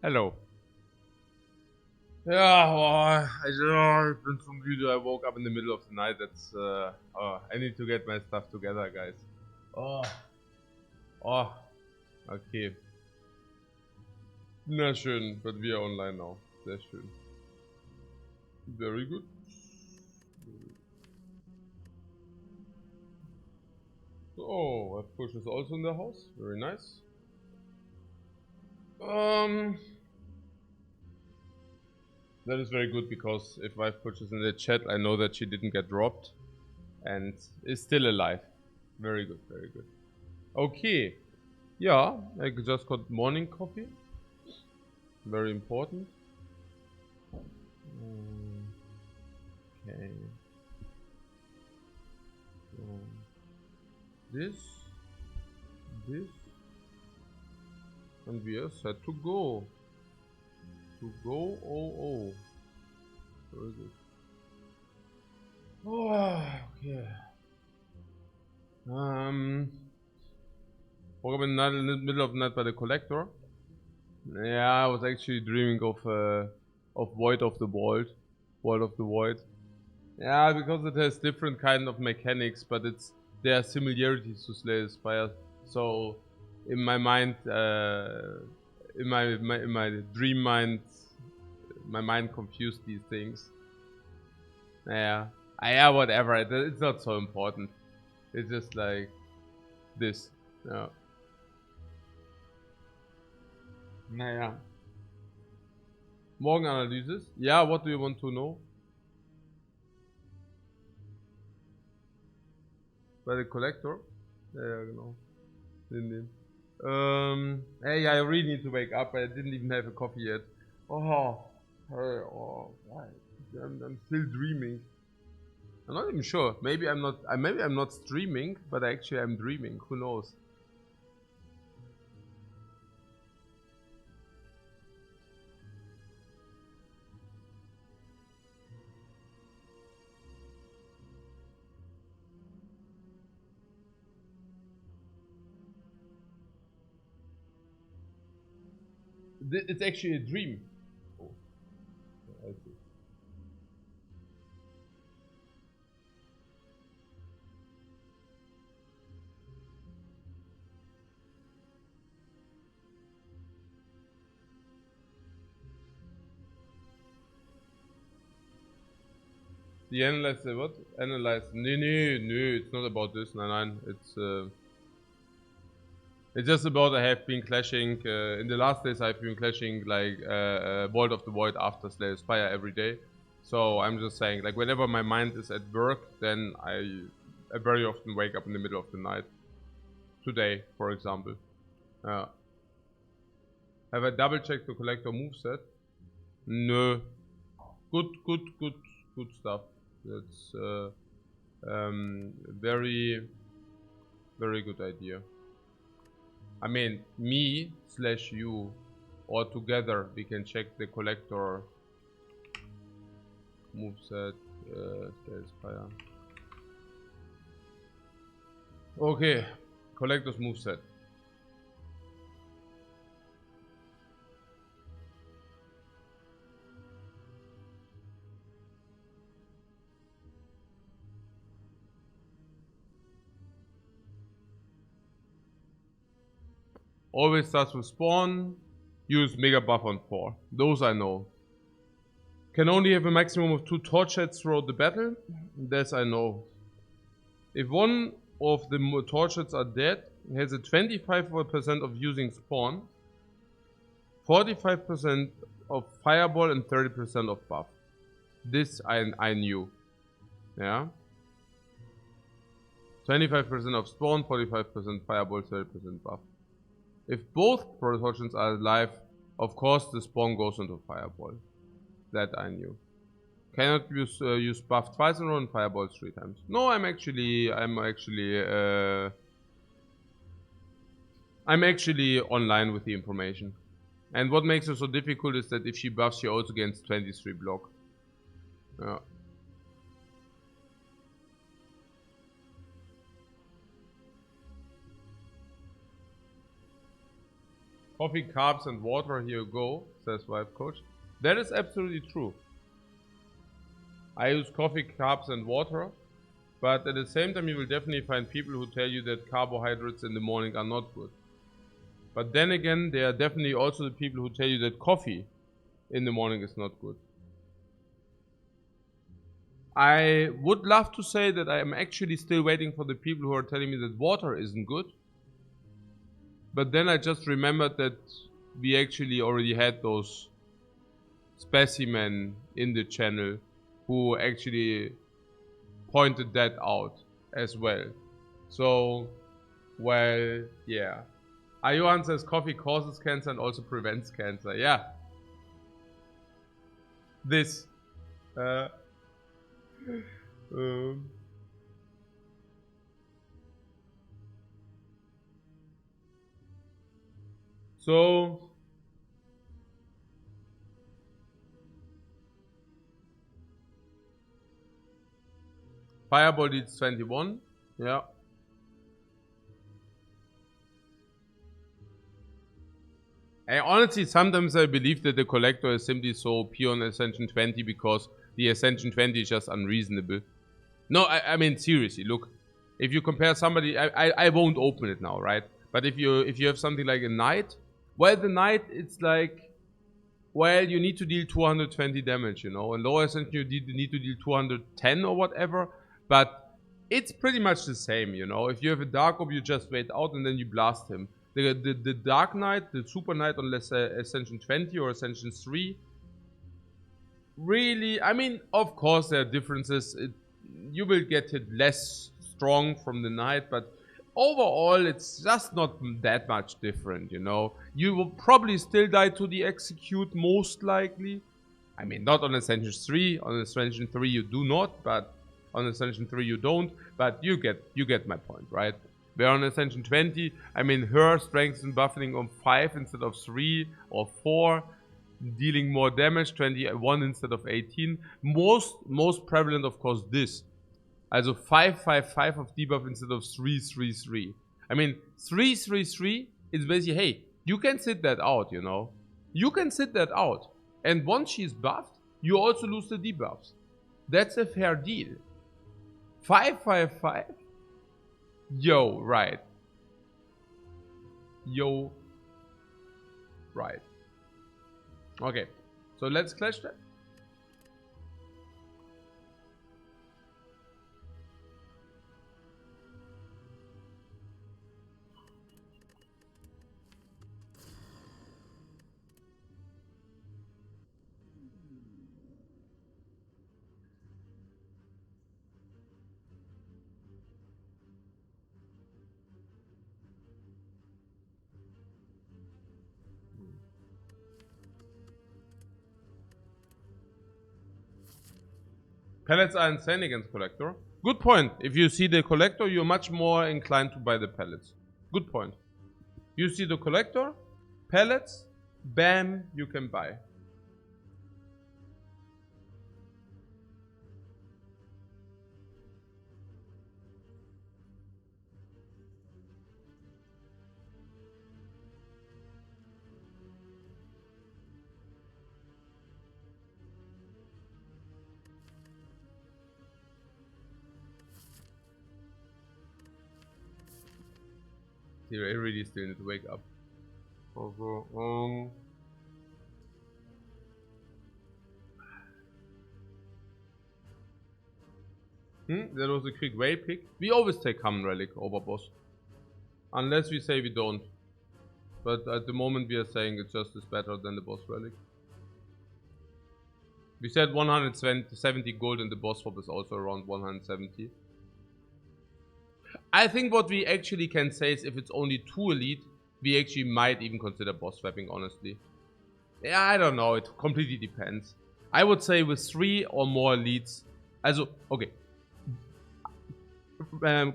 Hello. Yeah, well, I've been so müde. I woke up in the middle of the night. That's I need to get my stuff together, guys. Oh, okay. Na schön, but we are online now. Sehr schön. Very good. Oh, Push is also in the house. Very nice. That is very good, because if Lifecoach is in the chat, I know that she didn't get dropped and is still alive. Very good, very good. Okay. Yeah, I just got morning coffee. Very important. Okay. This, and we are set to go. Oh. Very good. Oh, okay. Woke up in the middle of the night by the collector. Yeah, I was actually dreaming of Void of the Vault. Vault of the Void. Yeah, because it has different kind of mechanics, but there are similarities to Slay the Spire. So in my mind, in my dream mind, my mind confused these things. Yeah, whatever. It's not so important. It's just like this. Yeah. Naja. Morgenanalysis. Yeah, what do you want to know? By the collector? Yeah, genau. Hey, I really need to wake up. I didn't even have a coffee yet. Oh, I'm still dreaming. I'm not even sure. Maybe I'm not streaming, but actually I'm dreaming. Who knows? It's actually a dream. Oh, I see. The analyze the what? Analyze. No, it's not about this. No. It's just about I have been clashing. In the last days, I've been clashing like Vault of the Void after Slay the Spire every day. So I'm just saying, like, whenever my mind is at work, then I very often wake up in the middle of the night. Today, for example. Have I double checked the collector moveset? No. Good stuff. That's very good idea. I mean, me/you, or together we can check the collector moveset. Spire. Okay, collector's moveset. Always starts with spawn. Use mega buff on 4. Those I know. Can only have a maximum of 2 torch heads throughout the battle. This I know. If one of the torch heads are dead, has a 25% of using spawn, 45% of fireball, and 30% of buff. This I knew. Yeah. 25% of spawn, 45% fireball, 30% buff. If both protections are alive, of course the spawn goes into fireball. That I knew. Cannot use buff twice in a row and fireball 3 times. No, I'm actually online with the information. And what makes it so difficult is that if she buffs, she also gains 23 block. Yeah. Coffee, carbs, and water, here you go, says Lifecoach. That is absolutely true. I use coffee, carbs, and water, but at the same time, you will definitely find people who tell you that carbohydrates in the morning are not good. But then again, there are definitely also the people who tell you that coffee in the morning is not good. I would love to say that I am actually still waiting for the people who are telling me that water isn't good. But then I just remembered that we actually already had those specimen in the channel who actually pointed that out as well. So, well, yeah. Ayohan says coffee causes cancer and also prevents cancer. Yeah. This. So Fireball leads 21. Yeah. And honestly, sometimes I believe that the collector is simply so pure on Ascension 20 because the Ascension 20 is just unreasonable. No, I mean seriously, look. If you compare somebody, I won't open it now, right? But if you have something like a knight, well, the knight, it's like, well, you need to deal 220 damage, you know. And lower Ascension, you need to deal 210 or whatever. But it's pretty much the same, you know. If you have a Dark Orb, you just wait out and then you blast him. The Dark Knight, the Super Knight on Ascension 20 or Ascension 3, really, I mean, of course there are differences. You will get hit less strong from the Knight, but overall it's just not that much different, you know. You will probably still die to the Execute, most likely. I mean, not on Ascension 3. On Ascension 3 you do not, but on Ascension 3 you don't. But you get my point, right? Where on Ascension 20, I mean, her strength and buffeting on 5 instead of 3 or 4, dealing more damage, 21 instead of 18. Most prevalent, of course, this. Also 5 of debuff instead of 3. I mean, 3 is basically, hey, you can sit that out, you know. You can sit that out. And once she's buffed, you also lose the debuffs. That's a fair deal. 5. Yo, right. Yo, right. Okay, so let's clash that. Pellets are insane against Collector. Good point. If you see the Collector, you're much more inclined to buy the pellets. Good point. You see the Collector, pellets, bam, you can buy. I really still need to wake up. That was a quick way pick. We always take Common Relic over boss. Unless we say we don't. But at the moment we are saying it just is better than the boss relic. We said 170 gold and the boss swap is also around 170. I think what we actually can say is if it's only 2 elite, we actually might even consider boss swapping, honestly. Yeah, I don't know, it completely depends. I would say with 3 or more elites. Also, okay.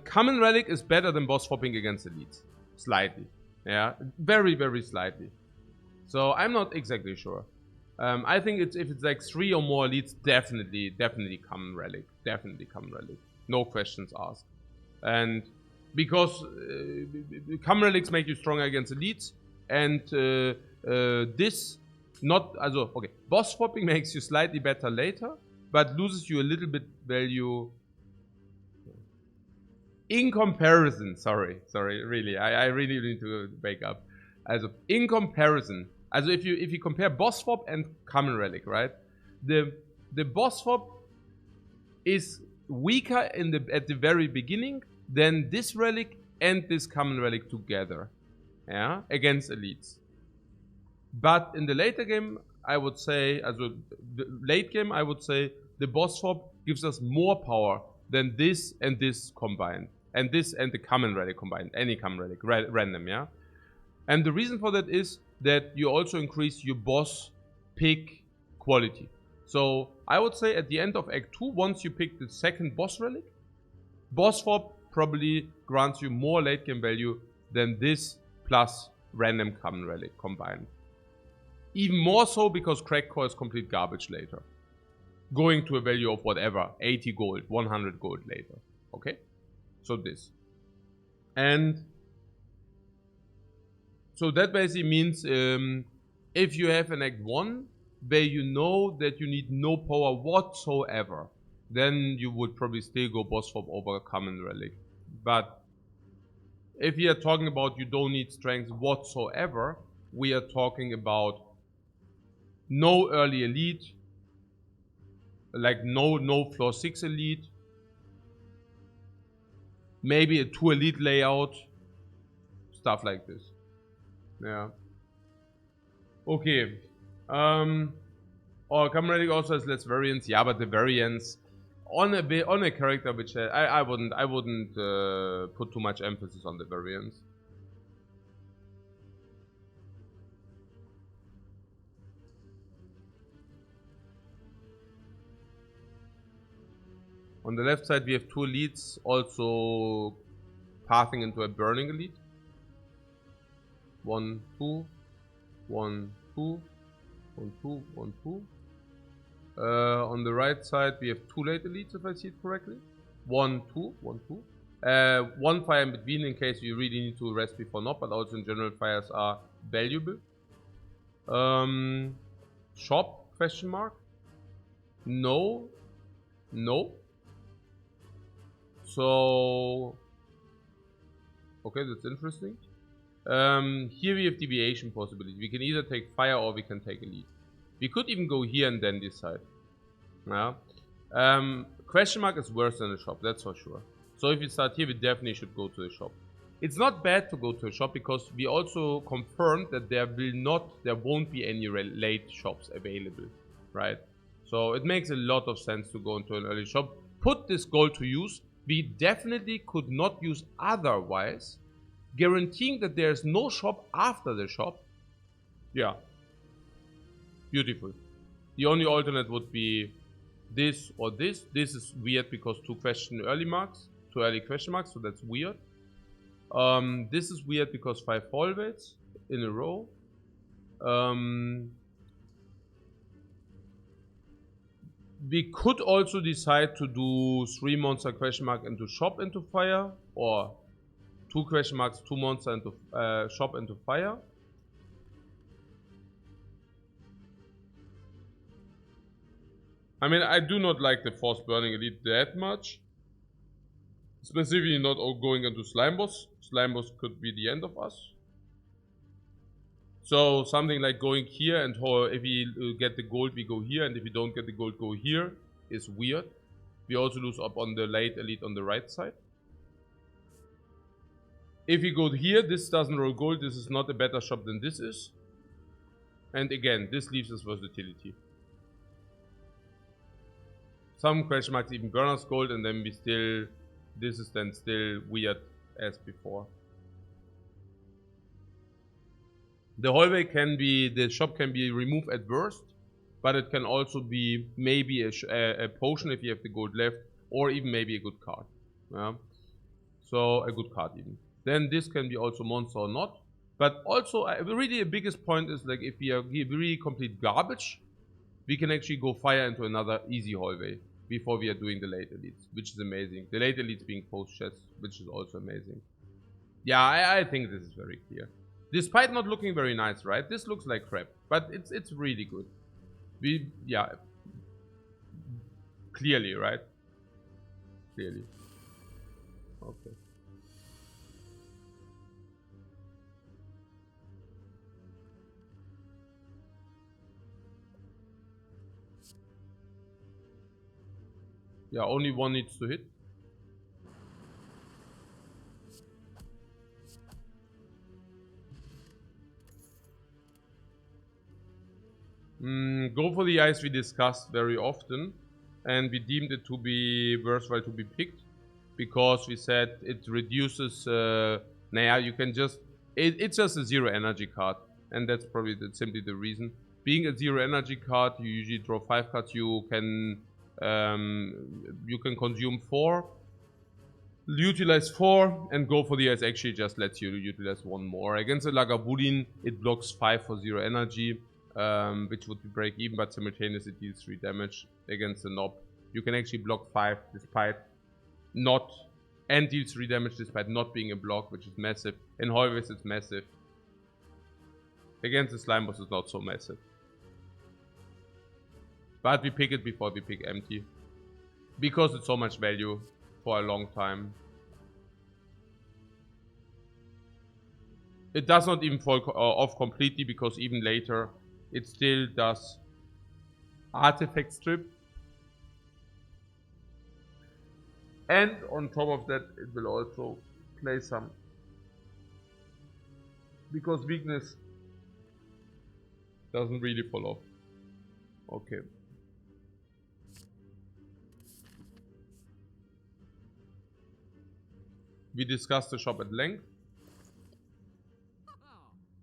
Common Relic is better than boss swapping against elites. Slightly. Yeah, very, very slightly. So I'm not exactly sure. I think if it's like 3 or more elites, definitely Common Relic. Definitely Common Relic. No questions asked. And because Common Relics make you stronger against elites, and this not also okay. Boss swapping makes you slightly better later, but loses you a little bit value in comparison. Sorry, really, I really need to wake up. Also in comparison, also if you compare boss swap and common relic, right? The boss swap is weaker at the very beginning than this relic and this common relic together, yeah, against elites. But in the later game, I would say, also the late game, I would say the boss swap gives us more power than this and this combined, and this and the common relic combined, any common relic, random, yeah. And the reason for that is that you also increase your boss pick quality. So I would say at the end of Act 2, once you pick the second boss relic, boss swap probably grants you more late game value than this plus random common relic combined. Even more so because crack core is complete garbage later. Going to a value of whatever, 80 gold, 100 gold later. Okay? So this. And so that basically means if you have an Act 1 where you know that you need no power whatsoever, then you would probably still go boss swap over a common relic. But if we are talking about you don't need strength whatsoever, we are talking about no early elite, like no floor 6 elite, maybe a 2 elite layout, stuff like this. Yeah. Okay. Or common relic also has less variance. Yeah, but the variance on a character which I wouldn't put too much emphasis on the variance. On the left side we have 2 elites also pathing into a burning elite. 1, 2, 1, 2, 1, 2, 1, 2. On the right side we have 2 late elites if I see it correctly. 1, 2, 1, 2. 1 fire in between in case you really need to rest before not, but also in general fires are valuable. Shop question mark? No. No. So okay, that's interesting. Here we have deviation possibility. We can either take fire or we can take elite. We could even go here and then decide. Yeah. Question mark is worse than the shop, that's for sure. So if we start here, we definitely should go to the shop. It's not bad to go to a shop because we also confirmed that there won't be any late shops available, right? So it makes a lot of sense to go into an early shop. Put this gold to use. We definitely could not use otherwise. Guaranteeing that there's no shop after the shop. Yeah. Beautiful. The only alternate would be this or this. This is weird because 2 early question marks, so that's weird. This is weird because 5 hallways in a row. We could also decide to do 3 monster question mark into shop into fire, or 2 question marks, 2 monster into shop into fire. I mean, I do not like the forced burning elite that much. Specifically not going into slime boss. Slime boss could be the end of us. So something like going here and if we get the gold we go here, and if we don't get the gold go here is weird. We also lose up on the late elite on the right side. If we go here, this doesn't roll gold, this is not a better shop than this is. And again, this leaves us versatility. Some question marks even burn us gold, and then this is then still weird as before. The hallway the shop can be removed at worst, but it can also be maybe a potion if you have the gold left, or even maybe a good card. Yeah? So a good card even. Then this can be also monster or not. But also, really the biggest point is like if we are really complete garbage, we can actually go fire into another easy hallway before we are doing the late elites, which is amazing. The late elites being post chests, which is also amazing. Yeah, I think this is very clear. Despite not looking very nice, right? This looks like crap, but it's really good. Yeah, clearly, right? Clearly. Okay. Yeah, only one needs to hit. Go for the ice we discussed very often, and we deemed it to be worthwhile to be picked because we said it reduces. You can just it's just a zero energy card, and that's probably simply the reason. Being a zero energy card, you usually draw 5 cards. You can consume 4, utilize 4, and go for the ice. Actually, just lets you utilize 1 more. Against the Lagavulin, it blocks 5 for 0 energy, which would be break even, but simultaneously deals 3 damage. Against the Knob, you can actually block 5 despite not, and deals 3 damage despite not being a block, which is massive. In Hallways, it's massive. Against the Slime Boss, it's not so massive. But we pick it before we pick Empty, because it's so much value for a long time. It does not even fall off completely, because even later it still does artifact strip. And on top of that, it will also play some, because weakness doesn't really fall off. Okay. We discussed the shop at length.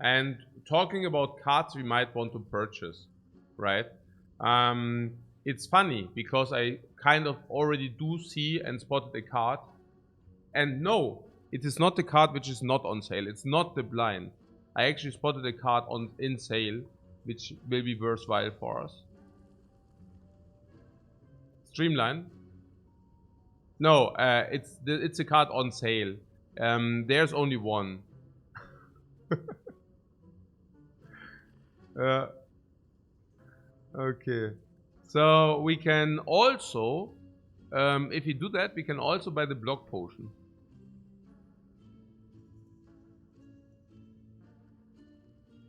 And talking about cards we might want to purchase, right? It's funny because I kind of already do see and spotted a card. And no, it is not the card which is not on sale. It's not the blind. I actually spotted a card in sale, which will be worthwhile for us. Streamline. No, it's a card on sale. There's only one. Okay. So we can also, if we do that, we can also buy the block potion.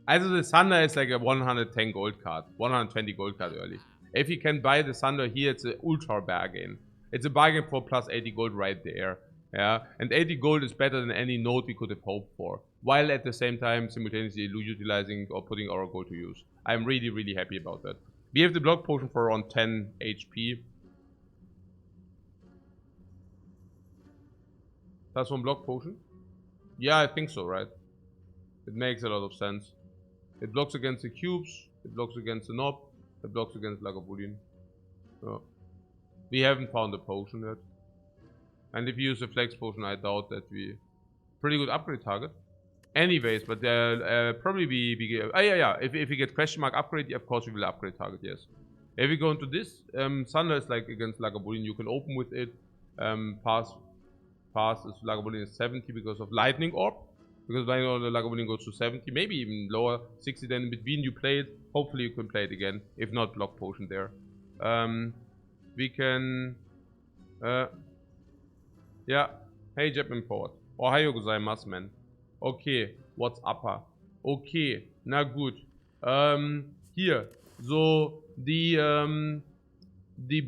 Also the Thunder is like a 110 gold card, 120 gold card early. If you can buy the Thunder here, it's an ultra bargain. It's a bargain for plus 80 gold right there. Yeah, and 80 gold is better than any node we could have hoped for, while at the same time simultaneously utilizing or putting our gold to use. I'm really, really happy about that. We have the block potion for around 10 HP. That's one block potion? Yeah, I think so, right? It makes a lot of sense. It blocks against the cubes, it blocks against the Knob, it blocks against Lagavulin. Oh. We haven't found a potion yet. And if you use a flex potion, I doubt that we... Pretty good upgrade target. Anyways, but probably yeah. If we get question mark upgrade, of course we will upgrade target, yes. If we go into this, Thunder is like against Lagavulin, you can open with it. Pass is Lagavulin is 70 because of Lightning Orb. Because I know the Lagavulin goes to 70, maybe even lower, 60, then in between you play it. Hopefully you can play it again. If not, block potion there. We can... yeah. Hey, Japan forward. Ohio gozaimasu, man. Okay, what's upper? Okay, na gut. Here. So, the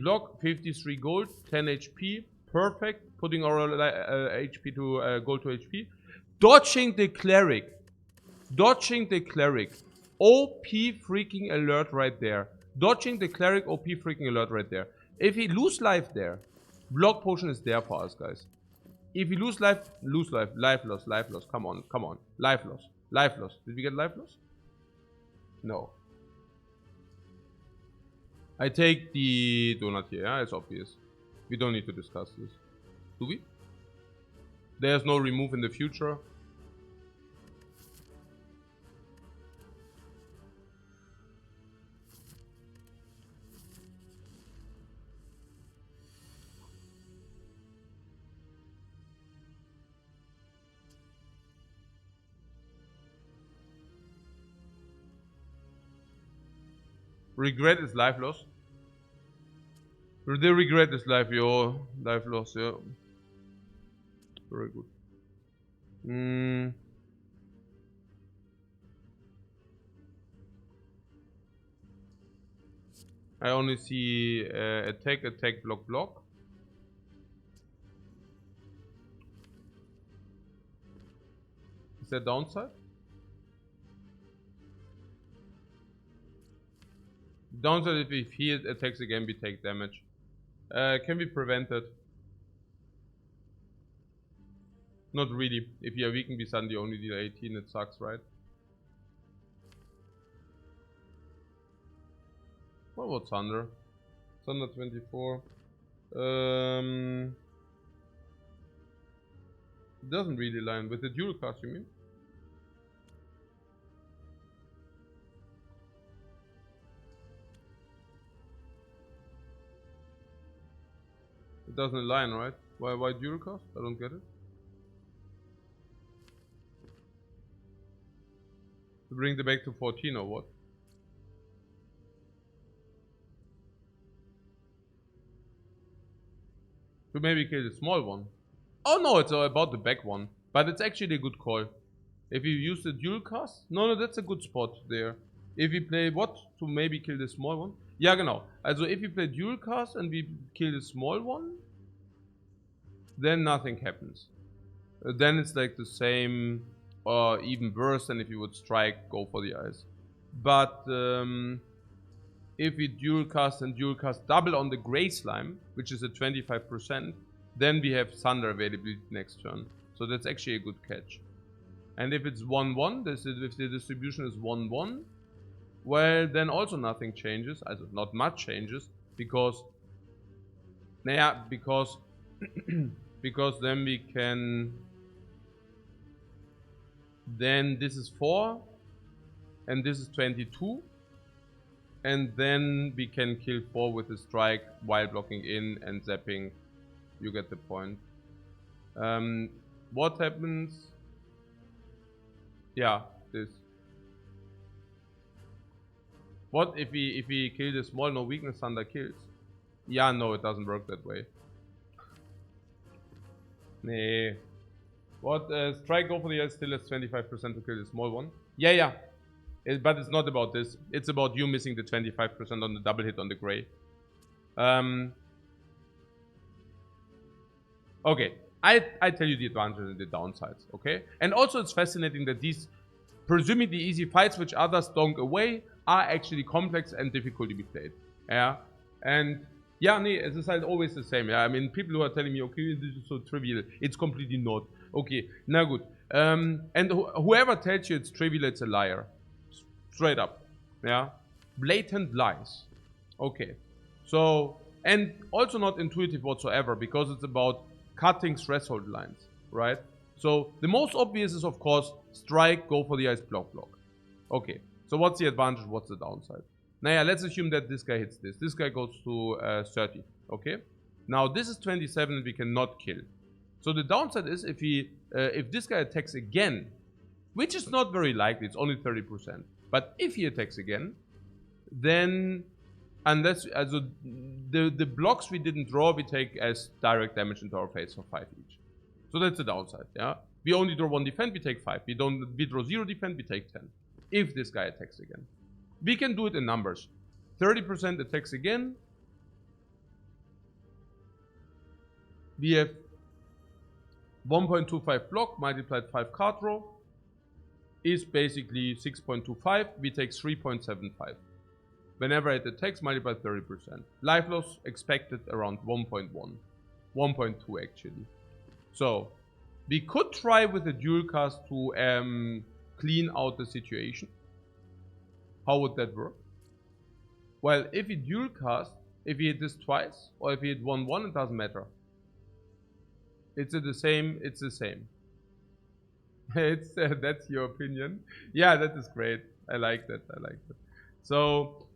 block, 53 gold, 10 HP. Perfect. Putting our HP to gold to HP. Dodging the cleric. Dodging the cleric. OP freaking alert right there. Dodging the cleric, OP freaking alert right there. If we lose life there, block potion is there for us, guys. If we lose life, life loss. Come on. Life loss. Did we get life loss? No. I take the donut here, yeah, it's obvious. We don't need to discuss this. Do we? There's no remove in the future. Regret is life loss. The regret is life loss, yeah. Very good. I only see attack, block, block. Is that downside? Downside if he attacks again, we take damage. Can be prevented. Not really. If you are weakened, we suddenly only deal 18. It sucks, right? What about Thunder? Thunder 24. It doesn't really line with the dual cast, you mean? It doesn't align, right? Why dual cast? I don't get it. To bring the back to 14 or what? To maybe kill the small one. Oh no, it's about the back one. But it's actually a good call. If you use the dual cast, no, that's a good spot there. If we play what? To maybe kill the small one? Ja, genau. Also if we play dual cast and we kill the small one, then nothing happens. Then it's like the same or even worse than if you would strike, go for the eyes. But if we dual cast and dual cast double on the gray slime, which is at 25%, then we have Thunder availability next turn. So that's actually a good catch. And if it's 1-1, if the distribution is 1-1, well, then also nothing changes. Also not much changes, because because then we can, then this is 4 and this is 22, and then we can kill 4 with a strike while blocking in and zapping. You get the point. What happens? Yeah, this. What if we kill the small, no weakness, Thunder kills? Yeah, no, it doesn't work that way. Nee. What? Strike go for the still has 25% to kill the small one. Yeah. But it's not about this. It's about you missing the 25% on the double hit on the gray. Okay. I tell you the advantages and the downsides, okay? And also it's fascinating that these presumably easy fights which others donk away are actually complex and difficult to be played. Yeah. And yeah, nee, it is like always the same. Yeah, I mean, people who are telling me, okay, this is so trivial. It's completely not. Okay, now good. And whoever tells you it's trivial, it's a liar. Straight up. Yeah. Blatant lies. Okay. So, and also not intuitive whatsoever, because it's about cutting threshold lines, right? So the most obvious is, of course, strike, go for the eyes, block, block. Okay, so what's the advantage, what's the downside? Now, yeah, let's assume that this guy hits this. This guy goes to 30, okay? Now, this is 27 and we cannot kill. So the downside is if this guy attacks again, which is not very likely, it's only 30%. But if he attacks again, then unless the blocks we didn't draw, we take as direct damage into our face for 5 each. So that's the downside, yeah? We only draw 1 defend, we take 5. We draw 0 defend, we take 10. If this guy attacks again. We can do it in numbers. 30% attacks again. We have 1.25 block multiplied 5 card draw is basically 6.25. We take 3.75. Whenever it attacks, multiplied 30%. Life loss expected around 1.1. 1.2 actually. So, we could try with a dual cast to clean out the situation. How would that work? Well, if we dual cast, if we hit this twice, or if we hit 1-1, it doesn't matter. It's the same, it's the same. It's that's your opinion. Yeah, that is great. I like that, I like that. So,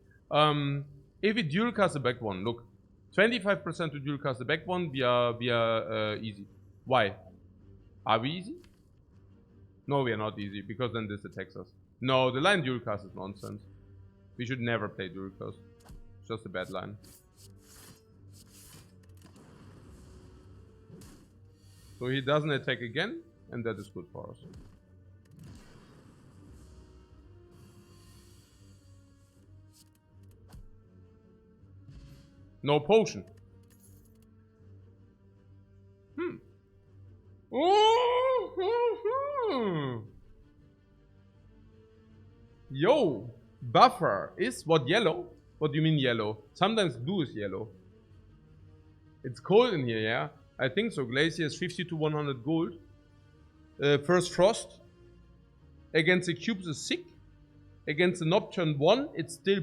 if we dual cast the back one, look, 25% to dual cast the back one, we are easy. Why? Are we easy? No, we are not easy, because then this attacks us. No, the line dual cast is nonsense. We should never play dual cost. It's just a bad line. So he doesn't attack again, and that is good for us. No potion. Yo, buffer is what yellow? What do you mean yellow? Sometimes blue is yellow. It's cold in here, yeah? I think so. Glacier is 50 to 100 gold. First Frost. Against the cubes is sick. Against the Nocturne 1, it's still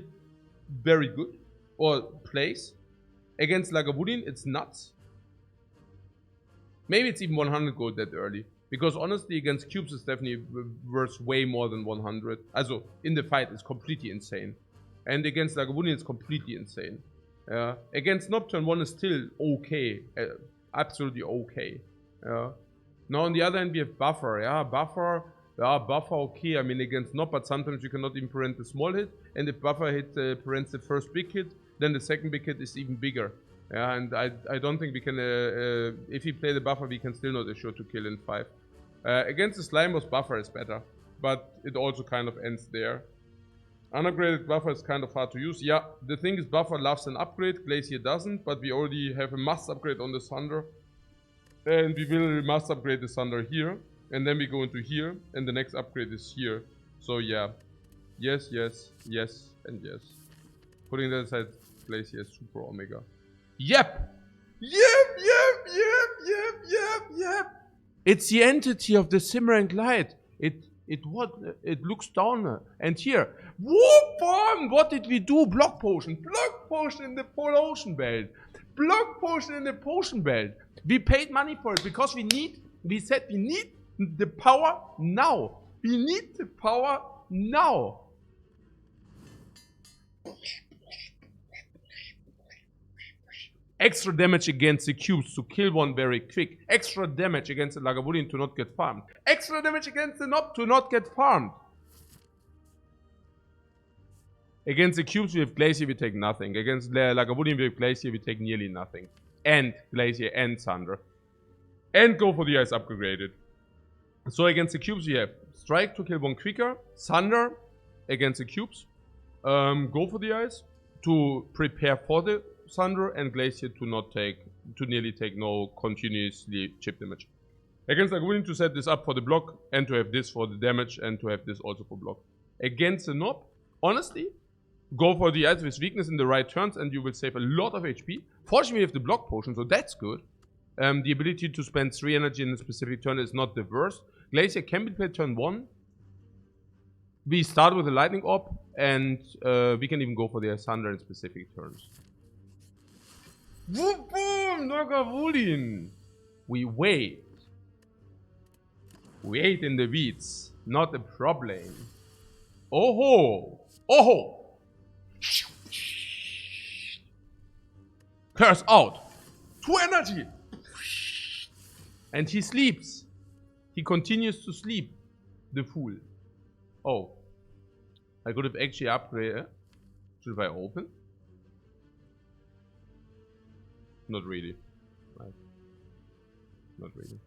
very good. Or plays. Against Lagavulin, it's nuts. Maybe it's even 100 gold that early. Because honestly, against cubes, it's definitely worth way more than 100. Also, in the fight, it's completely insane. And against Lagavulin, it's completely insane. Against Nocturne 1 is still okay. Absolutely okay. Now, on the other hand, we have Buffer. Buffer, okay. I mean, against Nob, but sometimes you cannot even prevent the small hit. And if Buffer prevents the first big hit, then the second big hit is even bigger. And I don't think we can, if we play the Buffer, we can still not assure to kill in 5. Against the Slimos, Buffer is better, but it also kind of ends there. Unupgraded Buffer is kind of hard to use. Yeah, the thing is Buffer loves an upgrade, Glacier doesn't, but we already have a must upgrade on the Thunder. And we will must upgrade the Thunder here, and then we go into here, and the next upgrade is here. So yeah, yes, yes, yes, and yes. Putting that aside, Glacier is super Omega. Yep! Yep! It's the entity of the Simmering Light. It looks down. And here, whoop, bam! What did we do? Block potion. Block potion in the Polar Ocean Belt. Block potion in the Potion Belt. We paid money for it because we said we need the power now. We need the power now. Extra damage against the cubes to kill one very quick. Extra damage against the Lagavulin to not get farmed. Extra damage against the Nob to not get farmed. Against the cubes we have Glacier, we take nothing. Against Lagavulin we have Glacier, we take nearly nothing. And Glacier and Thunder. And go for the ice upgraded. So against the cubes we have Strike to kill one quicker. Thunder against the cubes. Go for the ice to prepare for the Thunder, and Glacier to nearly take no continuously chip damage. Against Lagavulin to set this up for the block, and to have this for the damage, and to have this also for block. Against the Nob, honestly, go for the ice with weakness in the right turns, and you will save a lot of HP. Fortunately, we have the block potion, so that's good. The ability to spend 3 energy in a specific turn is not the worst. Glacier can be played turn 1. We start with a lightning orb, and we can even go for the Thunder in specific turns. Boom, boom, Lagavulin. We wait. Wait in the weeds. Not a problem. Oh-ho. Oh-ho. Curse out. 2 energy. And he sleeps. He continues to sleep. The fool. Oh. I could have actually upgraded. Should I open? Not really. Right. Not really.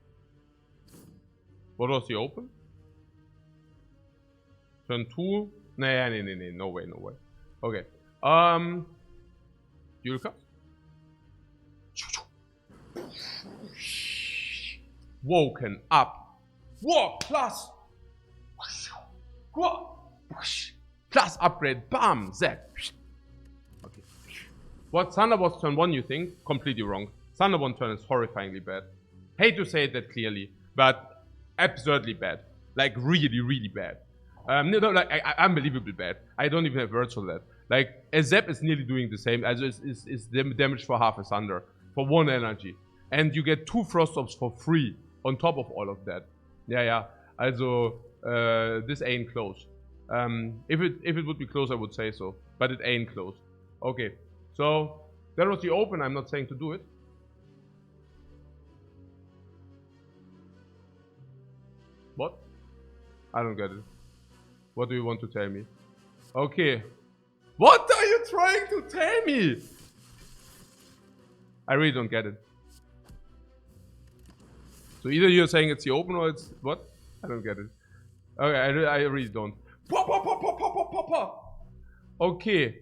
What was the open? Turn 2? Nah, no way. Okay. Dual cast. Woken up. Whoa, plus. Whoa. Plus upgrade. Bam. Zap. Okay. What Thunder was turn 1, you think? Completely wrong. Thunder 1 turn is horrifyingly bad. Hate to say that clearly, but absurdly bad. Like really, really bad. No, like unbelievably bad. I don't even have words for that. Like a Zap is nearly doing the same as is damage for half a Thunder for 1 energy, and you get 2 Frost Orbs for free on top of all of that. Yeah. Also this ain't close. If it would be close, I would say so, but it ain't close. Okay. So, that was the open, I'm not saying to do it. What? I don't get it. What do you want to tell me? Okay. What are you trying to tell me? I really don't get it. So either you're saying it's the open or it's what? I don't get it. Okay, I really don't. Okay.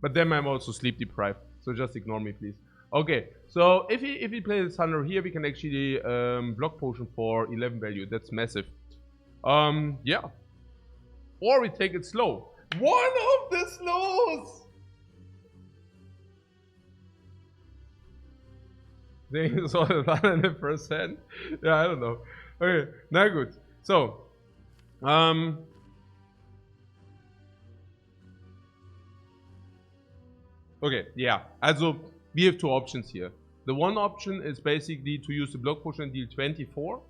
But then I'm also sleep deprived. So just ignore me, please. Okay, so if he plays the Thunder here, we can actually block potion for 11 value. That's massive. Yeah. Or we take it slow. One of the slows! Things on 100%. Yeah, I don't know. Okay, na gut. So, okay, yeah. Also, we have two options here. The one option is basically to use the block potion and deal 24.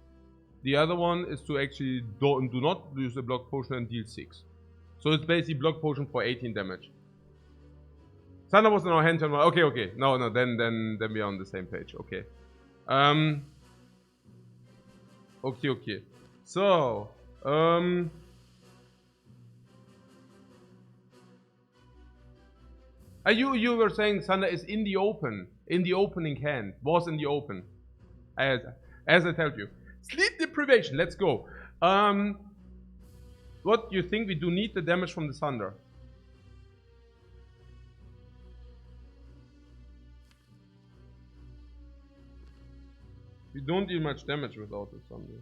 The other one is to actually do not use the block potion and deal 6. So it's basically block potion for 18 damage. Thunder was in our hand turn 1. Okay. No, then we are on the same page. Okay. Okay. So, you were saying Thunder is in the open, in the opening hand, was in the open. As I told you. Sleep deprivation, let's go. What do you think? We do need the damage from the Thunder. We don't deal much damage without the Thunder.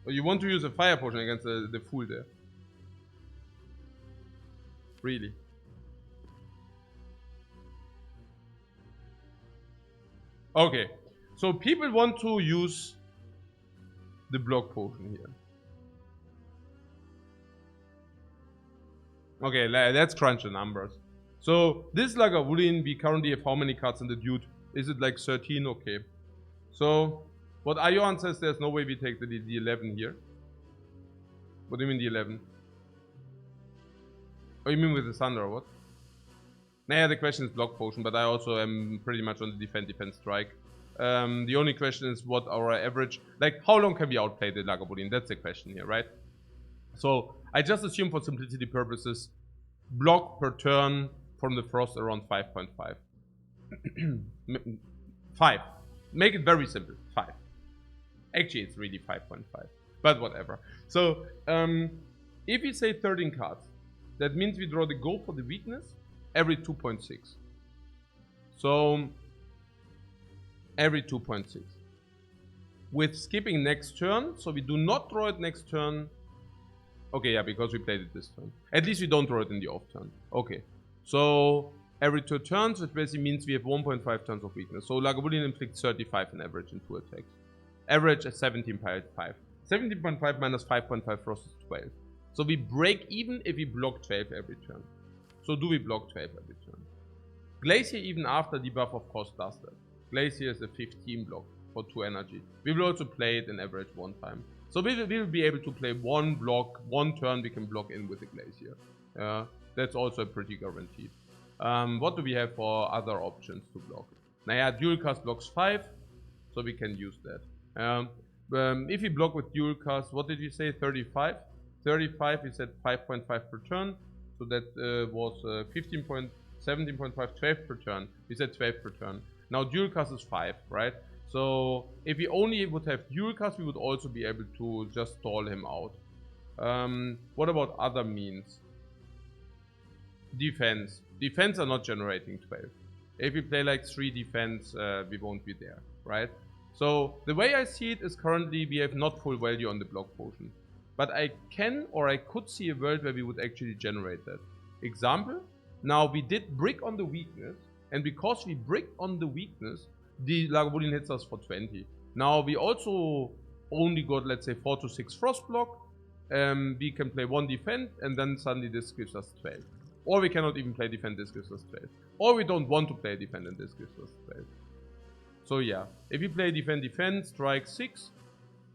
Or you want to use a fire potion against the fool there? Really? Okay, so people want to use the block potion here. Okay, let's crunch the numbers. So this Lagavulin, we currently have how many cards in the dude? Is it like 13? Okay. So what Ayon says, there's no way we take the 11 here. What do you mean the 11? Oh, you mean with the Thunder or what? Nah, the question is block potion, but I also am pretty much on the defense strike. The only question is what our average, like how long can we outplay the Lagavulin? That's the question here, right? So I just assume for simplicity purposes, block per turn from the frost around 5.5. 5. Make it very simple. 5. Actually, it's really 5.5. But whatever. So, if we say 13 cards, that means we draw the go for the weakness every 2.6. So, every 2.6. With skipping next turn, so we do not draw it next turn. Okay, yeah, because we played it this turn. At least we don't draw it in the off turn. Okay. So, every 2 turns, which basically means we have 1.5 turns of weakness. So Lagavulin inflicts 35 in average in 2 attacks. Average is 17.5. 17.5 minus 5.5 frost is 12. So we break even if we block 12 every turn. So do we block 12 every turn? Glacier, even after debuff, of course, does that. Glacier is a 15 block for 2 energy. We will also play it in average 1 time. So we will be able to play 1 block, 1 turn we can block in with the Glacier. That's also pretty guaranteed. What do we have for other options to block? Now, dual cast blocks 5, so we can use that. If we block with dual cast, what did we say? 35? 35, we said 5.5 per turn, so that was 17.5, 12 per turn. We said 12 per turn. Now, dual cast is 5, right? So, if we only would have dual cast, we would also be able to just stall him out. What about other means? Defense. Defense are not generating 12. If we play like 3 defense, we won't be there, right? So the way I see it is currently we have not full value on the block potion. But I can or I could see a world where we would actually generate that. Example, now we did brick on the weakness, and because we bricked on the weakness, the Lagavulin hits us for 20. Now we also only got, let's say, 4 to 6 frost block. We can play 1 defend, and then suddenly this gives us 12. Or we cannot even play defend, this gives us 12. Or we don't want to play defend, and this gives us 12. So yeah, if you play defend, strike 6.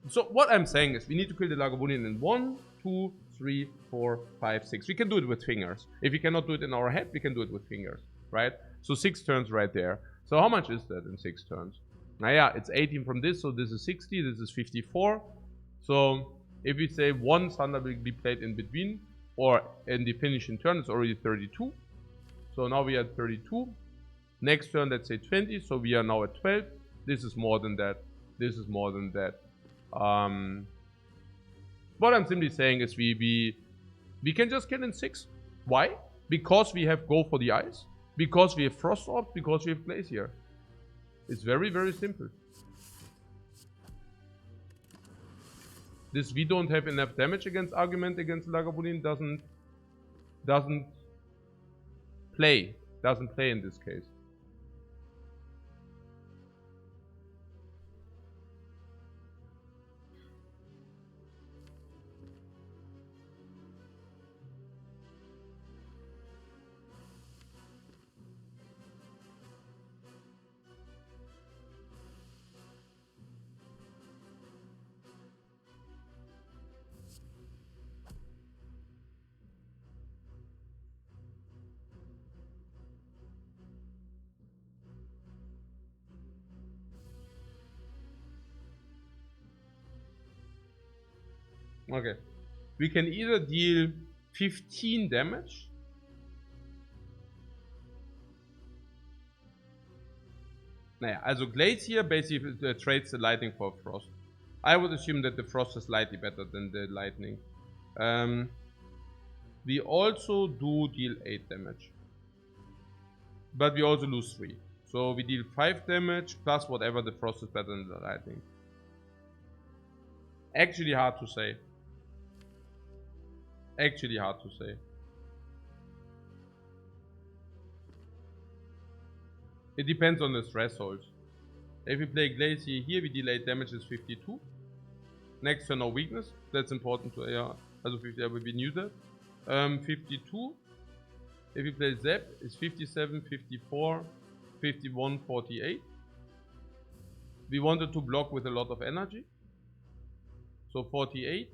So what I'm saying is we need to kill the Lagavulin in 1, 2, 3, 4, 5, 6. We can do it with fingers. If we cannot do it in our head, we can do it with fingers, right? So 6 turns right there. So how much is that in 6 turns? Now yeah, it's 18 from this, so this is 60, this is 54. So if we say 1 Thunder will be played in between, or in the finishing turn, it's already 32. So now we are at 32. Next turn, let's say 20. So we are now at 12. This is more than that. This is more than that. What I'm simply saying is we can just kill in 6. Why? Because we have Go for the Ice. Because we have Frost Orb. Because we have Glacier. It's very, very simple. This we don't have enough damage against argument against Lagavulin doesn't play. Doesn't play in this case. Okay. We can either deal 15 damage. Naja, also Glacier basically trades the lightning for Frost. I would assume that the Frost is slightly better than the lightning. We also do deal 8 damage. But we also lose 3. So we deal 5 damage plus whatever the Frost is better than the lightning. Actually hard to say. Actually hard to say. It depends on the threshold. If we play Glacier here, we deal 8 damage is 52. Next turn no weakness. That's important to also 50, we knew that. 52. If we play Zap, it's 57, 54, 51, 48. We wanted to block with a lot of energy. So 48.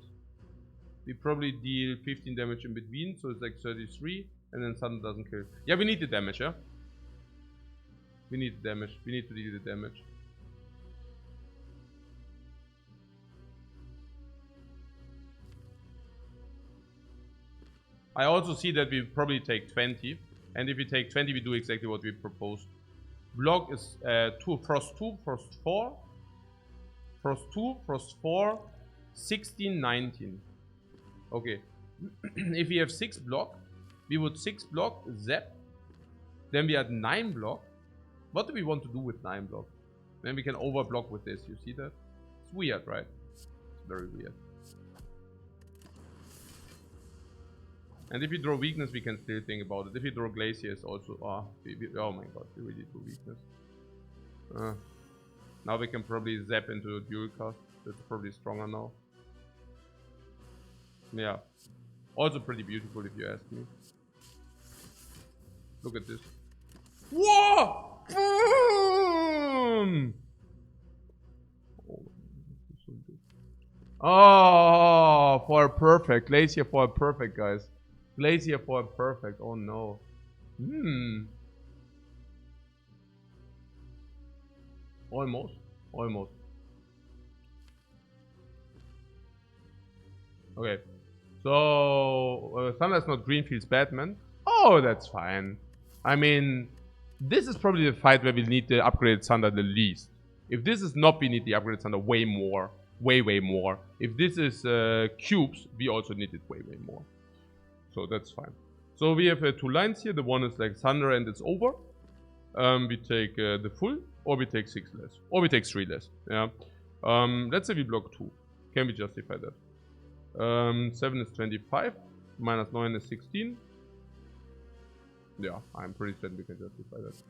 We probably deal 15 damage in between, so it's like 33, and then Thunder doesn't kill. Yeah, we need the damage, yeah? We need the damage. We need to deal the damage. I also see that we probably take 20, and if we take 20, we do exactly what we proposed. Block is 2, Frost 2, Frost 4, Frost 2, Frost 4, 16, 19. Okay, if we have 6 block, we would 6 block, Zap. Then we had 9 block. What do we want to do with 9 block? Then we can overblock with this, you see that? It's weird, right? It's very weird. And if you draw weakness, we can still think about it. If you draw Glacier, it's also... oh my god, we really do weakness. Now we can probably Zap into a dual cast. That's probably stronger now. Yeah. Also pretty beautiful if you ask me. Look at this. Whoa! Boom! Oh, for a perfect. Glacier for a perfect, guys. Glacier for a perfect. Oh no. Almost. Almost. Okay. So, Thunder's not Greenfield's Batman. Oh, that's fine. I mean, this is probably the fight where we need the upgraded Thunder the least. If this is not, we need the upgraded Thunder way more. Way more. If this is cubes, we also need it way more. So that's fine. So we have 2 lines here. The one is like Thunder and it's over. We take the full, or we take 6 less. Or we take 3 less. Yeah. Let's say we block 2. Can we justify that? 7 is 25, minus 9 is 16. Yeah, I'm pretty certain we can justify that.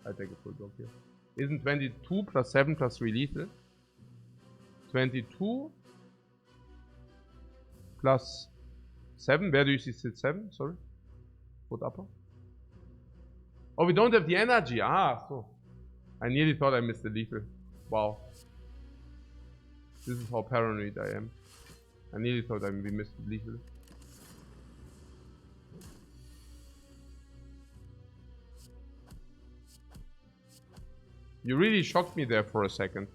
I take a full block here. Isn't 22 plus 7 plus 3 lethal? 22 plus 7. Where do you see 7? Sorry. What upper? Oh, we don't have the energy. Ah, so. I nearly thought I missed the lethal. Wow. This is how paranoid I am. I nearly thought we missed the lethal. You really shocked me there for a second.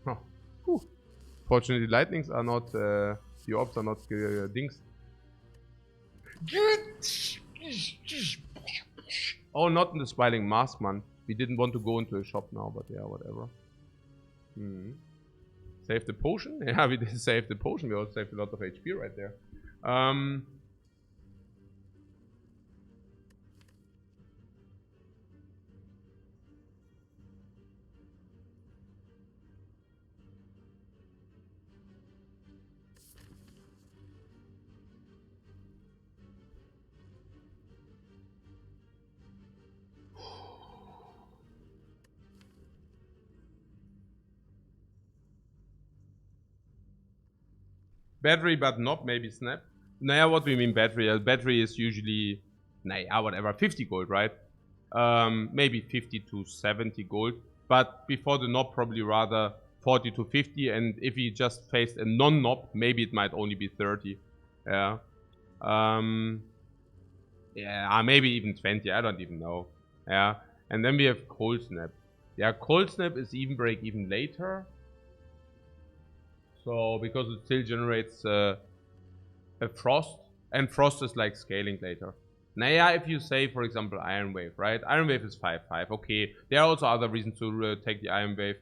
Huh. Fortunately, lightnings are not The orbs are not dings. Oh, not in the Smiling Mask, man. We didn't want to go into a shop now, but yeah, whatever. Save the potion? Yeah, we did save the potion. We also saved a lot of HP right there. Battery, but not maybe snap. Nah, what do you mean battery? Battery is usually, nah, whatever, 50 gold, right? Maybe 50 to 70 gold. But before the knob, probably rather 40 to 50. And if he just faced a non-knob, maybe it might only be 30. Yeah. Yeah, maybe even 20. I don't even know. Yeah. And then we have Cold Snap. Yeah, Cold Snap is even break even later. So, because it still generates a frost, and frost is like scaling later. Now, yeah, if you say, for example, Iron Wave, right? Iron Wave is 5/5. Okay, there are also other reasons to take the Iron Wave.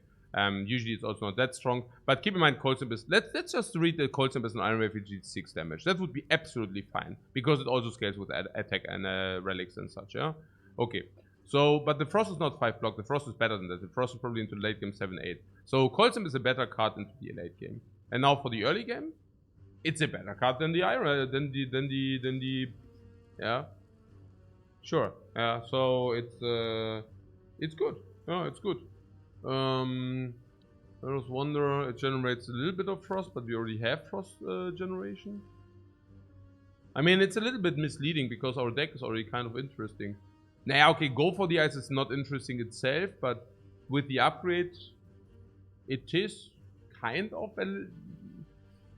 Usually it's also not that strong. But keep in mind, Cold Snap is... Let's just read the Cold Snap as an Iron Wave which deals 6 damage. That would be absolutely fine. Because it also scales with attack and relics and such, yeah? Okay. So, but the Frost is not 5 block. The Frost is better than that. The Frost is probably into late game 7/8. So, Cold Snap is a better card into the late game. And now for the early game, it's a better card than the Iron, yeah. Sure. Yeah. So it's good. Yeah, it's good. I just wonder, it generates a little bit of frost, but we already have frost generation. I mean, it's a little bit misleading because our deck is already kind of interesting. Nah, okay, go for the ice is not interesting itself, but with the upgrade, it is kind of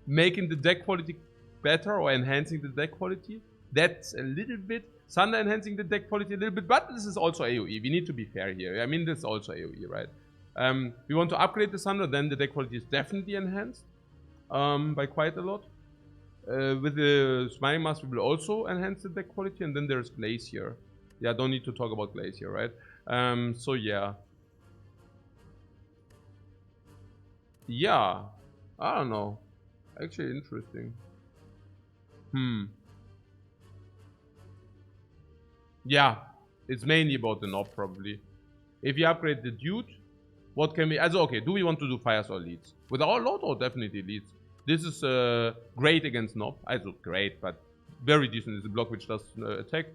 making the deck quality better or enhancing the deck quality. That's a little bit. Thunder enhancing the deck quality a little bit, but this is also AoE. We need to be fair here. I mean, this is also AoE, right? We want to upgrade the Thunder, then the deck quality is definitely enhanced by quite a lot. With the Smiling Mask, we will also enhance the deck quality, and then there's Glacier. Yeah, don't need to talk about Glacier, right? So yeah. Yeah, I don't know. Actually interesting. Yeah, it's mainly about the knob probably. If you upgrade the Dude, what can we... okay, do we want to do fires or leads? With our load, or definitely leads. This is great against knob. Also great, but very decent. It's a block which does attack.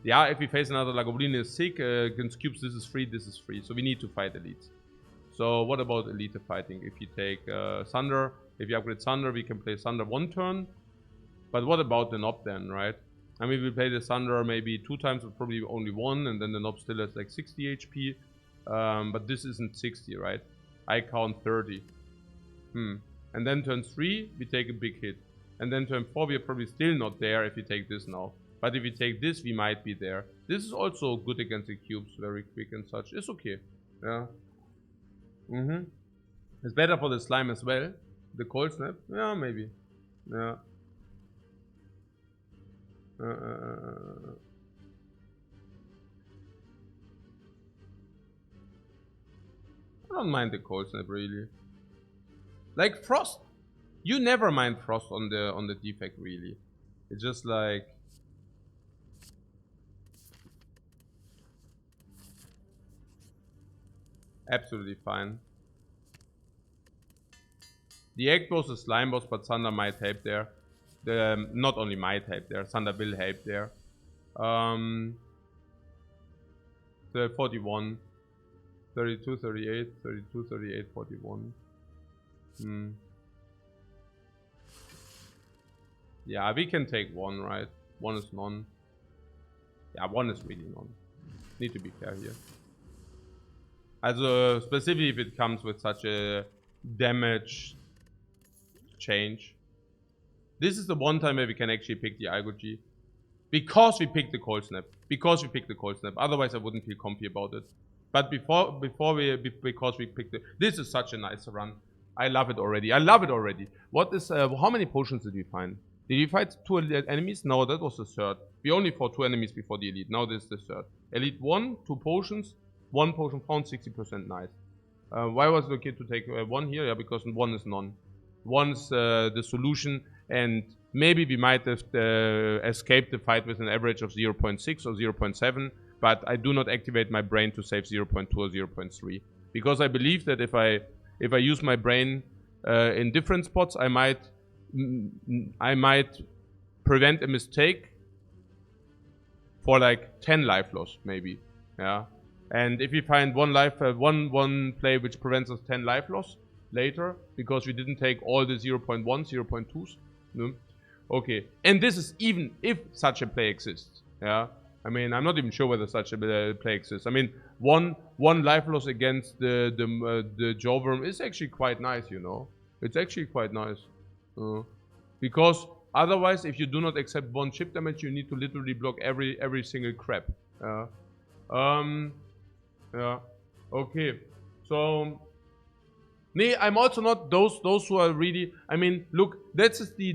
Yeah, if we face another Lagoblin is sick, against cubes this is free, this is free. So we need to fight elites. So what about elite fighting? If you take Thunder, if you upgrade Thunder, we can play Thunder 1 turn. But what about the knob then, right? I mean, we play the Thunder maybe 2 times, but probably only 1, and then the knob still has like 60 HP. But this isn't 60, right? I count 30. And then turn 3, we take a big hit. And then turn 4, we are probably still not there if you take this now. But if you take this, we might be there. This is also good against the cubes, very quick and such. It's okay. Yeah. It's better for the slime as well. The Cold Snap? Yeah, maybe. Yeah. I don't mind the Cold Snap really. Like Frost, you never mind Frost on the Defect really. It's just like absolutely fine. The Egg Boss is Slime Boss, but Thunder might help there. Not only might help there, Thunder will help there. The 41, 32, 38, 32, 38, 41. Yeah, we can take 1, right? 1 is none. Yeah, 1 is really none. Need to be fair here. Also, specifically if it comes with such a damage change. This is the one time where we can actually pick the Algoji. Because we picked the Cold Snap. Because we picked the Cold Snap. Otherwise I wouldn't feel comfy about it. But because we picked it. This is such a nice run. I love it already. I love it already. What is, how many potions did we find? Did we fight 2 enemies? No, that was the third. We only fought 2 enemies before the elite. Now this is the third. Elite 1, 2 potions. 1 potion found, 60% nice. Why was it okay to take 1 here? Yeah, because 1 is none. 1's the solution, and maybe we might have escaped the fight with an average of 0.6 or 0.7, but I do not activate my brain to save 0.2 or 0.3. Because I believe that if I use my brain in different spots, I might prevent a mistake for like 10 life loss, maybe. Yeah. And if we find one play which prevents us 10 life loss later, because we didn't take all the 0.1, 0.2s. No? Okay. And this is even if such a play exists. Yeah. I mean, I'm not even sure whether such a play exists. I mean, one life loss against the Jawworm is actually quite nice, you know. It's actually quite nice. Because otherwise, if you do not accept 1 chip damage, you need to literally block every single crap. Yeah. Okay. So, nee, I'm also not those who are really. I mean, look, this is the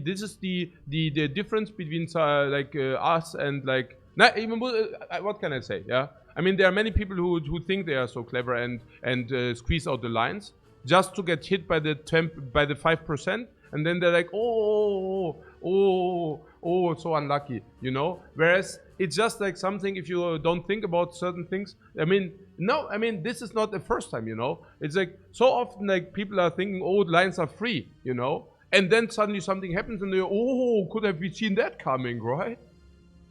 difference between us and like. Nah, even what can I say? Yeah. I mean, there are many people who think they are so clever and squeeze out the lines just to get hit by the 5%, and then they're like, oh, so unlucky, you know. Whereas it's just like something, if you don't think about certain things. I mean, no, I mean, this is not the first time, you know. It's like so often like people are thinking, oh, the lines are free, you know, and then suddenly something happens and they, oh, could have we seen that coming, right?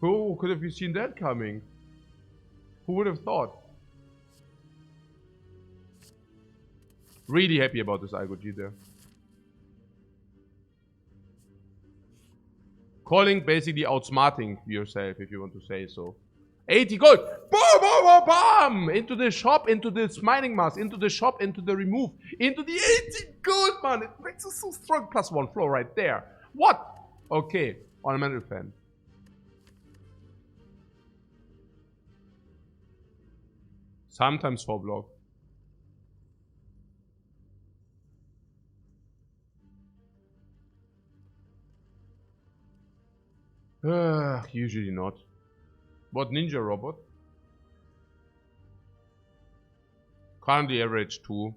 Oh, could have we seen that coming? Who would have thought? Really happy about this IGOG there. Calling, basically outsmarting yourself, if you want to say so. 80 gold! Boom, boom, boom, boom! Into the shop, into the smiling mask, into the shop, into the remove, into the 80 gold, man! It makes us so strong. +1 flow right there. What? Okay, ornamental fan. Sometimes 4 block. Usually not. What ninja robot? Currently average 2.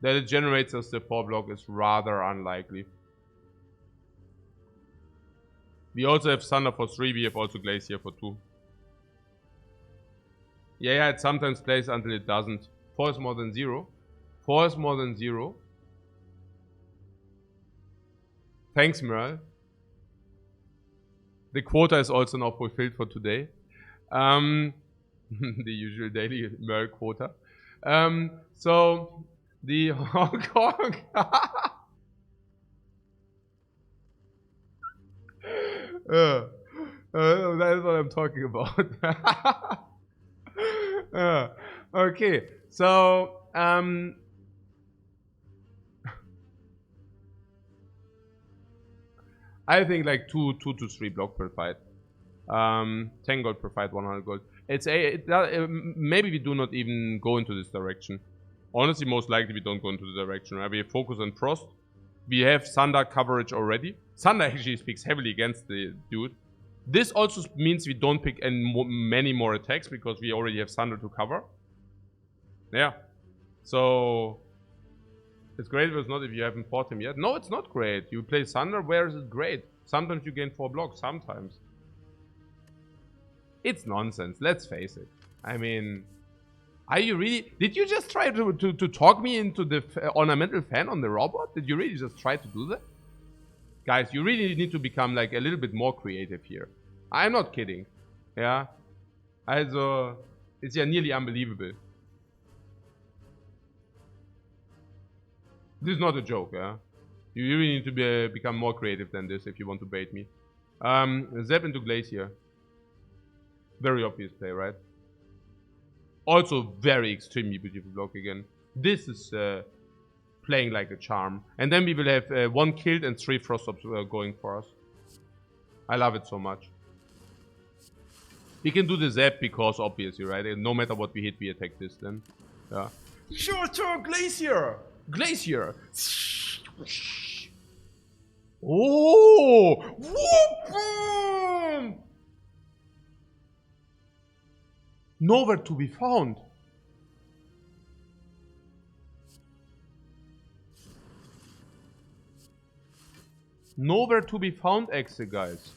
That it generates us the 4 block is rather unlikely. We also have Thunder for 3, we have also Glacier for 2. Yeah, it sometimes plays until it doesn't. 4 is more than 0. 4 is more than 0. Thanks, Merle. The quota is also now fulfilled for today. The usual daily Merle quota. So, the Hong Kong... that is what I'm talking about. Okay, so I think like 2 to 3 block per fight. 10 gold per fight, 100 gold. Maybe we do not even go into this direction. Honestly, most likely we don't go into the direction. Right? We focus on Frost. We have Thunder coverage already. Thunder actually speaks heavily against the dude. This also means we don't pick many more attacks because we already have Thunder to cover. Yeah. So it's great, but it's not if you haven't fought him yet. No, it's not great. You play Thunder, where is it great? Sometimes you gain 4 blocks, sometimes. It's nonsense, let's face it. I mean, are you really... Did you just try to talk me into the ornamental fan on the robot? Did you really just try to do that? Guys, you really need to become like a little bit more creative here. I'm not kidding. Yeah. Also, it's ja nearly unbelievable. This is not a joke, yeah. You really need to become more creative than this if you want to bait me. Zap into Glacier. Very obvious play, right? Also very extremely beautiful block again. This is playing like a charm. And then we will have 1 killed and 3 frost ups going for us. I love it so much. We can do the zap because obviously, right? And no matter what we hit, we attack this then. Yeah. Sure, Glacier! Glacier. Oh! Whoop! Nowhere to be found. Nowhere to be found, Exe, guys.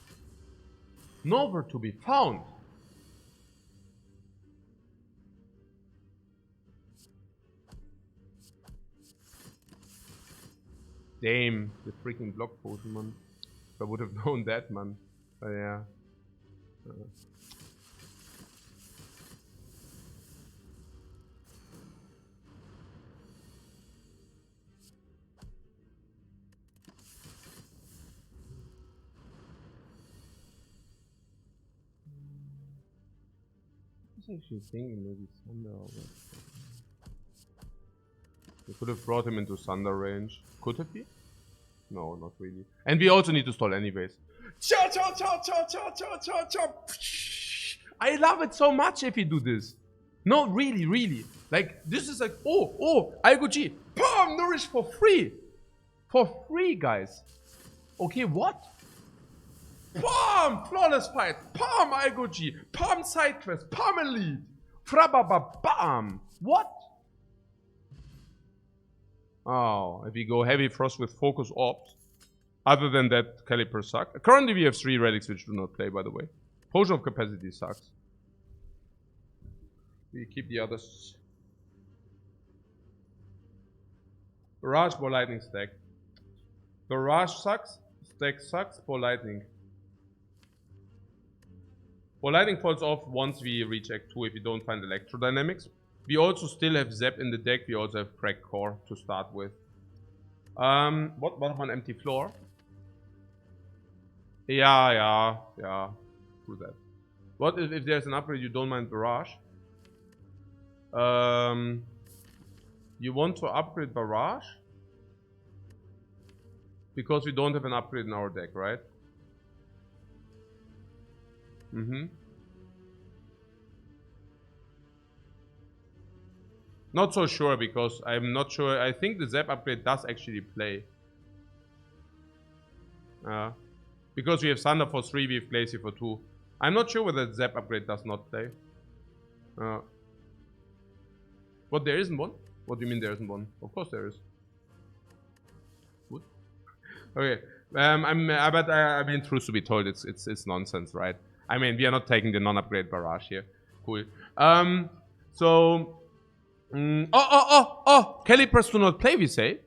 Nowhere to be found. Damn, the freaking block potion, man. If I would have known that, man. But yeah. I was actually thinking maybe Thunder or what. We could have brought him into Thunder range. Could it be? No, not really. And we also need to stall anyways. I love it so much if you do this. No, really, really. Like, this is like, I go G. Palm nourish for free. For free, guys. Okay, what? Palm flawless fight. Palm I go G. Palm side quest. Palm elite. Frabababam. What? Oh, if we go heavy frost with focus ops. Other than that, calipers suck. Currently we have 3 relics which do not play, by the way. Potion of capacity sucks. We keep the others. Barrage, Ball Lightning stack. Barrage sucks. Stack sucks. Ball Lightning. Ball Lightning falls off once we reach Act 2 if we don't find Electrodynamics. We also still have Zap in the deck. We also have Crack Core to start with. What about an empty floor? Yeah. Do that. What if there's an upgrade you don't mind Barrage? You want to upgrade Barrage? Because we don't have an upgrade in our deck, right? Not so sure because I'm not sure. I think the Zap upgrade does actually play. Because we have Thunder for 3, we have Glacier for 2. I'm not sure whether the Zap upgrade does not play. What, there isn't one? What do you mean there isn't one? Of course there is. What? Okay. I mean, truth to be told, it's nonsense, right? I mean, we are not taking the non-upgrade Barrage here. Cool. Calipers do not play, we say.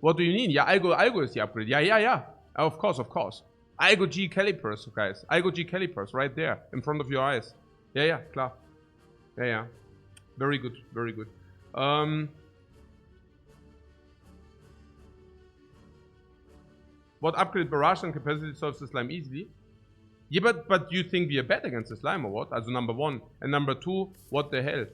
What do you mean? Yeah, Algo is the upgrade. Yeah. Of course. Algo G Calipers, guys. Algo G Calipers, right there, in front of your eyes. Yeah, klar. Yeah. Very good. What upgrade Barrage and capacity solves the slime easily? Yeah, but you think we are bad against the slime or what? Also number 1. And number 2, what the hell?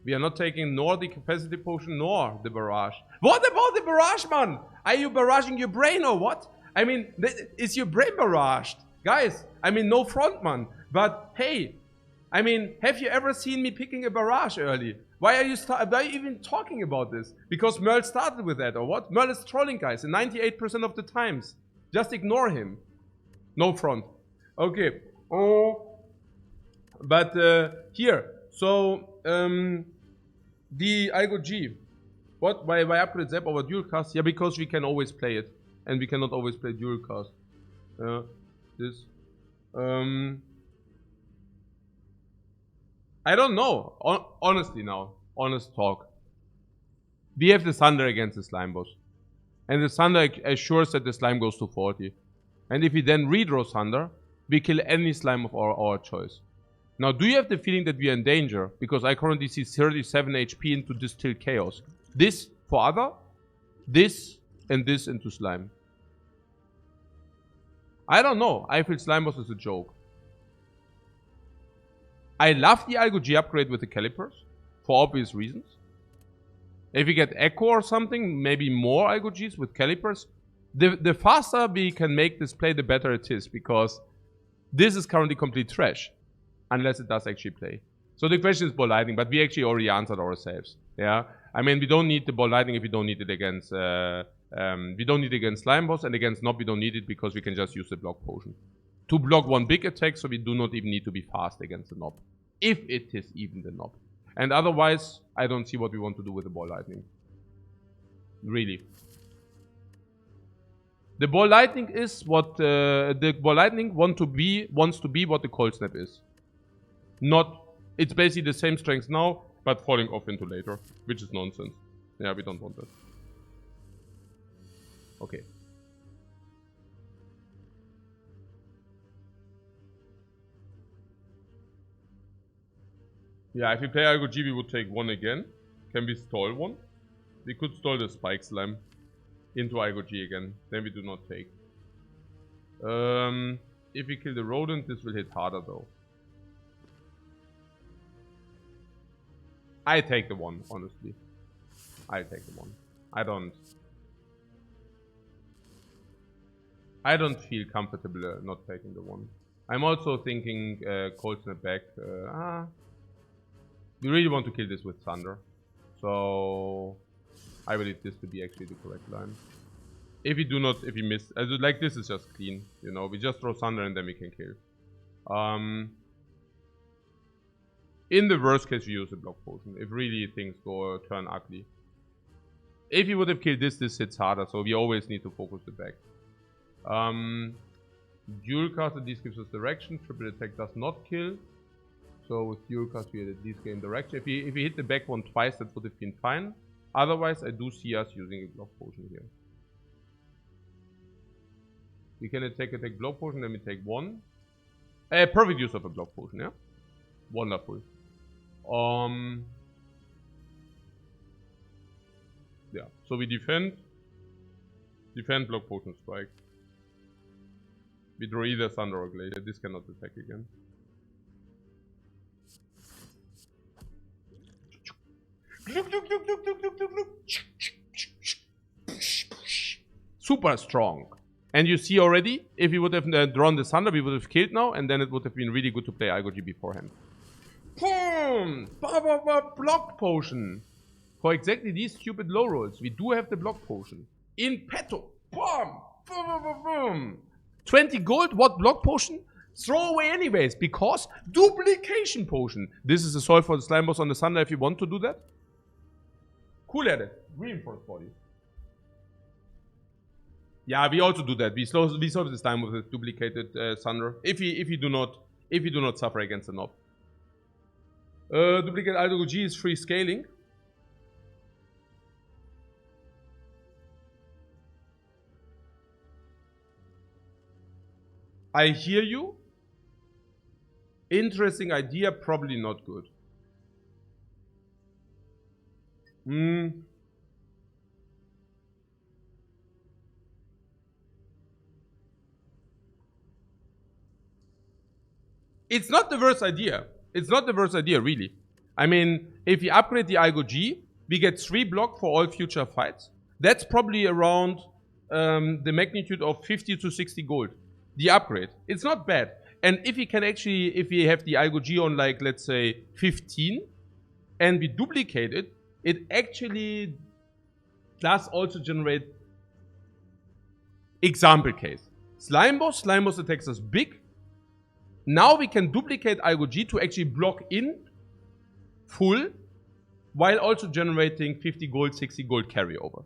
We are not taking nor the capacity potion nor the Barrage. What about the Barrage, man? Are you barraging your brain or what? I mean, is your brain barraged? Guys, I mean, no front, man. But hey, I mean, have you ever seen me picking a Barrage early? Why are you even talking about this? Because Merle started with that or what? Merle is trolling, guys, in 98% of the times. Just ignore him. No front. Okay. But here, so the Algo G. What? Why upgrade Zap over dual cast? Yeah, because we can always play it, and we cannot always play dual cast. This. I don't know. Honestly, now, honest talk. We have the Thunder against the Slime boss, and the Thunder assures that the Slime goes to 40. And if we then redraw Thunder, we kill any slime of our choice. Now, do you have the feeling that we are in danger? Because I currently see 37 HP into Distill Chaos. This for other, this and this into slime. I don't know. I feel slime boss is a joke. I love the Algo G upgrade with the calipers for obvious reasons. If we get Echo or something, maybe more Algo Gs with calipers. The faster we can make this play, the better it is, because this is currently complete trash. Unless it does actually play. So the question is ball lightning, but we actually already answered ourselves. Yeah. I mean, we don't need the ball lightning if we don't need it against we don't need it against slime boss, and against Nob we don't need it because we can just use the block potion to block one big attack, so we do not even need to be fast against the Nob. If it is even the Nob. And otherwise, I don't see what we want to do with the ball lightning. Really. The ball lightning is what the ball lightning wants to be what the cold snap is. Not, it's basically the same strength now, but falling off into later, which is nonsense. Yeah, we don't want that. Okay. Yeah, if we play Algo G, we would take one again. Can we stall one? We could stall the Spike Slime into Algo G again. Then we do not take. If we kill the Rodent, this will hit harder though. I take the one, honestly. I take the one. I don't feel comfortable not taking the one. I'm also thinking Cold Snap back. We really want to kill this with Thunder. So I believe this to be actually the correct line. If we do not, if we miss, like this is just clean, you know, we just throw Thunder and then we can kill. In the worst case, we use a block potion. If really things turn ugly. If he would have killed this hits harder, so we always need to focus the back. Dual cast at least gives us direction. Triple attack does not kill. So with dual cast we at least gain direction. If we hit the back one twice, that would have been fine. Otherwise, I do see us using a block potion here. We can attack block potion, then we take one. Perfect use of a block potion, yeah? Wonderful. Yeah, so we defend, block potion, strike. We draw either Thunder or Glacier. This cannot attack again. Super strong. And you see already, if we would have drawn the Thunder, we would have killed now, and then it would have been really good to play Algo G beforehand. Boom! Block potion. For exactly these stupid low rolls, we do have the block potion. In petto. Boom! Boom, boom, boom, boom. 20 gold, what block potion? Throw away anyways, because duplication potion. This is a solve for the slime boss on the Thunder if you want to do that. Cool at it. Reinforced body. Yeah, we also do that. We solve this time with a duplicated Thunder. If we do not suffer against the Nob. Duplicate Algo G is free scaling. I hear you. Interesting idea, probably not good. It's not the worst idea. It's not the worst idea, really. I mean, if we upgrade the Algo G, we get 3 block for all future fights. That's probably around the magnitude of 50 to 60 gold. The upgrade. It's not bad. And if we can actually, if we have the Algo G on like, let's say 15, and we duplicate it, it actually does also generate example case. Slime boss attacks us big. Now we can duplicate Algo G to actually block in full, while also generating 50 gold, 60 gold carryover.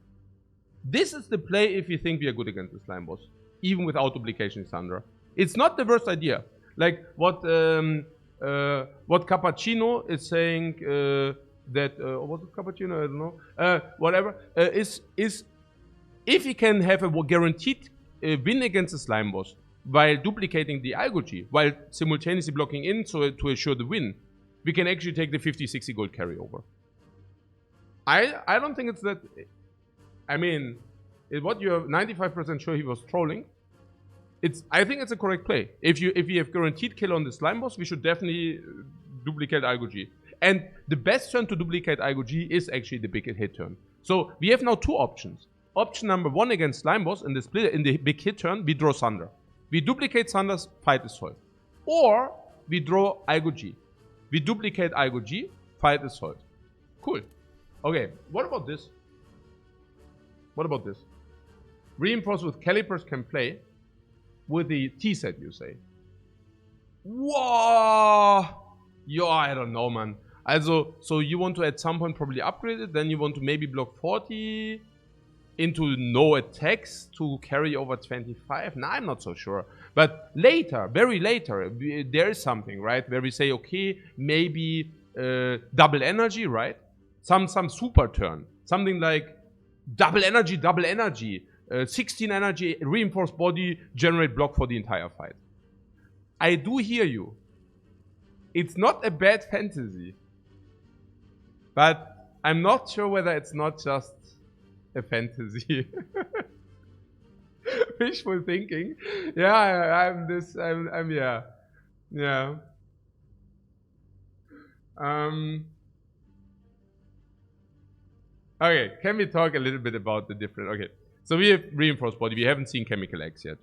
This is the play if you think we are good against the slime boss, even without duplication Thunder. It's not the worst idea. Like what Cappuccino is saying that was it Cappuccino? I don't know. Whatever is if we can have a guaranteed win against the slime boss while duplicating the Algo G, while simultaneously blocking in so to assure the win, we can actually take the 50-60 gold carryover. I don't think it's that. I mean, what you're 95% sure he was trolling. I think it's a correct play. If you have guaranteed kill on the slime boss, we should definitely duplicate Algo G. And the best turn to duplicate Algo G is actually the big hit turn. So we have now 2 options. Option number 1 against slime boss in the big hit turn, we draw Thunder. We duplicate Thunder's, fight is solved. Or we draw Algo G. We duplicate Algo G, fight is solved. Cool. Okay, what about this? What about this? Reinforced with calipers can play with the T set, you say. Whoa! Yo, I don't know, man. Also, so you want to at some point probably upgrade it, then you want to maybe block 40 into no attacks to carry over 25? Nah, I'm not so sure. But later, very later, there is something, right? Where we say, okay, maybe double energy, right? Some super turn. Something like double energy, 16 energy, reinforced body, generate block for the entire fight. I do hear you. It's not a bad fantasy. But I'm not sure whether it's not just a fantasy. Wishful thinking. Yeah, I'm yeah. Yeah. Okay, can we talk a little bit about the different... Okay, so we have reinforced body. We haven't seen Chemical X yet.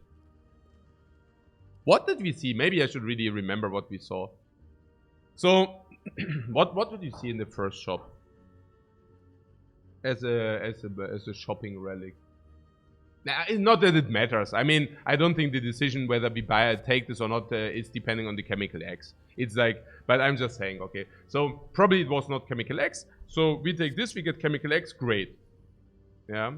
What did we see? Maybe I should really remember what we saw. So, what did you see in the first shop? As a shopping relic. Nah, it's not that it matters. I mean, I don't think the decision whether we take this or not is depending on the Chemical X. It's like, but I'm just saying, okay. So probably it was not Chemical X. So we take this, we get Chemical X, great. Yeah.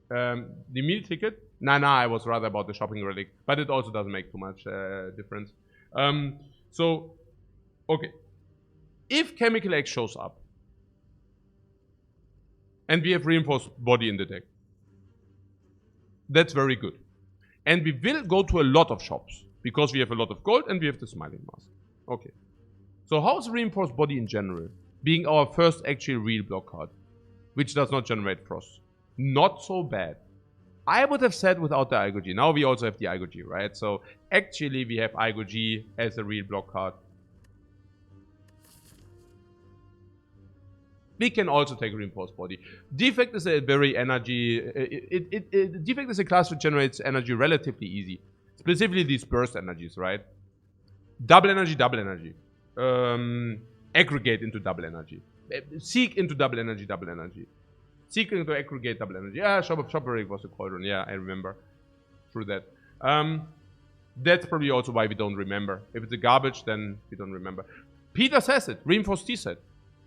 The meal ticket. Nah, I was rather about the shopping relic, but it also doesn't make too much difference. So, okay. If Chemical X shows up, and we have reinforced body in the deck, that's very good. And we will go to a lot of shops, because we have a lot of gold and we have the smiling mask. Okay. So how's reinforced body in general? Being our first actual real block card, which does not generate frost. Not so bad. I would have said without the Igo G. Now we also have the Igo G, right? So actually we have Igo G as a real block card. We can also take reinforced body. Defect is a very energy... Defect is a class which generates energy relatively easy. Specifically these burst energies, right? Double energy. Aggregate into double energy. Seek into double energy. Seek into aggregate double energy. Yeah, Shopper was a cauldron. Yeah, I remember. Through that. That's probably also why we don't remember. If it's a garbage, then we don't remember. Peter says it. Reinforced T-set.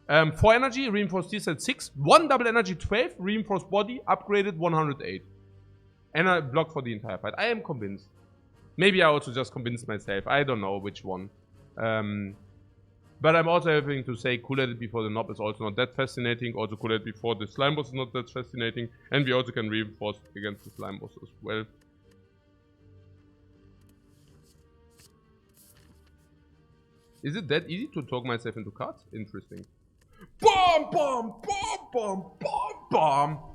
4 energy, reinforced T-set 6. 1 double energy 12. Reinforced body, upgraded 108. And a block for the entire fight. I am convinced. Maybe I also just convinced myself. I don't know which one. But I'm also having to say Cool Edit before the knob is also not that fascinating. Also Cool Edit before the slime boss is not that fascinating. And we also can reinforce against the slime boss as well. Is it that easy to talk myself into cards? Interesting. Bomb!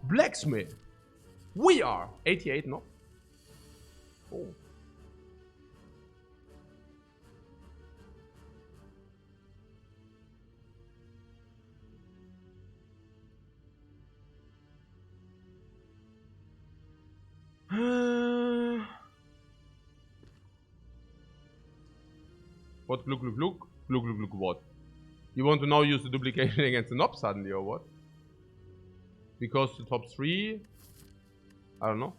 Blacksmith. We are 88, no? Oh. What? Look, what? You want to now use the duplication against the knob suddenly, or what? Because the top 3... I don't know.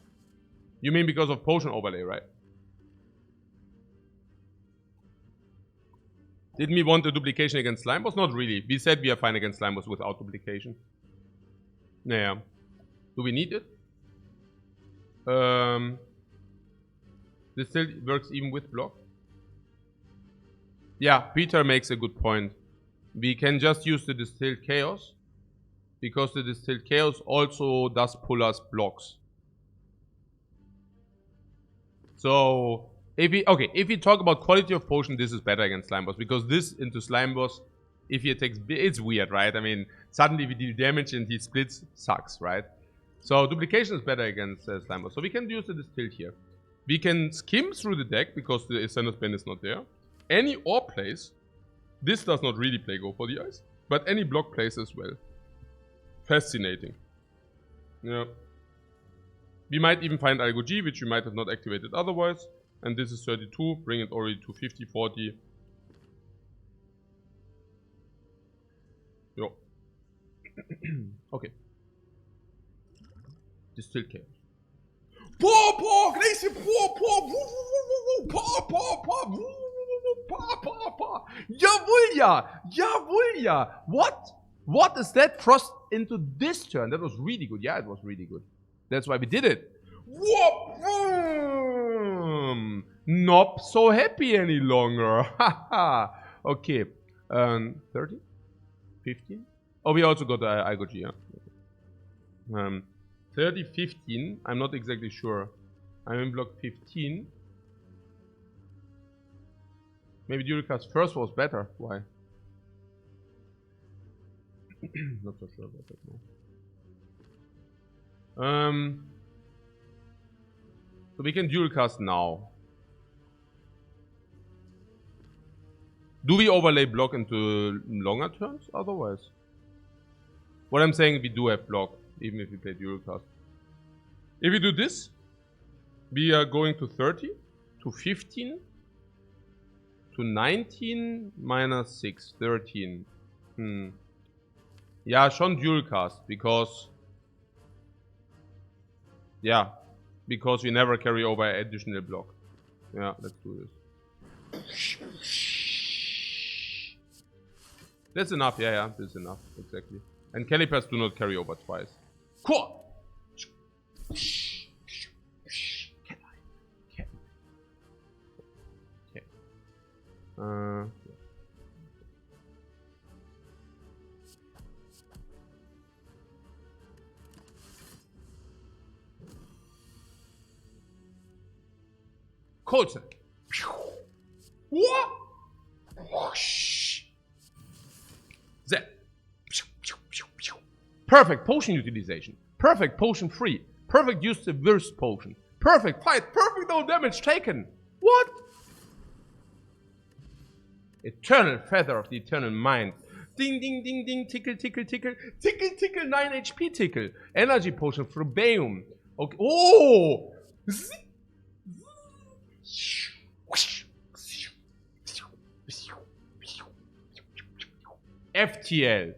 You mean because of potion overlay, right? Didn't we want a duplication against slime boss? Not really. We said we are fine against slime boss without duplication. Yeah. Do we need it? This still works even with block. Yeah, Peter makes a good point. We can just use the Distilled Chaos, because the Distilled Chaos also does pull us blocks. So, if we talk about quality of potion, this is better against slime boss, because this into slime boss, if he attacks, it's weird, right? I mean, suddenly we deal damage and he splits, sucks, right? So duplication is better against slime boss. So we can use the Distilled here. We can skim through the deck because the Ascension Band is not there. Any orb plays. This does not really play Go for the Ice, but any block plays as well. Fascinating. Yeah. We might even find Algo G, which we might have not activated otherwise. And this is 32, bring it already to 50, 40. Yo. Okay. Das still chaos. Paw, Glacier, paw. Jawohl, ja. What is that? Frost into this turn. That was really good. Yeah, it was really good. That's why we did it. Not so happy any longer. Haha. Okay. 30? 15? Oh, we also got IGOG, yeah. 30, 15. I'm not exactly sure. I'm in block 15. Maybe Dualcast first was better. Why? Not so sure about that now. So we can Dualcast now. Do we overlay block into longer turns otherwise? What I'm saying, we do have block, even if we play Dualcast. If we do this, we are going to 30, to 15, to 19, minus 6, 13. Yeah, schon Dualcast, because... Yeah, because we never carry over additional block. Yeah, let's do this. That's enough, yeah, that's enough, exactly. And calipers do not carry over twice. Cool! Okay. Cold Snake. What? That. Perfect potion utilization. Perfect potion free. Perfect use the worst potion. Perfect fight. Perfect no damage taken. What? Eternal feather of the eternal mind. Ding ding ding ding. Tickle tickle tickle. Tickle tickle 9 HP tickle. Energy potion for Baum. Okay. Oh! FTL.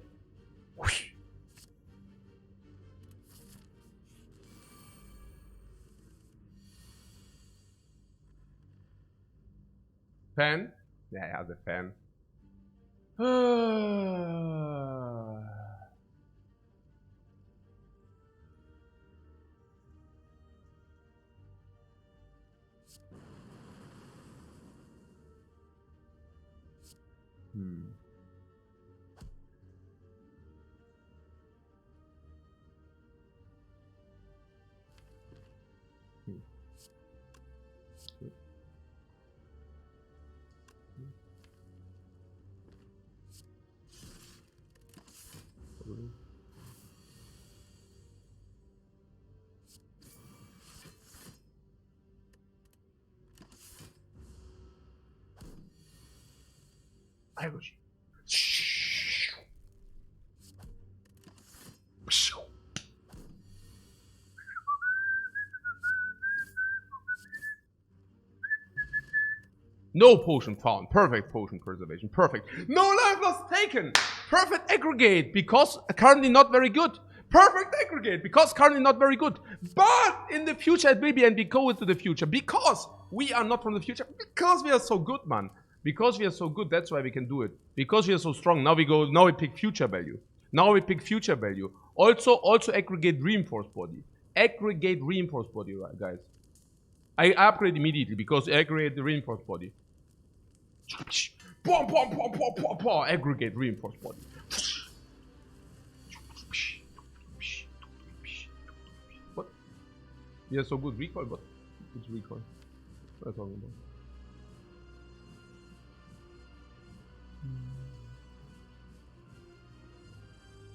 Fan? Ja, the fan. IGOG. No potion found. Perfect potion preservation. Perfect. No life lost taken. Perfect aggregate because currently not very good. Perfect aggregate because currently not very good. But in the future it will be, and we go into the future because we are not from the future. Because we are so good, man. Because we are so good, that's why we can do it. Because we are so strong. Now we pick future value. Now we pick future value. Also aggregate reinforced body. Aggregate reinforced body, right, guys. I upgrade immediately because aggregate the reinforced body. Aggregate reinforced body. What? Yeah, so good recoil, but it's recoil. What am I talking about?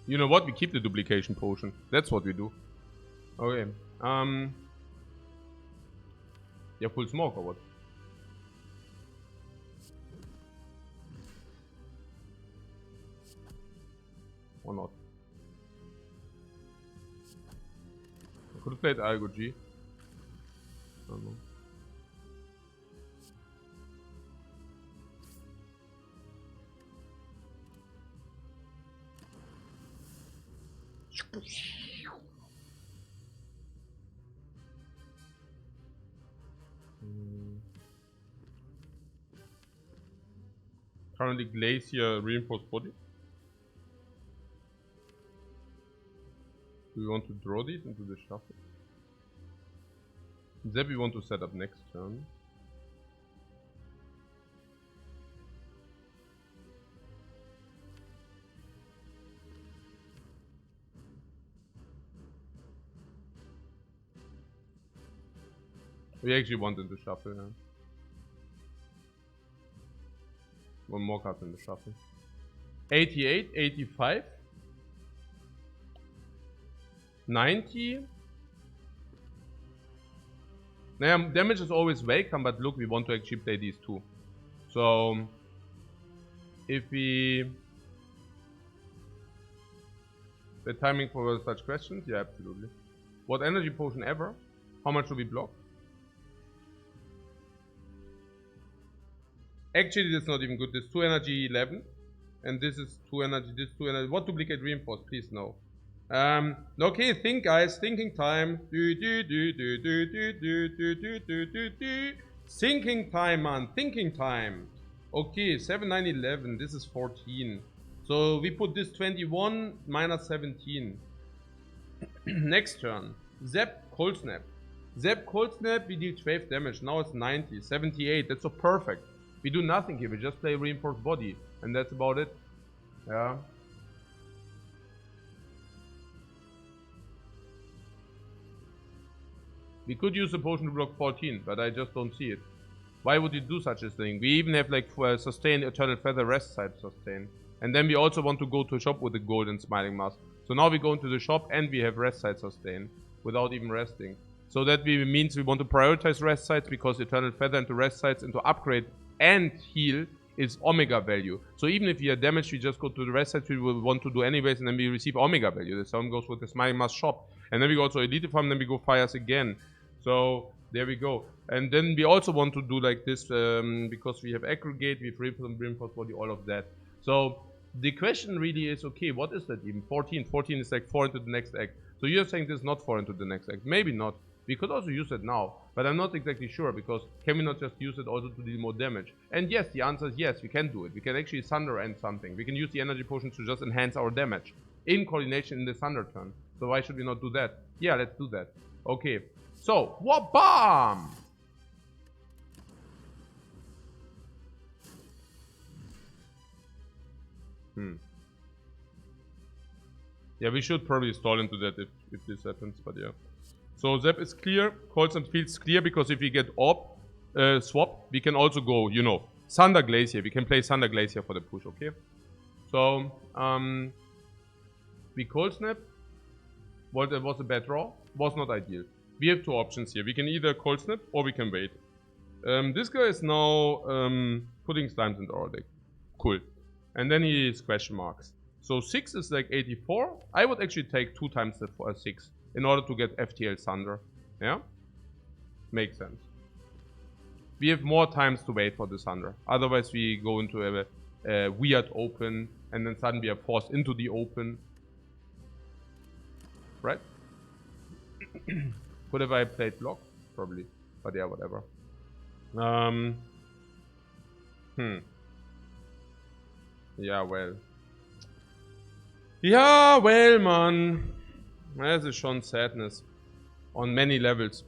You know what? We keep the duplication potion. That's what we do. Okay. Yeah, full smoke or what? Or not? I could have played IGOG. I don't know. Currently Glacier reinforced body. Do we want to draw these into the shuffle? That we want to set up next turn. We actually want in the shuffle, yeah. One more card in the shuffle. 88, 85. 90. Now, damage is always welcome, but look, we want to actually play these two. So, if we... The timing for such questions? Yeah, absolutely. What energy potion ever? How much do we block? Actually, that's not even good. This 2 energy 11. And this is 2 energy, this 2 energy. What duplicate reinforce? Please no. Okay, think guys, thinking time. Thinking time, man, thinking time. Okay, 7, 9, 11, this is 14. So we put this 21 minus 17. Next turn. Zap, cold snap. Zap, cold snap, we deal 12 damage. Now it's 90, 78, that's so perfect. We do nothing here, we just play reinforced body. And that's about it. Yeah. We could use a potion to block 14, but I just don't see it. Why would you do such a thing? We even have like sustain, eternal feather, rest side sustain. And then we also want to go to a shop with the golden smiling mask. So now we go into the shop and we have rest side sustain without even resting. So that means we want to prioritize rest sides because eternal feather into rest sides into upgrade and heal is omega value. So even if we are damaged, we just go to the rest sides we will want to do anyways, and then we receive omega value. The same goes with the smiling mask shop. And then we go to elite farm, then we go fires again. So there we go. And then we also want to do like this because we have aggregate, we have reinforced body, all of that. So the question really is, okay, what is that even? 14. 14 is like 4 into the next act. So you're saying this is not 4 into the next act. Maybe not. We could also use it now, but I'm not exactly sure because can we not just use it also to deal more damage? And yes, the answer is yes, we can do it. We can actually Thunder end something. We can use the energy potion to just enhance our damage in coordination in the Thunder turn. So why should we not do that? Yeah, let's do that. Okay. So, what bomb? Yeah, we should probably stall into that if this happens, but yeah. So Zap is clear, Colts and Fields clear, because if we get Orb swap, we can also go, you know, Thunder Glacier. We can play Thunder Glacier for the push, okay? So, we Cold Snap. Well, that was a bad draw. Was not ideal. We have two options here. We can either Cold Snap or we can wait. This guy is now putting slimes into our deck. Cool. And then he is question marks. So 6 is like 84. I would actually take 2 times that for a 6 in order to get FTL Thunder. Yeah? Makes sense. We have more times to wait for the Thunder. Otherwise we go into a weird open and then suddenly we are forced into the open. Right? Could have I played block? Probably. But yeah, whatever. Yeah, well. Ja, well, man. Das ist schon sadness. On many levels.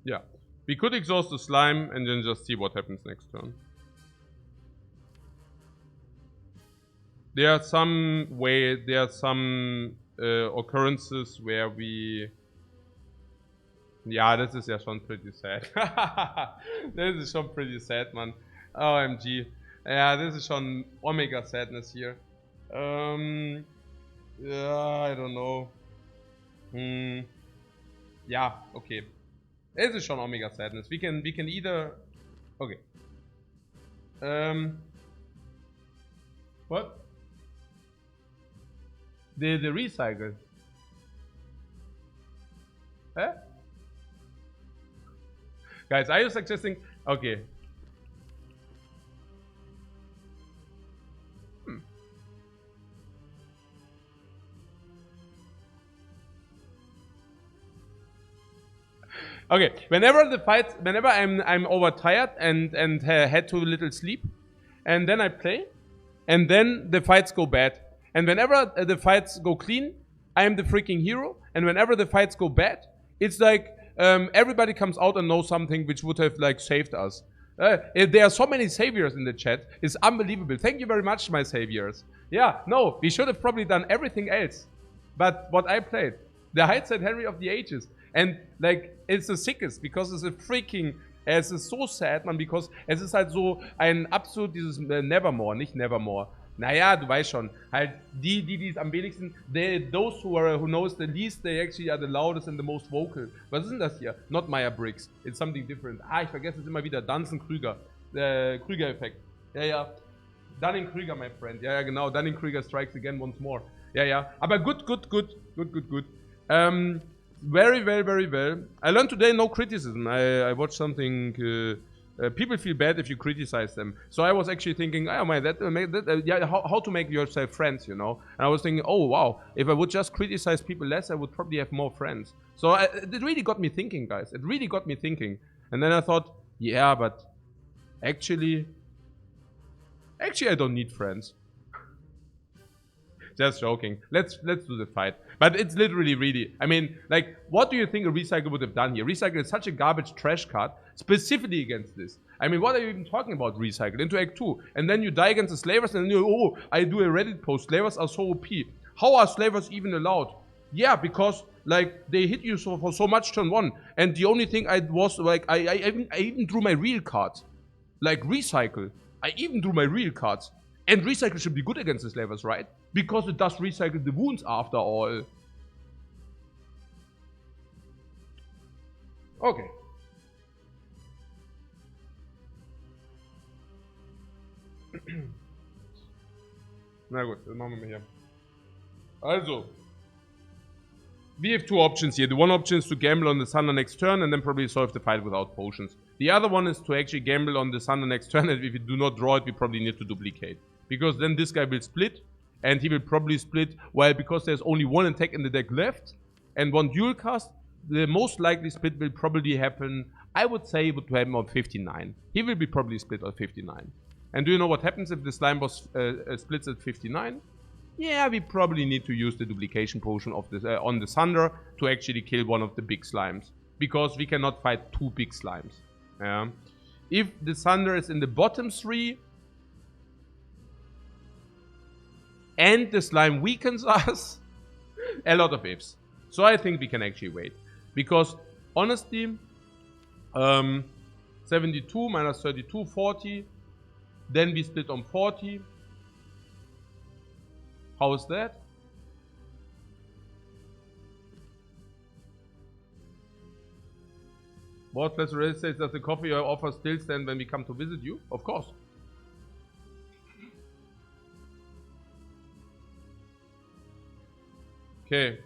Yeah. We could exhaust the slime and then just see what happens next turn. There are some occurrences where we... Ja, das ist ja schon pretty sad. Das ist schon pretty sad, man. OMG. Ja, das ist schon Omega Sadness hier. Yeah, I don't know. Ja, okay. This is schon Omega Sadness. We can either... Okay. What? The recycle. Huh? Guys, are you suggesting... Okay. Okay, whenever I'm overtired and had too little sleep, and then I play, and then the fights go bad. And whenever the fights go clean, I am the freaking hero. And whenever the fights go bad, it's like everybody comes out and knows something which would have like saved us. There are so many saviors in the chat. It's unbelievable. Thank you very much, my saviors. Yeah, no, we should have probably done everything else. But what I played, the Hindsight Henry of the Ages. And like, it's the sickest, because it's a freaking, es ist so sad, man, because es ist halt so ein absolut dieses Nevermore, nicht Nevermore. Naja, du weißt schon, halt die es am wenigsten, those who knows the least, they actually are the loudest and the most vocal. Was ist denn das hier? Not Maya Briggs, it's something different. Ich vergesse es immer wieder, Dunson-Krüger, Krüger-Effekt. Ja, Dunning-Krüger, my friend. Ja, genau, Dunning-Krüger strikes again once more. Ja, aber good. Very well. I learned today no criticism. I watched something. People feel bad if you criticize them. So I was actually thinking, oh man, how to make yourself friends, you know? And I was thinking, oh wow, if I would just criticize people less, I would probably have more friends. So it really got me thinking, guys. It really got me thinking. And then I thought, yeah, but actually, I don't need friends. Just joking. Let's do the fight. But it's literally really... I mean, like, what do you think a Recycle would have done here? Recycle is such a garbage trash card, specifically against this. I mean, what are you even talking about, Recycle? Into Act 2. And then you die against the Slavers, and then you, I do a Reddit post. Slavers are so OP. How are Slavers even allowed? Yeah, because, like, they hit you for so much turn 1. And the only thing I was, like, I even drew my real cards. Like, Recycle. I even drew my real cards. And Recycle should be good against the Slavers, right? Because it does recycle the wounds after all. Okay. Na gut, das machen wir mal hier. Also. We have two options here. The one option is to gamble on the Thunder next turn and then probably solve the fight without potions. The other one is to actually gamble on the Thunder next turn, and if you do not draw it, we probably need to duplicate. Because then this guy will split, and he will probably split, well, because there's only one attack in the deck left, and one dual cast, the most likely split will probably happen, I would say it would happen on 59. He will be probably split on 59. And do you know what happens if the slime boss splits at 59? Yeah, we probably need to use the duplication potion of this, on the Thunder to actually kill one of the big slimes. Because we cannot fight two big slimes. If the Thunder is in the bottom 3, and the slime weakens us, a lot of ifs. So I think we can actually wait. Because, honestly, 72 minus 32, 40. Then we split on 40. How is that? What Professor Ray says, does the coffee offer still stand when we come to visit you? Of course. Okay.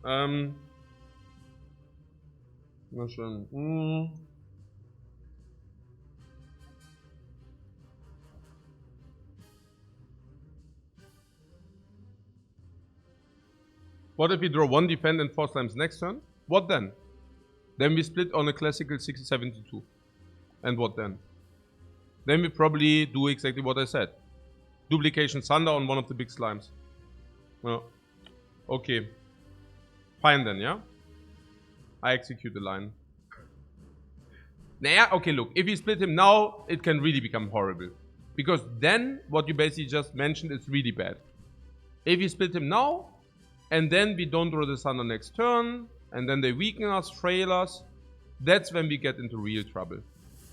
Na schön. What if we draw 1 defend and 4 slimes next turn? What then? Then we split on a classical 672. And what then? Then we probably do exactly what I said. Duplication Thunder on one of the big slimes. Well, okay. Fine then, yeah? I execute the line. Naja, okay, look. If we split him now, it can really become horrible. Because then, what you basically just mentioned is really bad. If we split him now, and then we don't draw the Thunder next turn, and then they weaken us, frail us, that's when we get into real trouble.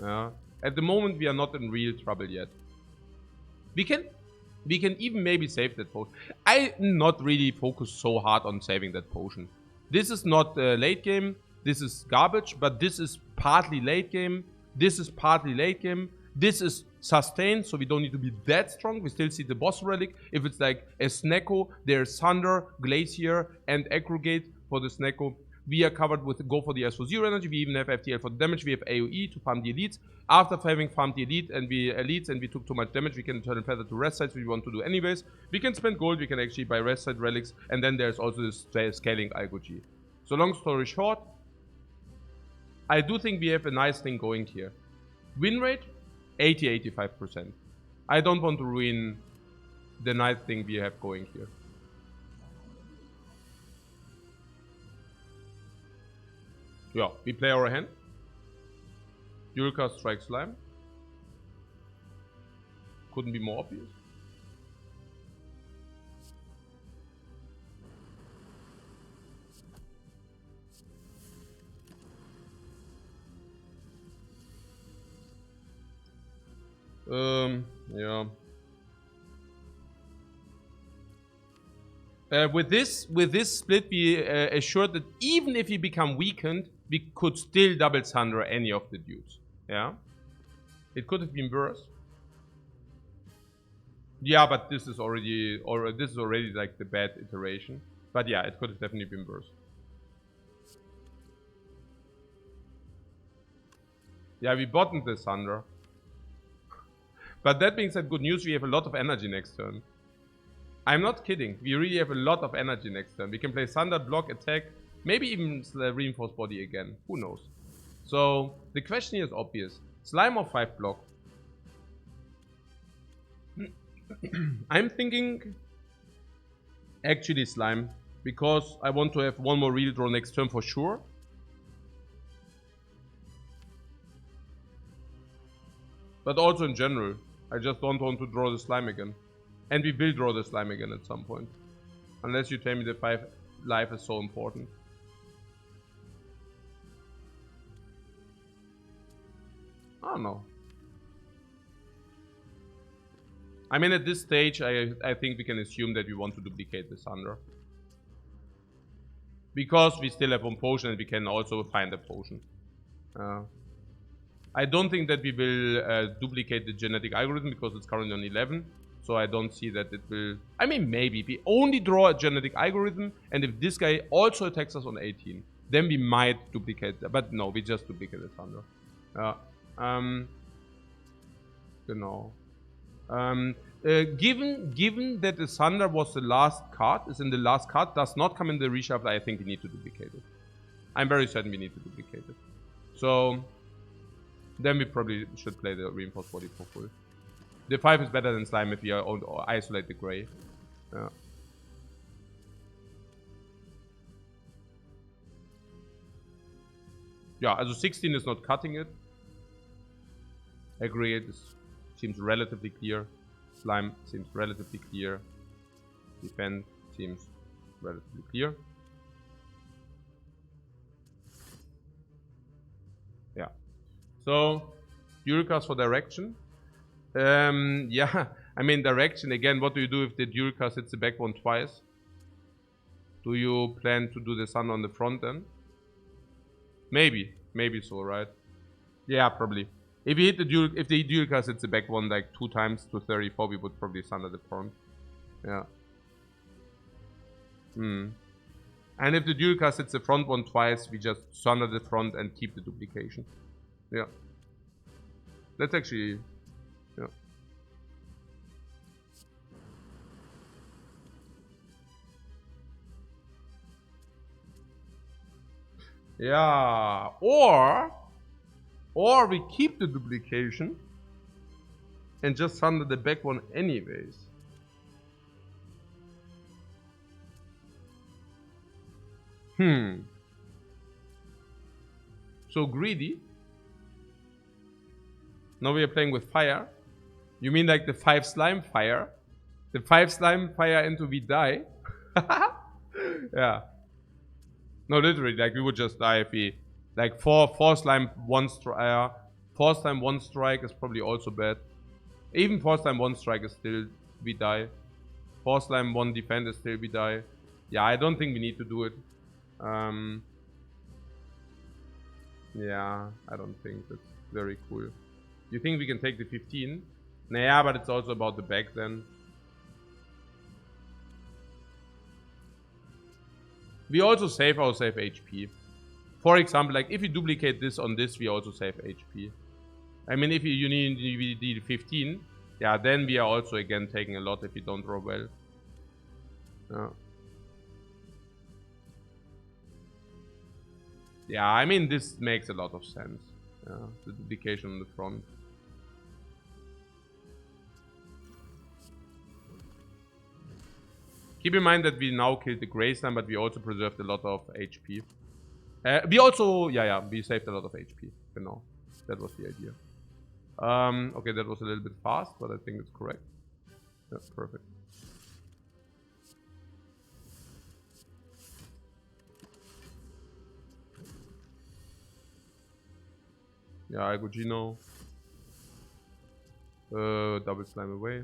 Yeah. At the moment, we are not in real trouble yet. We can even maybe save that potion. I'm not really focused so hard on saving that potion. This is not late game. This is garbage, but this is partly late game. This is partly late game. This is sustained, so we don't need to be that strong. We still see the boss relic. If it's like a Snecko, there's Thunder, Glacier, and Aggregate for the Snecko. We are covered with go for the S4-0 energy. We even have FTL for the damage. We have AoE to farm the elites. After having farmed the elite and we took too much damage, we can turn Feather to rest sites, which we want to do anyways. We can spend gold. We can actually buy rest site relics, and then there's also this scaling Algo-G. So long story short, I do think we have a nice thing going here. Win rate, 80-85%. I don't want to ruin the nice thing we have going here. Yeah, we play our hand. Dualcast strike slime. Couldn't be more obvious. Yeah. With this split, we assured that even if we become weakened, we could still double Thunder any of the dudes. Yeah. It could have been worse. Yeah, but this is already like the bad iteration. But yeah, it could have definitely been worse. Yeah, we bottomed the Thunder. But that being said, good news, we have a lot of energy next turn. I'm not kidding. We really have a lot of energy next turn. We can play Thunder, block, attack, maybe even Reinforced Body again. Who knows? So, the question here is obvious. Slime or 5 block? I'm thinking actually Slime, because I want to have one more real draw next turn for sure. But also in general, I just don't want to draw the Slime again. And we will draw the Slime again at some point. Unless you tell me the 5 life is so important. I don't know. I mean, at this stage, I think we can assume that we want to duplicate the Thunder. Because we still have one potion and we can also find a potion. I don't think that we will duplicate the genetic algorithm because it's currently on 11. So I don't see that it will... I mean, maybe. We only draw a genetic algorithm, and if this guy also attacks us on 18, then we might duplicate that. But no, we just duplicate the Thunder. Genau. Given that the Thunder was the last card, is in the last card, does not come in the reshuffle, I think we need to duplicate it. I'm very certain we need to duplicate it. So... then we probably should play the Reinforced Body for full. The 5 is better than Slime if we isolate the Grey. Yeah, also 16 is not cutting it. Aggregate seems relatively clear. Slime seems relatively clear. Defend seems relatively clear. Yeah. So, Dualcast for direction. Yeah, I mean direction, again, what do you do if the Dualcast hits the back one twice? Do you plan to do the Sun on the front then? Maybe so, right? Yeah, probably. If we hit the Dualcast hits the back one like 2 times to 34, we would probably Sun at the front. Yeah. And if the Dualcast hits the front one twice, we just Sun at the front and keep the duplication. Yeah. That's actually... yeah. Yeah. Or we keep the duplication and just Thunder the back one anyways. So greedy. Now we are playing with fire. You mean like the 5 slime fire? The 5 slime fire into we die? Yeah. No, literally, like we would just die if we... like 4 slime 1 strike. 4 slime 1 strike is probably also bad. Even 4 slime 1 strike is still we die. 4 slime 1 defend is still we die. Yeah, I don't think we need to do it. Yeah, I don't think that's very cool. You think we can take the 15? Nah, but it's also about the back then. We also save our save HP. For example, like if you duplicate this on this, we also save HP. I mean, if you need DVD 15, yeah, then we are also again taking a lot if you don't draw well. Yeah, I mean, this makes a lot of sense. Yeah, the duplication on the front. Keep in mind that we now killed the Grey Slime, but we also preserved a lot of HP. We also, we saved a lot of HP. Genau. That was the idea. Okay, that was a little bit fast, but I think it's correct. Yeah, perfect. Yeah, I go Gino. Double slime away.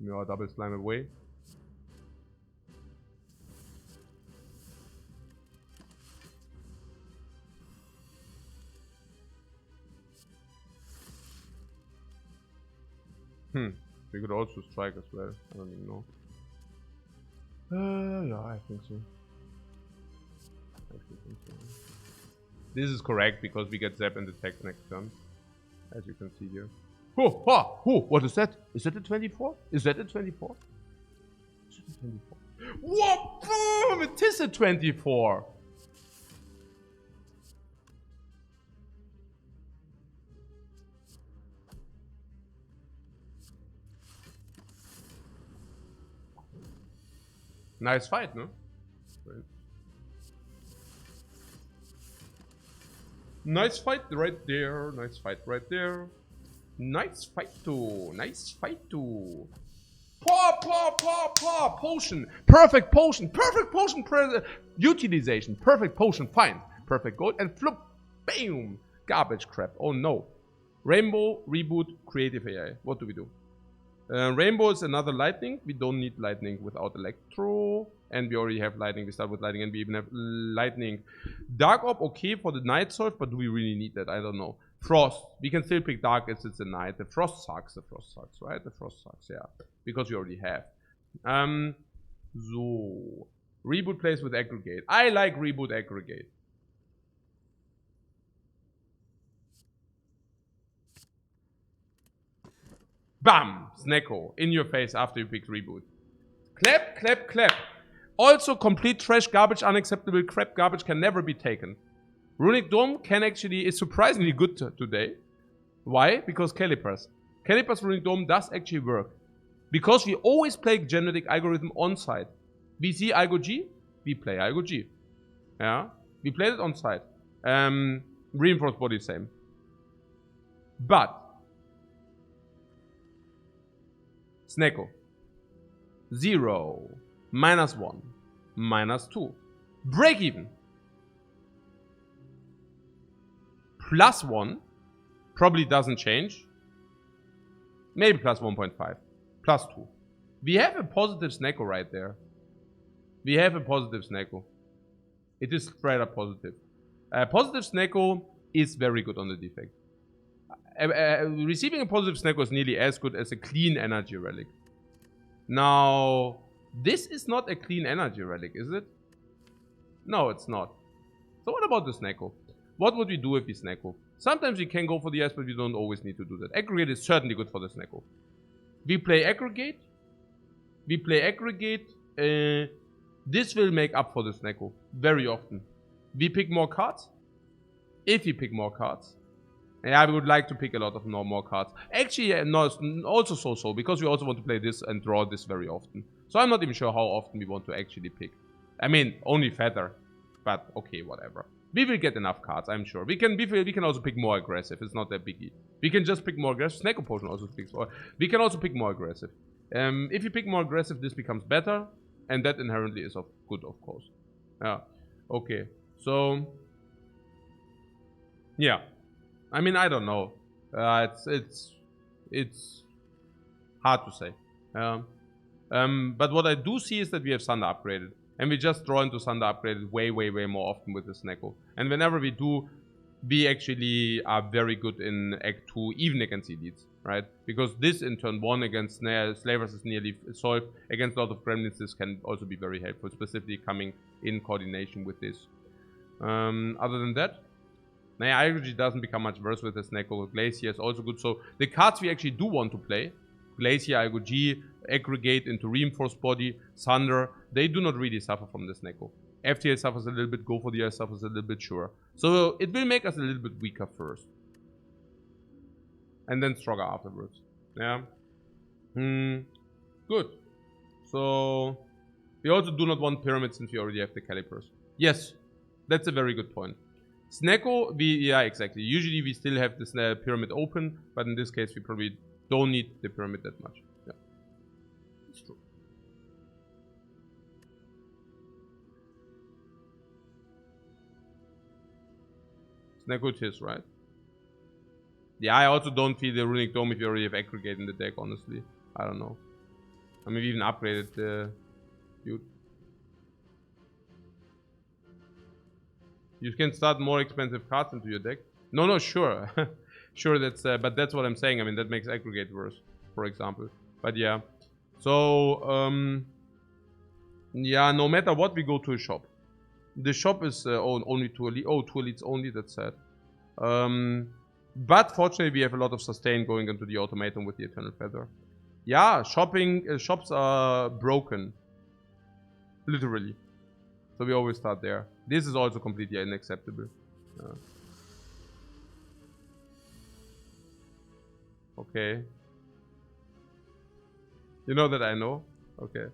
Yeah, double slime away. We could also strike as well. I don't even know. Yeah, I think so. This is correct because we get zap and attack next turn, as you can see here. Oh, what is that? Is that a 24? Is that a 24? Is that a 24? What? Boom! It is a 24. Nice fight, no? Right. Nice fight right there. Nice fight right there. Nice fight too. Nice fight too. Potion. Perfect potion. Perfect potion. Utilization. Perfect potion. Fine. Perfect gold. And flip. Bam. Garbage crap. Oh no. Rainbow. Reboot. Creative AI. What do we do? Rainbow is another lightning. We don't need lightning without electro. And we already have lightning. We start with lightning and we even have lightning. Dark Orb, okay for the night solve, but do we really need that? I don't know. Frost. We can still pick dark as it's a night. The frost sucks. The frost sucks, right? The frost sucks, yeah. Because we already have. So. Reboot plays with aggregate. I like reboot aggregate. Bam! Snecko. In your face after you pick reboot. Clap, clap, clap. Also, complete trash, garbage, unacceptable crap, garbage can never be taken. Runic Dome is surprisingly good today. Why? Because Calipers. Calipers Runic Dome does actually work. Because we always play genetic algorithm on site. We see IGO-G, we play IGO-G. Yeah? We played it on site. Reinforced body, same. But Snecko. 0, -1, -2. Break even. +1. Probably doesn't change. Maybe +1.5. +2. We have a positive Snecko right there. We have a positive Snecko. It is straight up positive. Positive Snecko is very good on the defect. Receiving a positive Snecko is nearly as good as a clean energy relic. Now, this is not a clean energy relic, is it? No, it's not. So what about the Snecko? What would we do if we Snecko? Sometimes we can go for the S, but we don't always need to do that. Aggregate is certainly good for the Snecko. We play aggregate. We play aggregate. This will make up for the Snecko very often. We pick more cards. If we pick more cards. Yeah, we would like to pick a lot of more cards. Actually, no, also so, because we also want to play this and draw this very often. So I'm not even sure how often we want to actually pick. I mean, only feather. But okay, whatever. We will get enough cards, I'm sure. We can also pick more aggressive. It's not that biggie. We can just pick more aggressive. Snecko Potion also picks more. We can also pick more aggressive. If you pick more aggressive, this becomes better. And that inherently is good, of course. Yeah. Okay. So. Yeah. I mean, I don't know. It's hard to say. But what I do see is that we have Sunder upgraded. And we just draw into Sunder upgraded way more often with this Neko. And whenever we do, we actually are very good in Act 2, even against elites, right? Because this in turn 1 against Slavers is nearly solved. Against a lot of Gremlins, this can also be very helpful, specifically coming in coordination with this. Other than that, IRG doesn't become much worse with this Neko. Glacier is also good. So the cards we actually do want to play, Glacier, IRG, Aggregate into Reinforced Body, Sunder, they do not really suffer from this Neko. FTL suffers a little bit, Go for the Eye suffers a little bit, sure. So it will make us a little bit weaker first. And then stronger afterwards. Yeah. Good. So we also do not want Pyramid since we already have the Calipers. Yes, that's a very good point. Sneko, yeah, exactly. Usually we still have this Pyramid open, but in this case we probably don't need the Pyramid that much. Yeah. It's true. Sneko it is, right? Yeah, I also don't feel the Runic Dome if you already have Aggregate in the deck, honestly. I don't know. I mean, even upgraded the dude. You can start more expensive cards into your deck. No, sure. Sure, that's but that's what I'm saying. I mean, that makes Aggregate worse, for example. But yeah. So, yeah, no matter what, we go to a shop. The shop is only 2 elites. Oh, 2 elites only, that's sad. But fortunately, we have a lot of sustain going into the automaton with the Eternal Feather. Yeah, shops are broken. Literally. So we always start there. This is also completely unacceptable. Okay. You know that I know? Okay.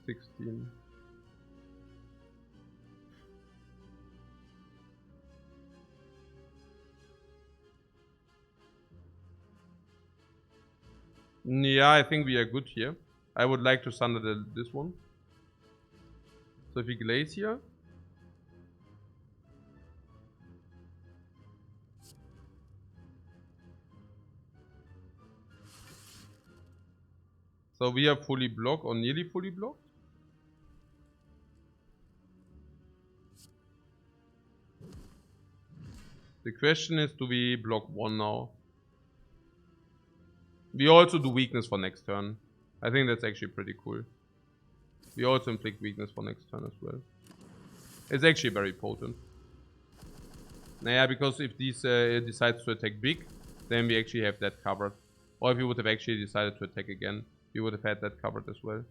16. Yeah, I think we are good here. I would like to sunder this one. So if we Glacier. So we are fully blocked or nearly fully blocked. The question is, do we block 1 now? We also do weakness for next turn. I think that's actually pretty cool. We also inflict weakness for next turn as well. It's actually very potent. Yeah, because if this decides to attack big, then we actually have that covered. Or if we would have actually decided to attack again, we would have had that covered as well.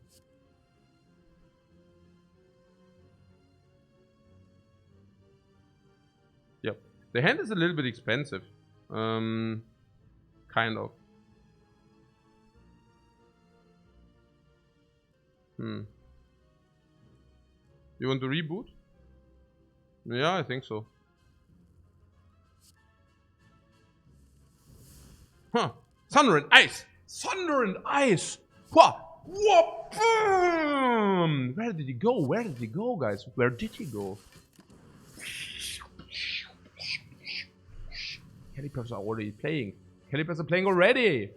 Yep. The hand is a little bit expensive. Kind of. You want to reboot? Yeah, I think so. Huh. Thunder and Ice! Thunder and Ice! Whoa! Whoa! Boom! Where did he go? Where did he go, guys? Where did he go? Calipers are already playing. Calipers are playing already!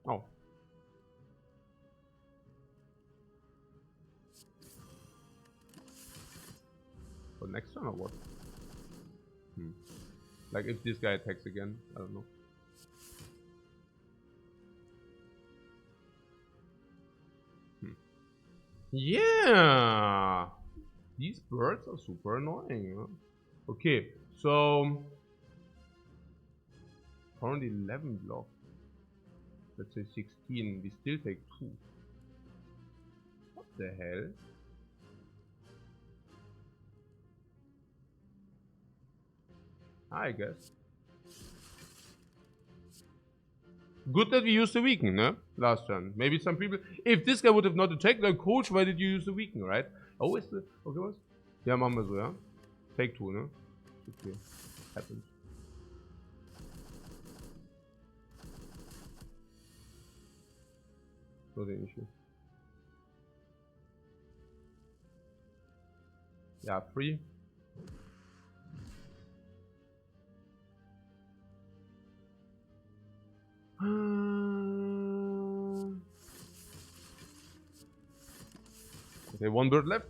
Oh. For next turn or what? Like if this guy attacks again, I don't know. Yeah! These birds are super annoying, huh? Okay, so currently 11 block. Let's say 16, we still take 2. What the hell? I guess. Good that we used the weaken, no? Last turn. Maybe some people... If this guy would have not attacked, then coach, why did you use the weaken, right? Oh, ist the... Okay, was? Ja, machen wir so, ja? Take 2, ne? Okay. Happens. Not an issue. Yeah, 3. Okay, 1 bird left.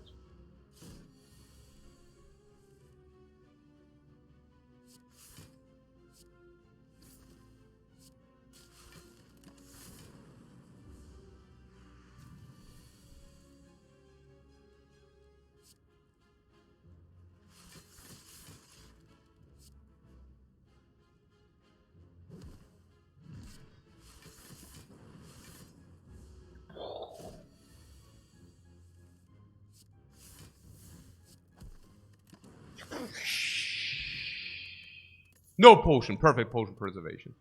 No potion. Perfect potion preservation.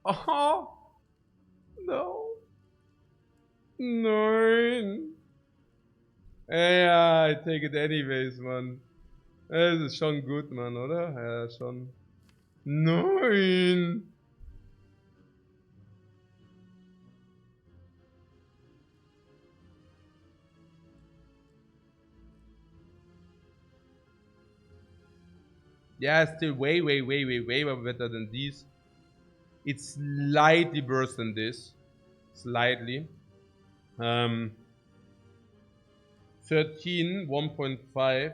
Oh, no. 9. Ja, I take it anyways, man. Es ist schon gut, man, oder? Ja, schon. 9. Yeah, still way better than these. It's slightly worse than this. Slightly. 13, 1.5.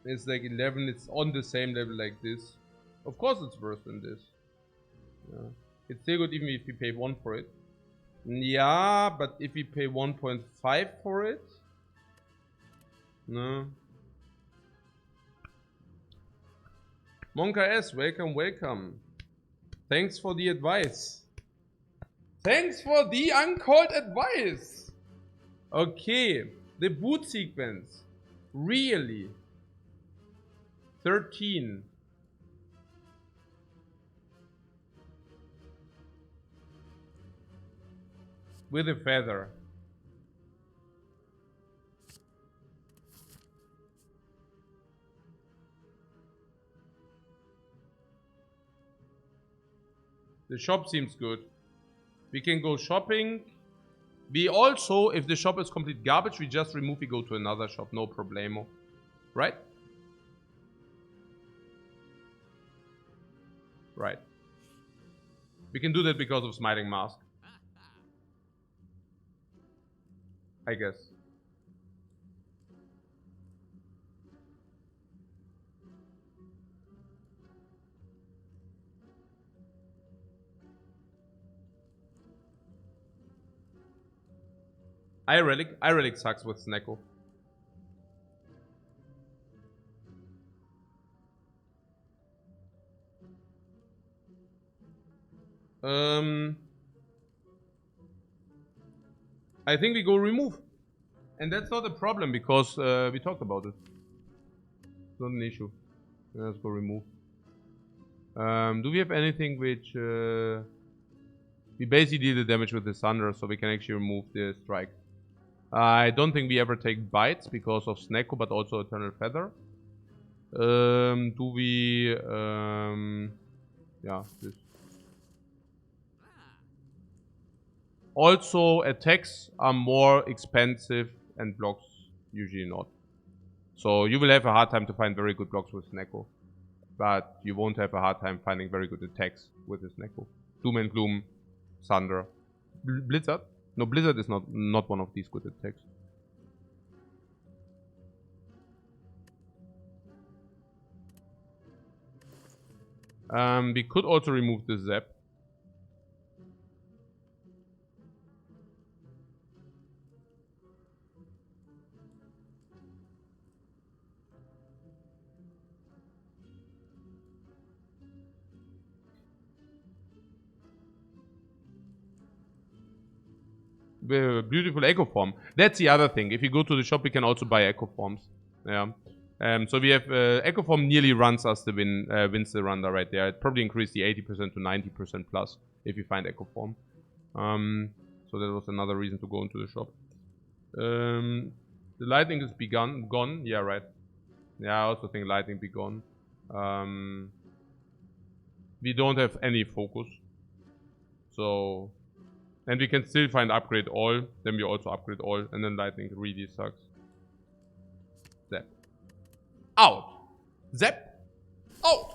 It's like 11. It's on the same level like this. Of course it's worse than this. Yeah. It's still good even if we pay 1 for it. Yeah, but if we pay 1.5 for it? No. Monka S, welcome. Thanks for the advice. Thanks for the uncalled advice. Okay, the boot sequence. Really? 13. With a feather. The shop seems good. We can go shopping. We also, if the shop is complete garbage, we just remove, we go to another shop, no problemo. Right? Right. We can do that because of Smiling Mask. I guess. Relic sucks with Snecko. I think we go remove. And that's not a problem because we talked about it. It's not an issue. Let's go remove. Do we have anything which... we basically deal the damage with the Thunder, so we can actually remove the strike. I don't think we ever take bites because of Snecko, but also Eternal Feather. Do we... yeah, this. Also, attacks are more expensive and blocks usually not. So you will have a hard time to find very good blocks with Snecko. But you won't have a hard time finding very good attacks with this Snecko. Doom and Gloom, Thunder. Blizzard? No, Blizzard is not one of these good attacks. We could also remove the Zap. Beautiful Echo Form. That's the other thing. If you go to the shop, we can also buy Echo Forms. Yeah. So we have Echo Form nearly runs us the wins the run right there. It probably increased the 80% to 90% plus if you find Echo Form. So that was another reason to go into the shop. The lightning is gone. Yeah, right. Yeah, I also think lightning be gone. We don't have any focus. So And we can still find upgrade all. Then we also upgrade all. And then lightning really sucks. Zap. Out. Zap. Out.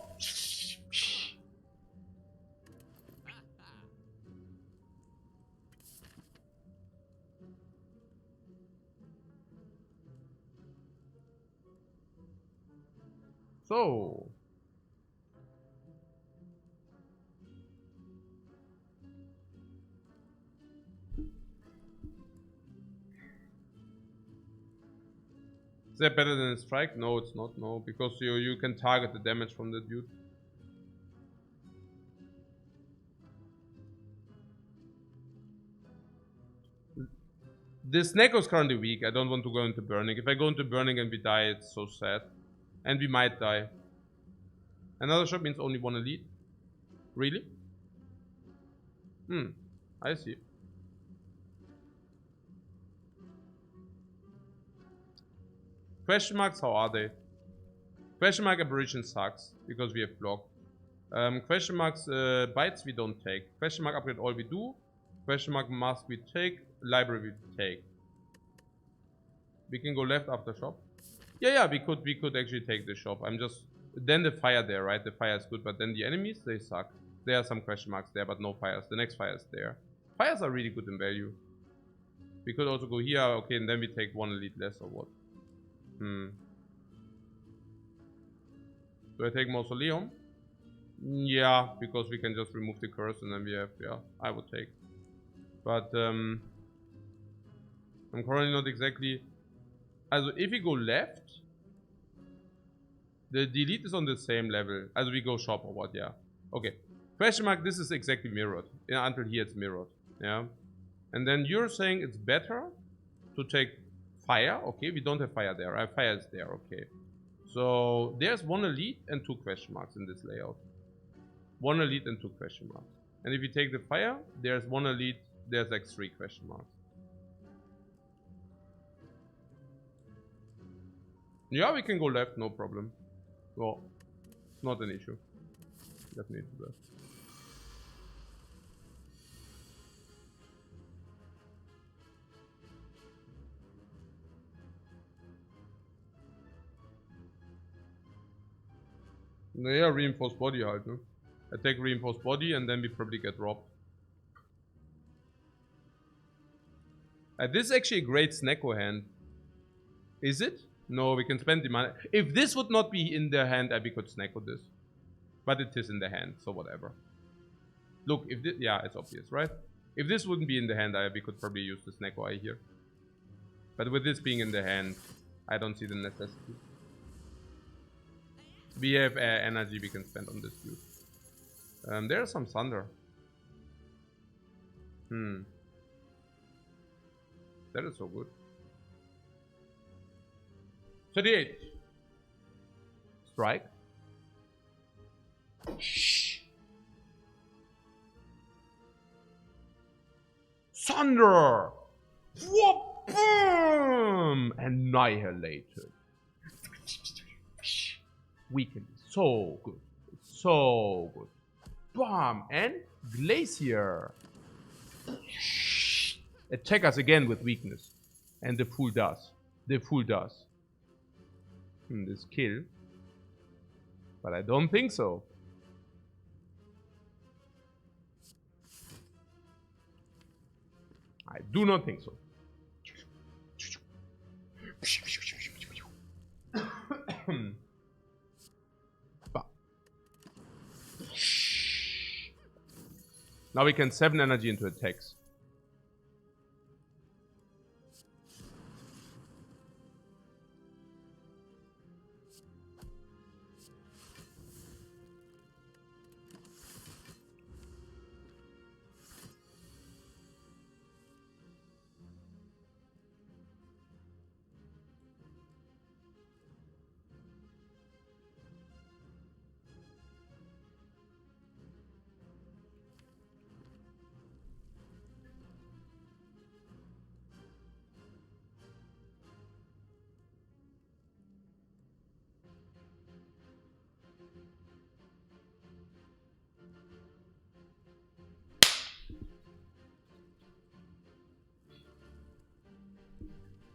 So. Is that better than a strike? No, it's not. No, because you can target the damage from the dude. This Neko is currently weak. I don't want to go into burning. If I go into burning and we die, it's so sad. And we might die. Another shot means only one elite. Really? I see. Question marks, how are they? Question mark aberration sucks because we have block. Question marks bites we don't take. Question mark upgrade all we do. Question mark mask we take. Library we take. We can go left after shop. Yeah, we could actually take the shop. I'm just then the fire there, right? The fire is good, but then the enemies they suck. There are some question marks there, but no fires. The next fire is there. Fires are really good in value. We could also go here, okay, and then we take one elite less or what? Do I take Mausoleum? Yeah, because we can just remove the curse and then we have, yeah, I would take. But I'm currently not exactly. Also, if we go left, the delete is on the same level. As we go shop or what, yeah. Okay. Question mark, this is exactly mirrored. Yeah, until here it's mirrored. Yeah. And then you're saying it's better to take fire. Okay, we don't have fire there. Right? Fire is there, okay. So there's one elite and two question marks in this layout. One elite and two question marks. And if you take the fire, there's one elite, there's like three question marks. Yeah, we can go left, no problem. Well, not an issue. Definitely do that. Naja, reinforced body halt, ne? I take reinforced body and then we probably get robbed. This is actually a great Snecko hand. Is it? No, we can spend the money. If this would not be in the hand, we could Snecko this. But it is in the hand, so whatever. Look, if this, yeah, it's obvious, right? If this wouldn't be in the hand, we could probably use the Snecko Eye here. But with this being in the hand, I don't see the necessity. We have energy we can spend on this dude. There's some thunder. That is so good. 38. Strike. Thunder! Whoop! Boom! Annihilated. Weakened. So good. So good. Bam! And Glacier. Attack us again with weakness. And the fool does. The fool does. This kill. But I don't think so. I do not think so. Now we can 7 energy into attacks.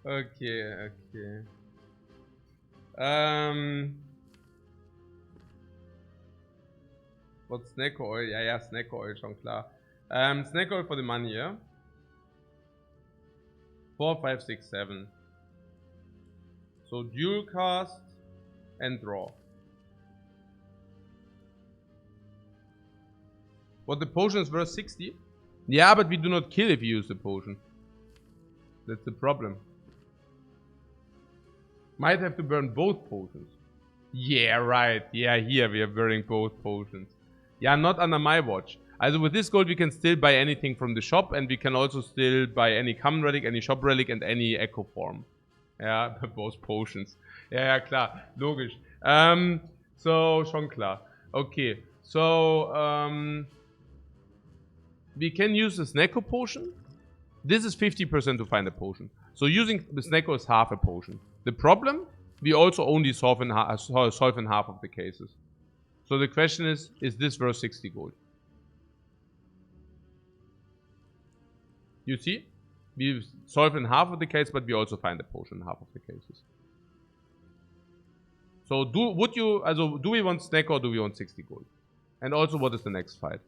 Okay. What's Snake Oil? Ja, Snake Oil, schon klar. Snake Oil for the money, yeah? 4, 5, 6, 7. So dual cast and draw. What, the potion is worth 60? Yeah, but we do not kill if you use the potion. That's the problem. Might have to burn both potions. Yeah, right. Yeah, here we are burning both potions. Yeah, not under my watch. Also with this gold we can still buy anything from the shop, and we can also still buy any common relic, any shop relic and any echo form. Ja, both potions. Ja, klar. Logisch. So, schon klar. Okay. So, we can use the Snecko potion. This is 50% to find a potion. So using the Snecko is half a potion. The problem, we also only solve in half of the cases. So the question is this worth 60 gold? You see? We solve in half of the case, but we also find a potion in half of the cases. So do we want Snecko or do we want 60 gold? And also, what is the next fight?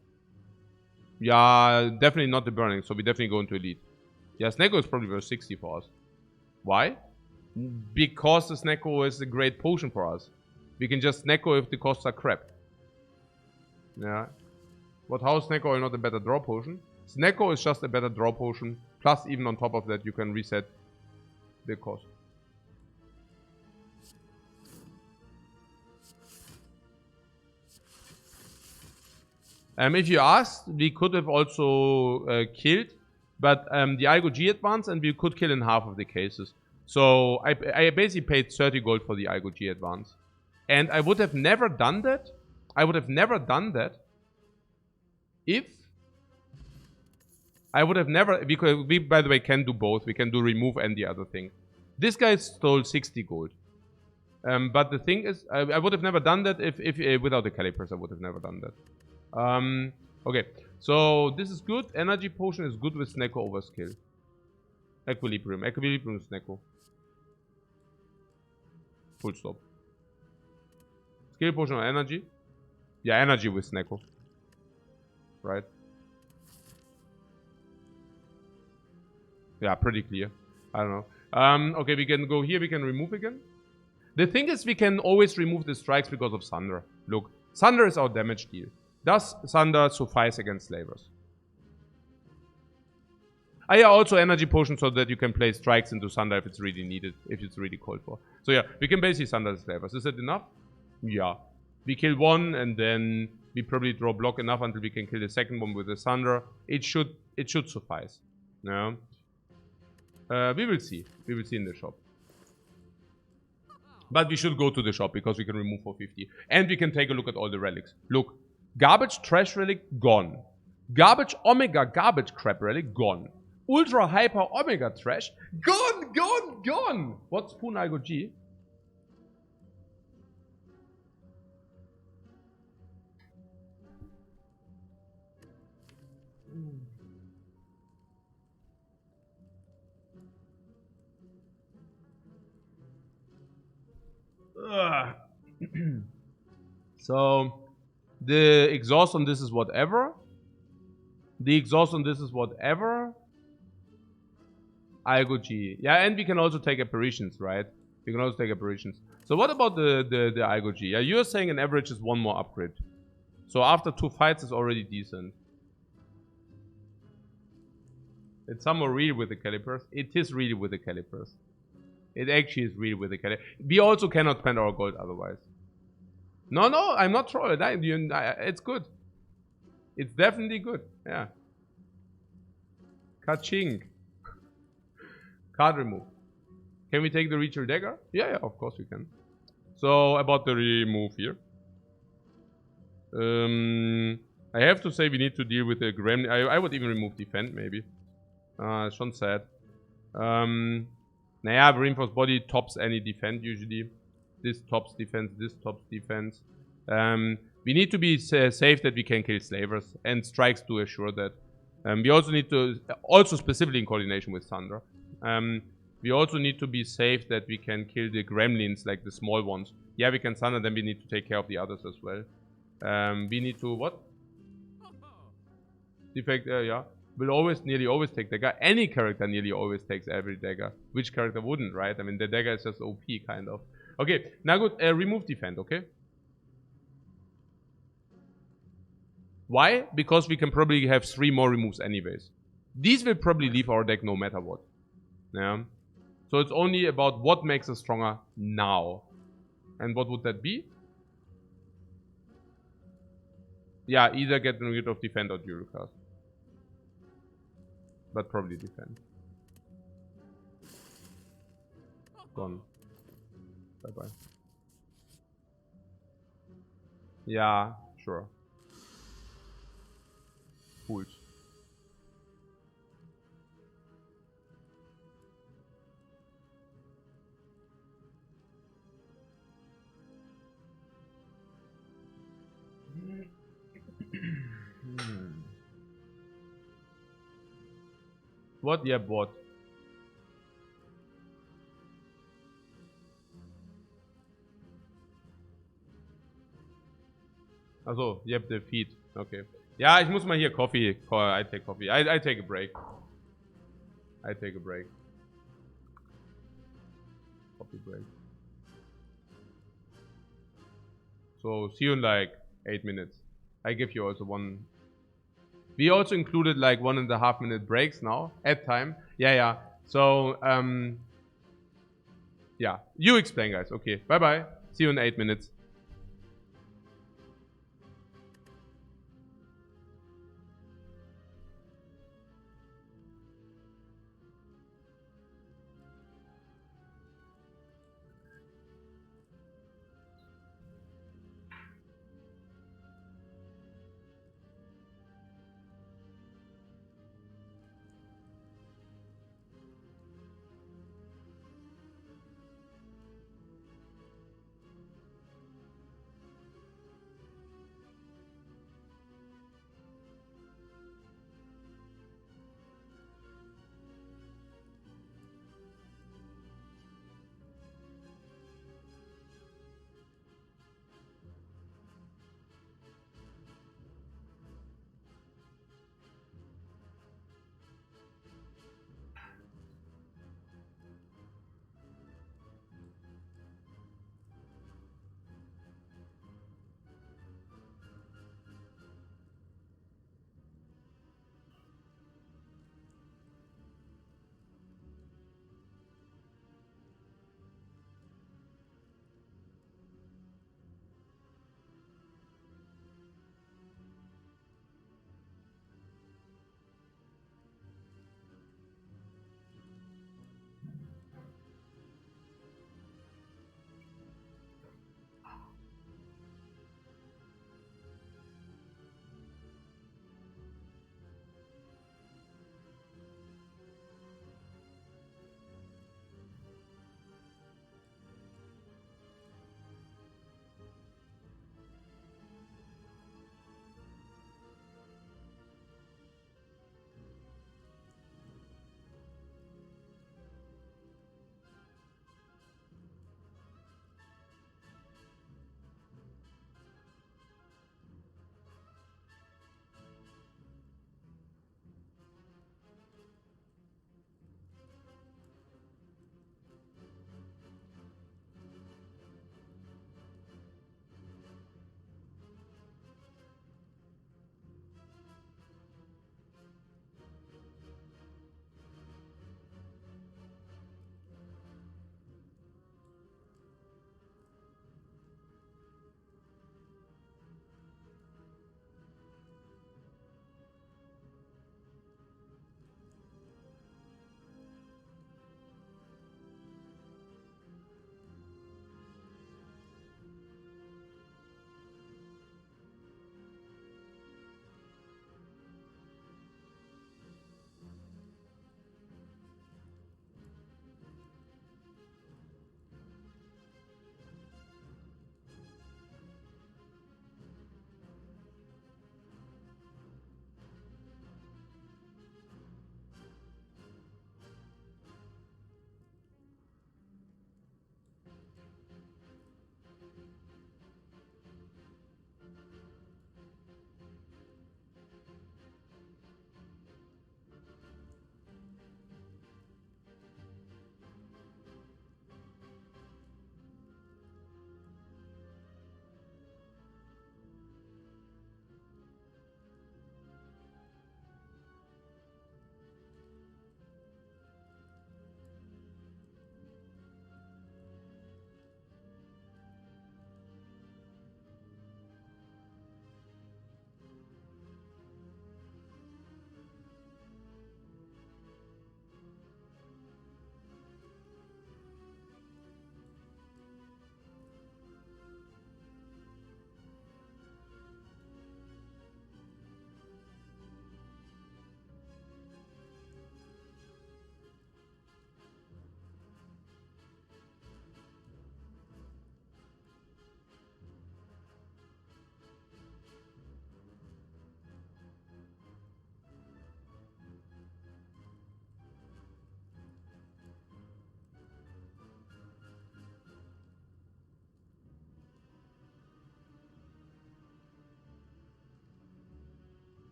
Yeah, definitely not the burning, so we definitely go into elite. Yeah, Snecko is probably worth 60 for us. Why? Because the Snecko is a great potion for us. We can just Snecko if the costs are crap. Yeah. But how is Snecko not a better draw potion? Snecko is just a better draw potion. Plus, even on top of that, you can reset the cost. If you asked, we could have also killed, but the Igo G advance, and we could kill in half of the cases. So I basically paid 30 gold for the Igo G advance. And I would have never done that. If I would have never, because we, by the way, can do both. We can do remove and the other thing. This guy stole 60 gold. But the thing is, I would have never done that if without the calipers. I would have never done that. Okay, so this is good. Energy potion is good with Snecko over skill. Equilibrium is Snecko. Full stop. Skill potion or energy? Yeah, energy with Snecko. Right. Yeah, pretty clear. I don't know. Okay, we can go here. We can remove again. The thing is, we can always remove the strikes because of Thunder. Look, Thunder is our damage deal. Does Thunder suffice against slavers? Yeah, also energy potion so that you can play strikes into Thunder if it's really needed, if it's really called for. So yeah, we can basically Thunder the slavers. Is that enough? Yeah. We kill one and then we probably draw block enough until we can kill the second one with the Thunder. It should suffice. Yeah. We will see. We will see in the shop. But we should go to the shop because we can remove for 50. And we can take a look at all the relics. Look. Garbage Trash Relic, gone. Garbage Omega Garbage Crap Relic, gone. Ultra Hyper Omega Trash, gone. What's Spoon Igo G? So the exhaust on this is whatever. Igo G. Yeah, and we can also take apparitions, right? We can also take apparitions. So what about the Igo G? Yeah, you're saying an average is one more upgrade. So after 2 fights is already decent. It's somewhat real with the calipers. It is really with the calipers. It actually is real with the calipers. We also cannot spend our gold otherwise. No, I'm not trolling. It's good. It's definitely good. Yeah. Ka-ching. Card remove. Can we take the ritual dagger? Yeah, of course we can. So, about the remove here. I have to say we need to deal with the gremlin. I would even remove defend, maybe. It's schon sad. Naja, reinforced body tops any defend usually. This tops defense, this tops defense. We need to be safe that we can kill slavers, and strikes to assure that. We also need to, also specifically in coordination with Thunder. We also need to be safe that we can kill the gremlins, like the small ones. Yeah, we can summon them, we need to take care of the others as well. We need to, what? Defect, yeah. Will nearly always take dagger. Any character nearly always takes every dagger. Which character wouldn't, right? I mean, the dagger is just OP, kind of. Okay, now good. Remove defend, okay? Why? Because we can probably have 3 more removes anyways. These will probably leave our deck no matter what. Yeah. So it's only about what makes us stronger now. And what would that be? Yeah, either get rid of defend or dual cast. But probably defend. Gone. Bye-bye. Yeah, sure. Fools. What? Yeah, what? Also, yep, the feed. Okay. Ja, ich muss mal hier Coffee. I take coffee. I take a break. I take a break. Coffee break. So, see you in like 8 minutes. I give you also one. We also included like 1.5 minute breaks now at time. Yeah, yeah. So, yeah. You explain, guys. Okay. Bye bye. See you in 8 minutes.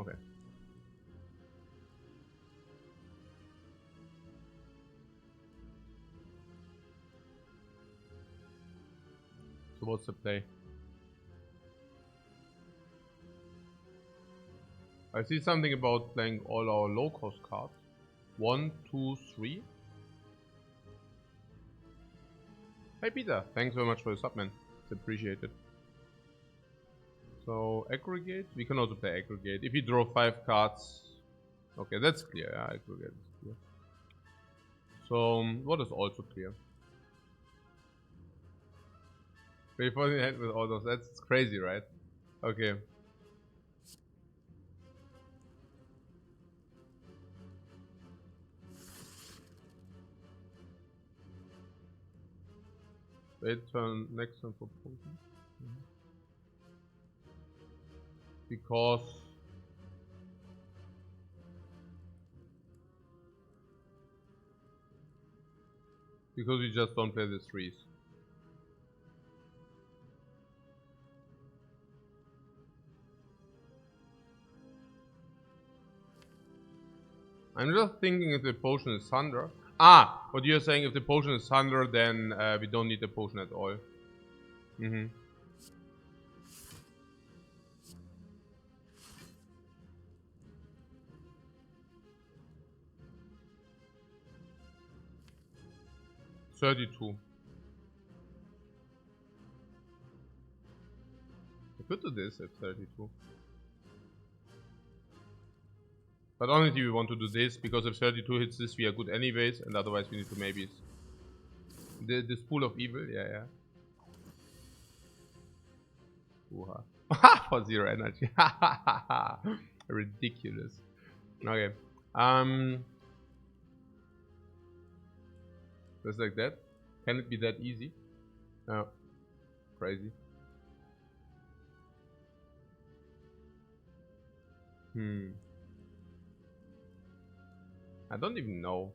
Okay. So what's the play? I see something about playing all our low cost cards. 1, 2, 3. Hey Peter, thanks very much for the sub, man. It's appreciated. So aggregate, we can also play aggregate. If you draw 5 cards, okay, that's clear. Yeah, aggregate is clear. So what is also clear? Before the head with all those, that's crazy, right? Okay. Wait, turn next turn for potion. Because we just don't play the 3s. I'm just thinking if the potion is thunder. Ah, what you're saying, if the potion is thunder, then we don't need the potion at all. Mm-hmm. $32. I could do this at 32. But honestly, we want to do this because if 32 hits this, we are good anyways, and otherwise we need to maybe the spool of evil. Yeah. For 0 energy. Ridiculous. Okay. Just like that. Can it be that easy? Oh, crazy. I don't even know.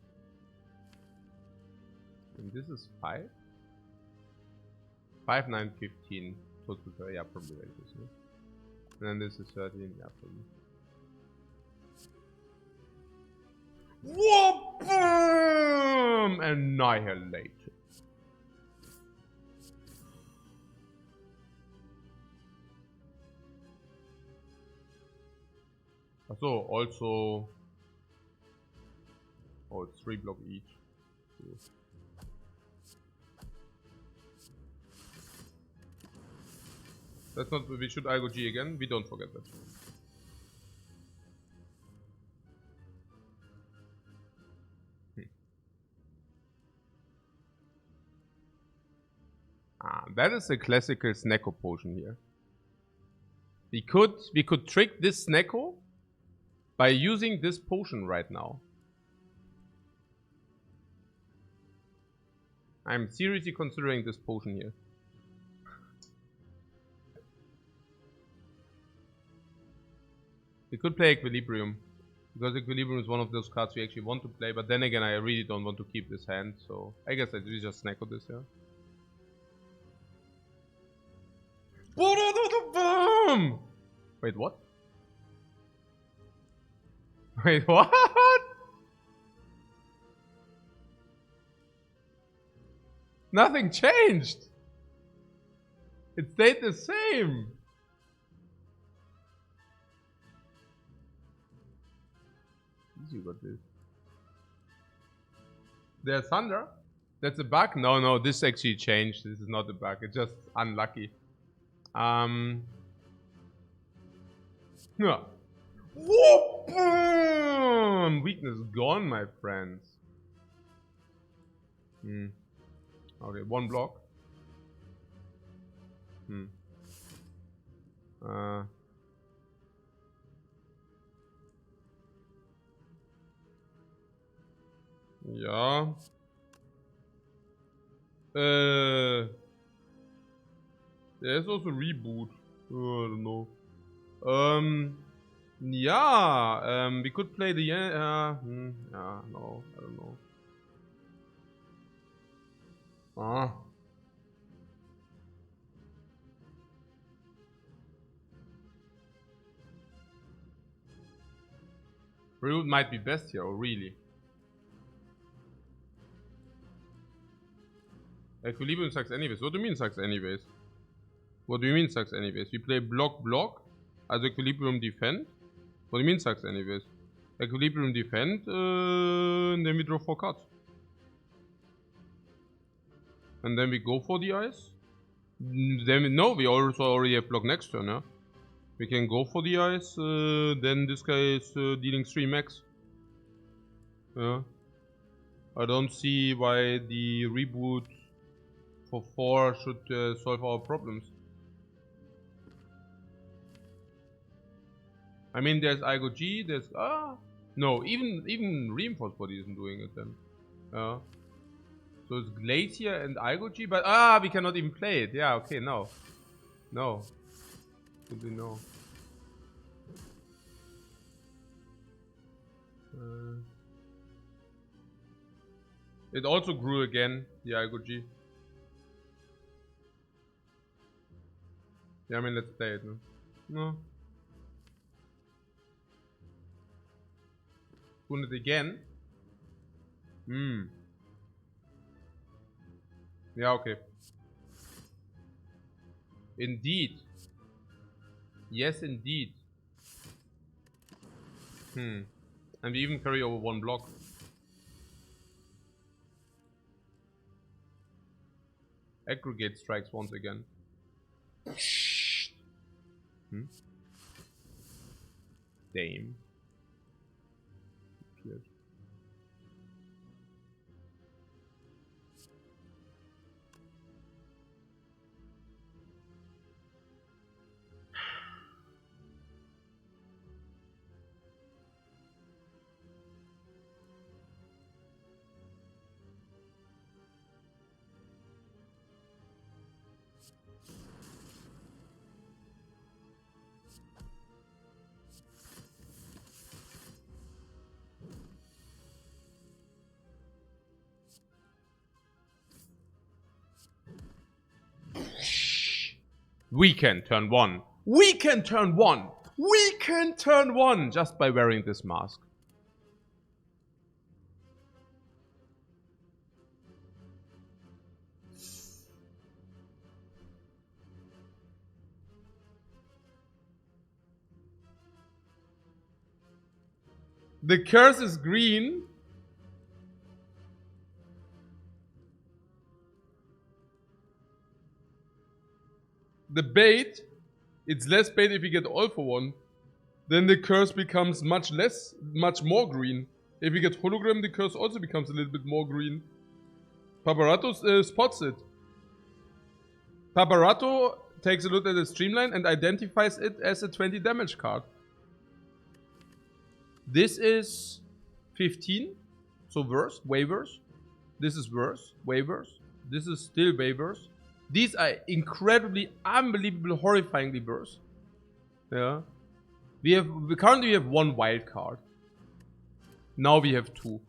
And this is 5? 5, 9, 15. Total, yeah, probably like this. No? And then this is 13, yeah, probably. Whoop! Boom! Annihilate. So also, oh, it's 3 block each. That's not. We should I go G again. We don't forget that. That is a classical Snecko potion here. We could trick this Snecko by using this potion right now. I'm seriously considering this potion here. We could play Equilibrium, because Equilibrium is one of those cards we actually want to play, but then again I really don't want to keep this hand, so I guess we just Snecko this, yeah. Boom! Wait, what? Wait, what? Nothing changed! It stayed the same! You got this. There's thunder? That's a bug? No, this actually changed. This is not a bug. It's just unlucky. Yeah. Whoop! Weakness gone, my friends. Okay, 1 block. Ja. There's also reboot. Oh, I don't know. Yeah. We could play the yeah, no, I don't know. Reboot might be best here, or really. Equilibrium sucks anyways. What do you mean sucks anyways? What do you mean sucks anyways? We play block block as Equilibrium defend. What do you mean sucks anyways? Equilibrium defend, and then we draw 4 cards. And then we go for the ice. Then no, we also already have block next turn, yeah? We can go for the ice, then this guy is dealing 3 max. Yeah. I don't see why the reboot for 4 should solve our problems. I mean, there's Igo G, there's no, even Reinforced Body isn't doing it then. Yeah. So it's Glacier and Igo G, but we cannot even play it. Yeah, okay, no. No. Good to know. It also grew again, the Igo G. Yeah, I mean, let's play it, no? No. Doing it again? Yeah, okay. Indeed. Yes, indeed. And we even carry over 1 block. Aggregate strikes once again. Dame. Appeared. We can turn 1. We can turn 1. We can turn 1 just by wearing this mask. The curse is green. The bait, it's less bait if you get all for 1. Then the curse becomes much more green. If you get hologram, the curse also becomes a little bit more green. Paparato spots it. Paparato takes a look at the streamline and identifies it as a 20 damage card. This is 15, so worse, way worse. This is worse, way worse. This is still way worse. These are incredibly, unbelievable, horrifyingly worse. Yeah. We currently have 1 wild card. Now we have 2.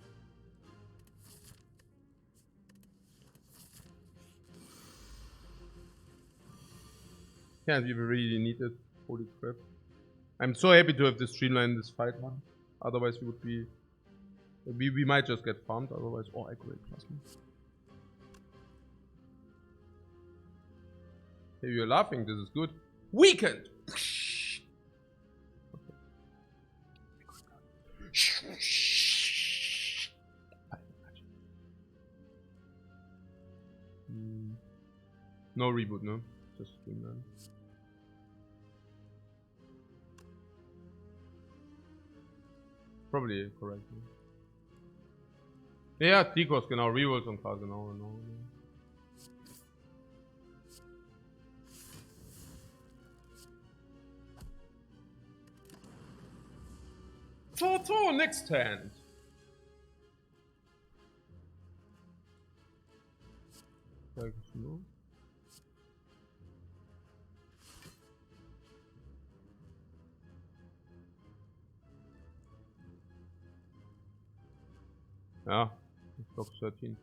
Yeah, we really need it. Holy crap. I'm so happy to have this streamline in this fight, man. Otherwise we would be... We might just get farmed, otherwise... Oh, accurate plasma. Hey, you're laughing, this is good. Weakened! No reboot, no? Just streamline. Probably correct. Ja, Tikos, genau, Rerolls und klar, genau. Toto, next hand. Ja, block 13.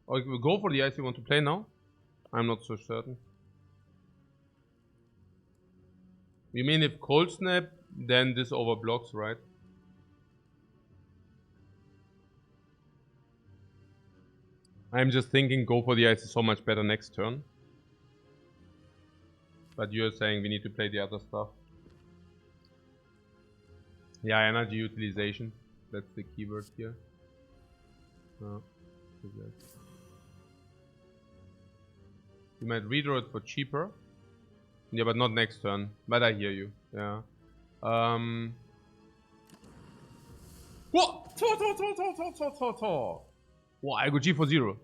Or we go for the ice you want to play now? I'm not so certain. You mean if cold snap, then this overblocks, right? I'm just thinking go for the ice is so much better next turn. But you're saying we need to play the other stuff. Yeah, energy utilization. That's the keyword here. You might redraw it for cheaper. Yeah, but not next turn. But I hear you. Yeah. What? Whoa, I go G for 0.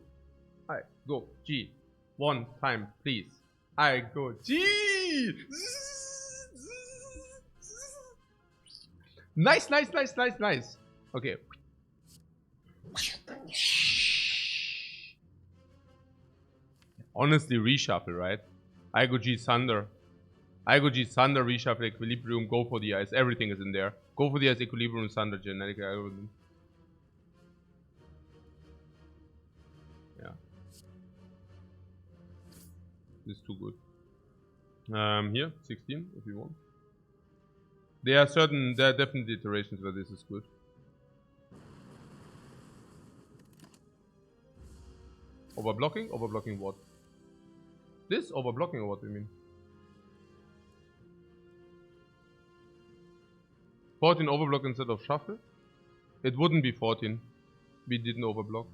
I go G. 1 time, please. I go G. Nice, nice, nice, nice, nice. Okay. Honestly, reshuffle, right? I go G Thunder. I go G Thunder, reshuffle, Equilibrium, go for the ice. Everything is in there. Go for the ice, Equilibrium, Thunder, Genetic Algorithm. Yeah. This is too good. Here, 16, if you want. There are definitely iterations where this is good. Overblocking? Overblocking what? This? Overblocking or what do you mean? 14 overblock instead of shuffle? It wouldn't be 14. We didn't overblock.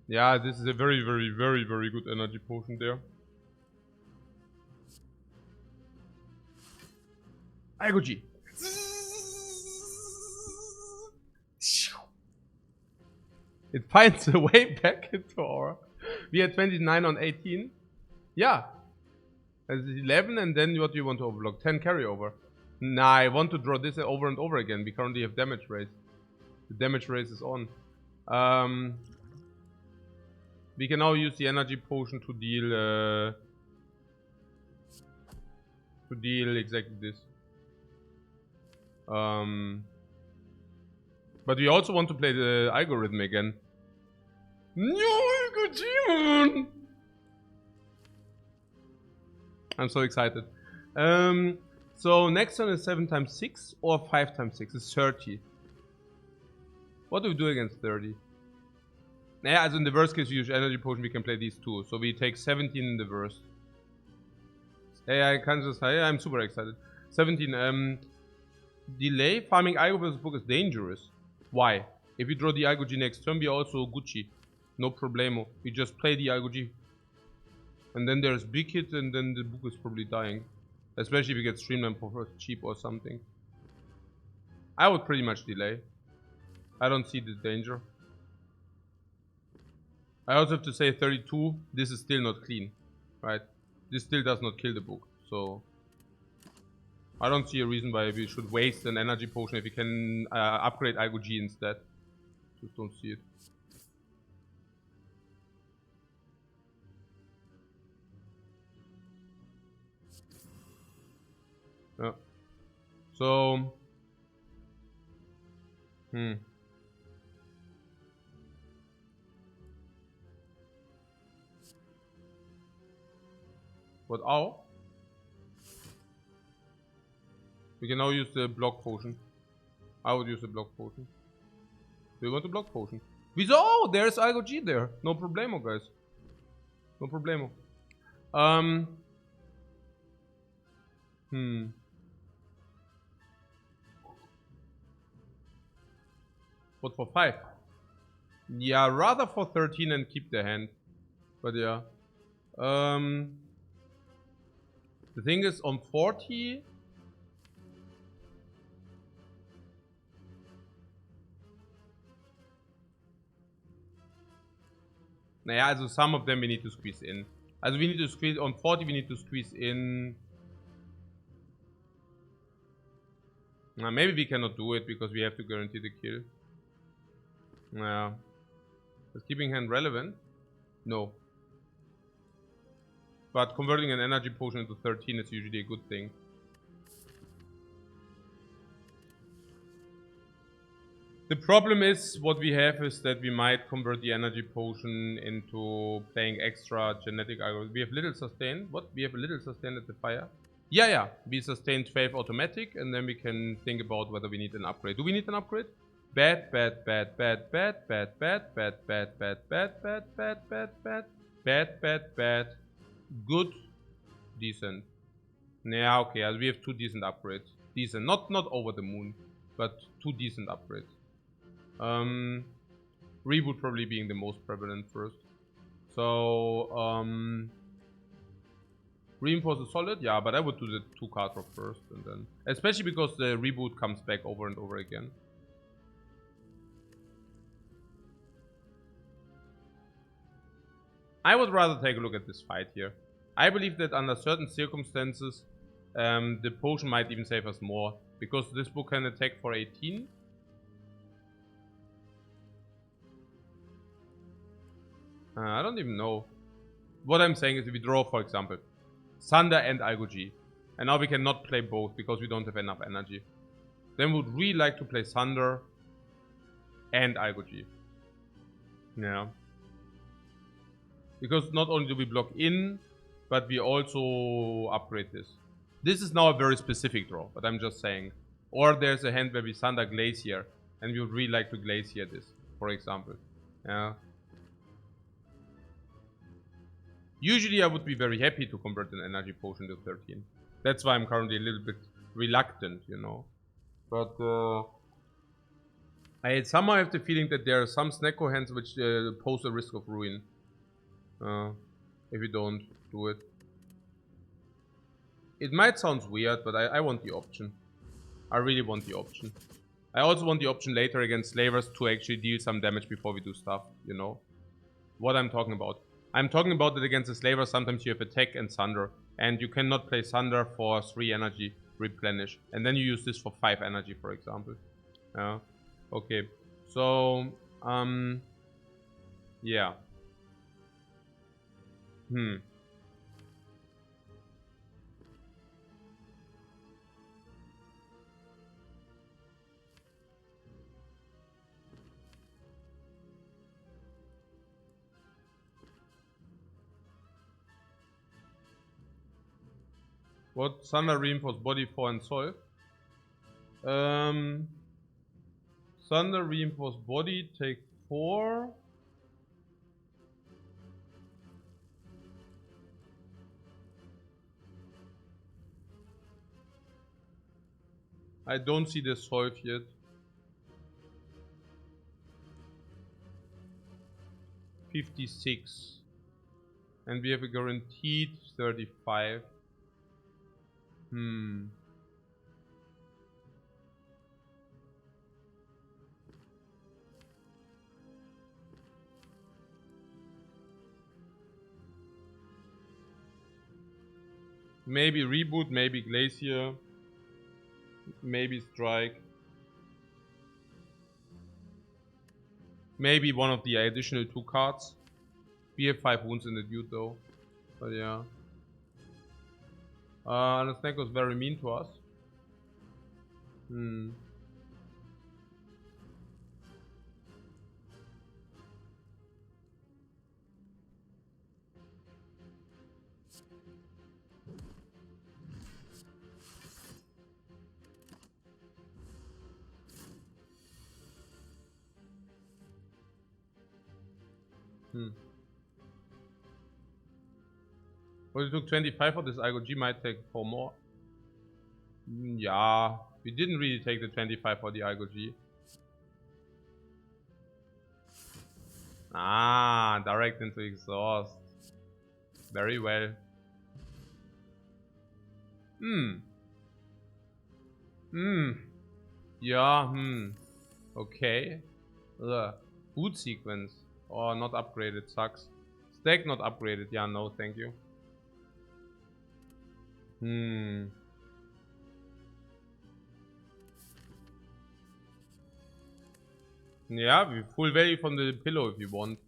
Yeah, this is a very, very, very, very good energy potion there. I go G. It finds a way back into aura. We had 29 on 18. Yeah. As 11 and then what do you want to overblock? 10 carryover. Nah, I want to draw this over and over again. We currently have damage raise. The damage raise is on. We can now use the energy potion to deal exactly this. But we also want to play the algorithm again. No, Algorithm! I'm so excited. So next one is 7 times 6 or 5 times 6. It's 30. What do we do against 30? Yeah, as in the worst case, we use energy potion, we can play these two. So we take 17 in the worst. Yeah, I can just say, I'm super excited. 17, delay farming Igo versus book is dangerous. Why? If you draw the Igo G next turn, we are also Gucci. No problemo. We just play the Igo G. And then there's big hit, and then the book is probably dying. Especially if you get streamlined for cheap or something. I would pretty much delay. I don't see the danger. I also have to say 32, this is still not clean, right? This still does not kill the book, so I don't see a reason why we should waste an energy potion if we can upgrade Igo G instead. Just don't see it. Yeah. So, What? Ow? We can now use the block potion. I would use the block potion. Do you want the block potion? Oh, there's Igo G there. No problemo, guys. No problemo. What for 5? Yeah, rather for 13 and keep the hand. But yeah. The thing is, on 40... Naja, also some of them we need to squeeze in. Also we need to squeeze... On 40 we need to squeeze in... Nah, maybe we cannot do it because we have to guarantee the kill. Yeah. Is keeping hand relevant? No. But converting an energy potion into 13 is usually a good thing. The problem is, what we have is that we might convert the energy potion into playing extra genetic algorithm. We have little sustain. What? We have a little sustain at the fire? Yeah. We sustain 12 automatic, and then we can think about whether we need an upgrade. Do we need an upgrade? Bad. Good. Decent. Yeah, okay. We have 2 decent upgrades. Decent. Not over the moon, but 2 decent upgrades. Reboot probably being the most prevalent first. So, reinforce the solid, yeah, but I would do the 2 card drop first, and then, especially because the reboot comes back over and over again. I would rather take a look at this fight here. I believe that under certain circumstances, the potion might even save us more, because this book can attack for 18. I don't even know. What I'm saying is if we draw, for example, Thunder and Algo G, and now we cannot play both because we don't have enough energy, then we would really like to play Thunder and Algo G. Yeah. Because not only do we block in, but we also upgrade this. This is now a very specific draw, but I'm just saying. Or there's a hand where we Thunder Glacier, and we would really like to Glacier this, for example. Yeah. Usually I would be very happy to convert an energy potion to 13. That's why I'm currently a little bit reluctant, you know. But I somehow have the feeling that there are some Snecko hands which pose a risk of ruin. If you don't do it. It might sound weird, but I want the option. I really want the option. I also want the option later against slavers to actually deal some damage before we do stuff, you know. What I'm talking about. I'm talking about that against the slaver, sometimes you have attack and thunder, and you cannot play thunder for 3 energy, replenish, and then you use this for 5 energy, for example. Yeah. Okay. So, yeah. What? Thunder reinforce body 4 and solve? Thunder reinforce body take 4. I don't see the solve yet. $56. And we have a guaranteed 35. Maybe reboot, maybe glacier, maybe strike. Maybe one of the additional 2 cards. We have 5 wounds in the dude though. But yeah. The snake was very mean to us. Well, it took 25 for this. Algo G might take 4 more. Yeah, we didn't really take the 25 for the Algo G. Ah, direct into exhaust. Very well. Yeah, okay. Boot sequence. Oh, not upgraded. Sucks. Stack not upgraded. Yeah, no, thank you. Yeah, we full value from the pillow if you want.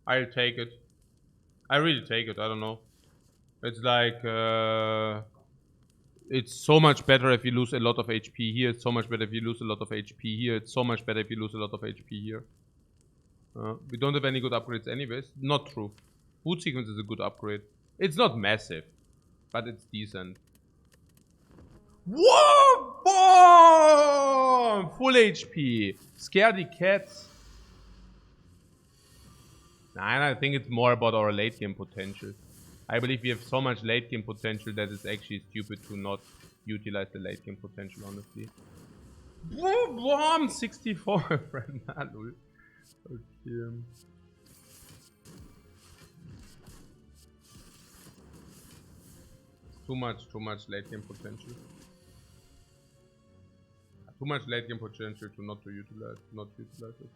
I'll take it. I really take it. I don't know. It's like It's so much better if you lose a lot of HP here. It's so much better if you lose a lot of HP here. It's so much better if you lose a lot of HP here. We don't have any good upgrades anyways. Not true. Boot sequence is a good upgrade. It's not massive, but it's decent. Whoa! Boom! Full HP. Scaredy cats. Nah, I think it's more about our late game potential. I believe we have so much late game potential that it's actually stupid to not utilize the late game potential, honestly. Boom! 64, my friend. Okay. Too much late game potential. Too much late game potential to not utilize it.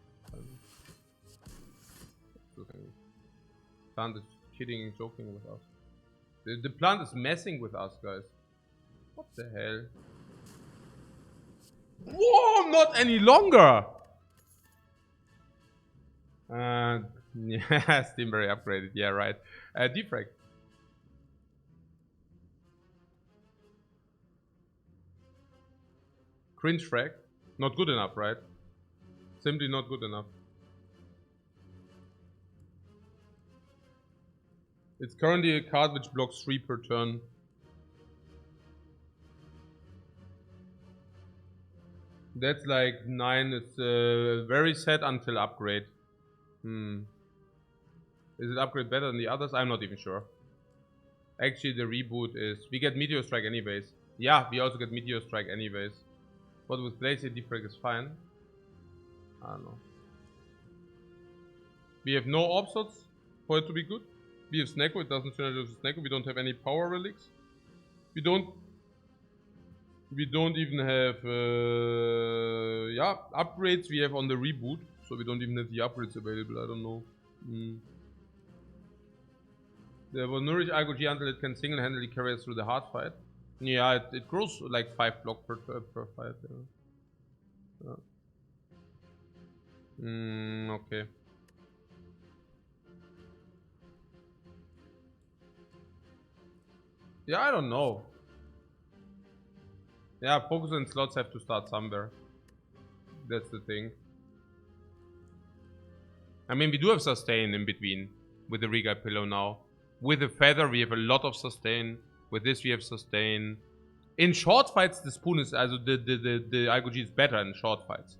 Plant is kidding and joking with us. The plant is messing with us, guys. What the hell? Whoa, not any longer! Yeah, Steamberry upgraded. Yeah, right. Defect. Cringe frag. Not good enough, right? Simply not good enough. It's currently a card which blocks 3 per turn. That's like 9. It's very sad until upgrade. Is it upgrade better than the others? I'm not even sure. Actually, the reboot is... We get Meteor Strike anyways. Yeah, we also get Meteor Strike anyways. But with Blaze, Defect is fine. I don't know. We have no Obsots for it to be good. We have Snecko, it doesn't turn into Snecko. We don't have any power relics. We don't even have yeah, upgrades we have on the reboot. So we don't even have the upgrades available, I don't know. They will nourish IGG until it can single-handedly carry us through the hard fight. Yeah, it grows like 5 block per fight. Yeah. Okay. Yeah, I don't know. Yeah, focus and slots have to start somewhere. That's the thing. I mean, we do have sustain in between with the Regal Pillow now. With the Feather, we have a lot of sustain. With this, we have sustain. In short fights, the Spoon is, also the IGG is better in short fights.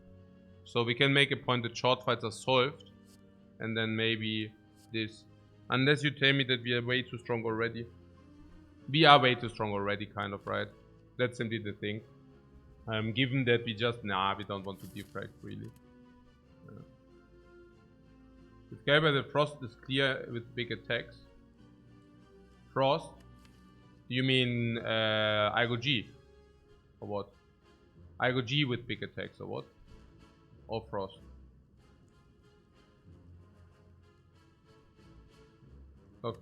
So we can make a point that short fights are solved. And then maybe this. Unless you tell me that we are way too strong already. We are way too strong already, kind of, right? That's simply the thing. Given that we just... Nah, we don't want to defrag, really. This guy by the Frost is clear with big attacks. Frost? You mean IGG? Or what? IGG with big attacks, or what? Or Frost? Okay.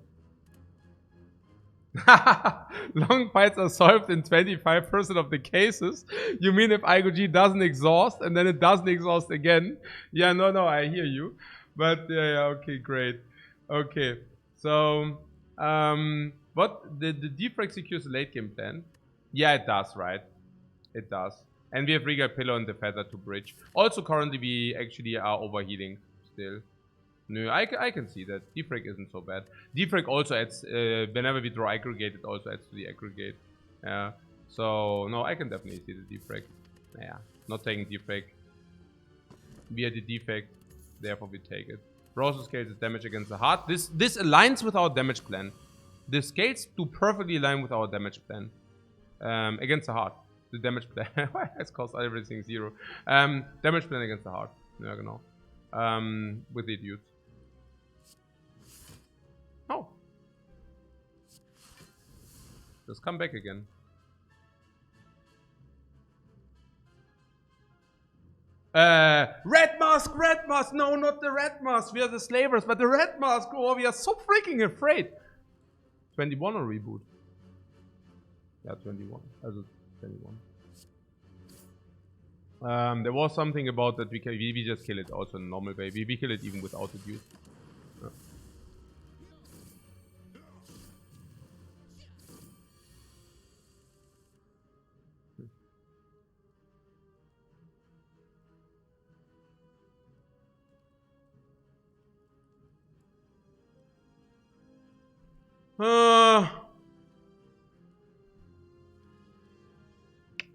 Long fights are solved in 25% of the cases. You mean if IGG doesn't exhaust and then it doesn't exhaust again? Yeah, no, I hear you. But yeah, okay, great. Okay, so what the defrag secures the late game plan? Yeah, it does, right? It does. And we have Regal Pillow and the Feather to bridge. Also, currently we actually are overhealing still. No, I can see that. Defrag isn't so bad. Defrag also adds, whenever we draw aggregate, it also adds to the aggregate. Yeah. So, no, I can definitely see the defrag. Yeah, not taking defrag. We are the defect, therefore we take it. Browser scales the damage against the heart. This aligns with our damage plan. The scales do perfectly align with our damage plan. Against the heart. The damage plan. It's cost everything 0. Damage plan against the heart. Yeah, genau. With the dudes. Oh. Just come back again. Red mask! No, not the red mask. We are the slavers, but the red mask. Oh, we are so freaking afraid. 21 or reboot? Yeah, 21. Also 21. There was something about that we just kill it also in normal way. We kill it even without the dude. Yeah.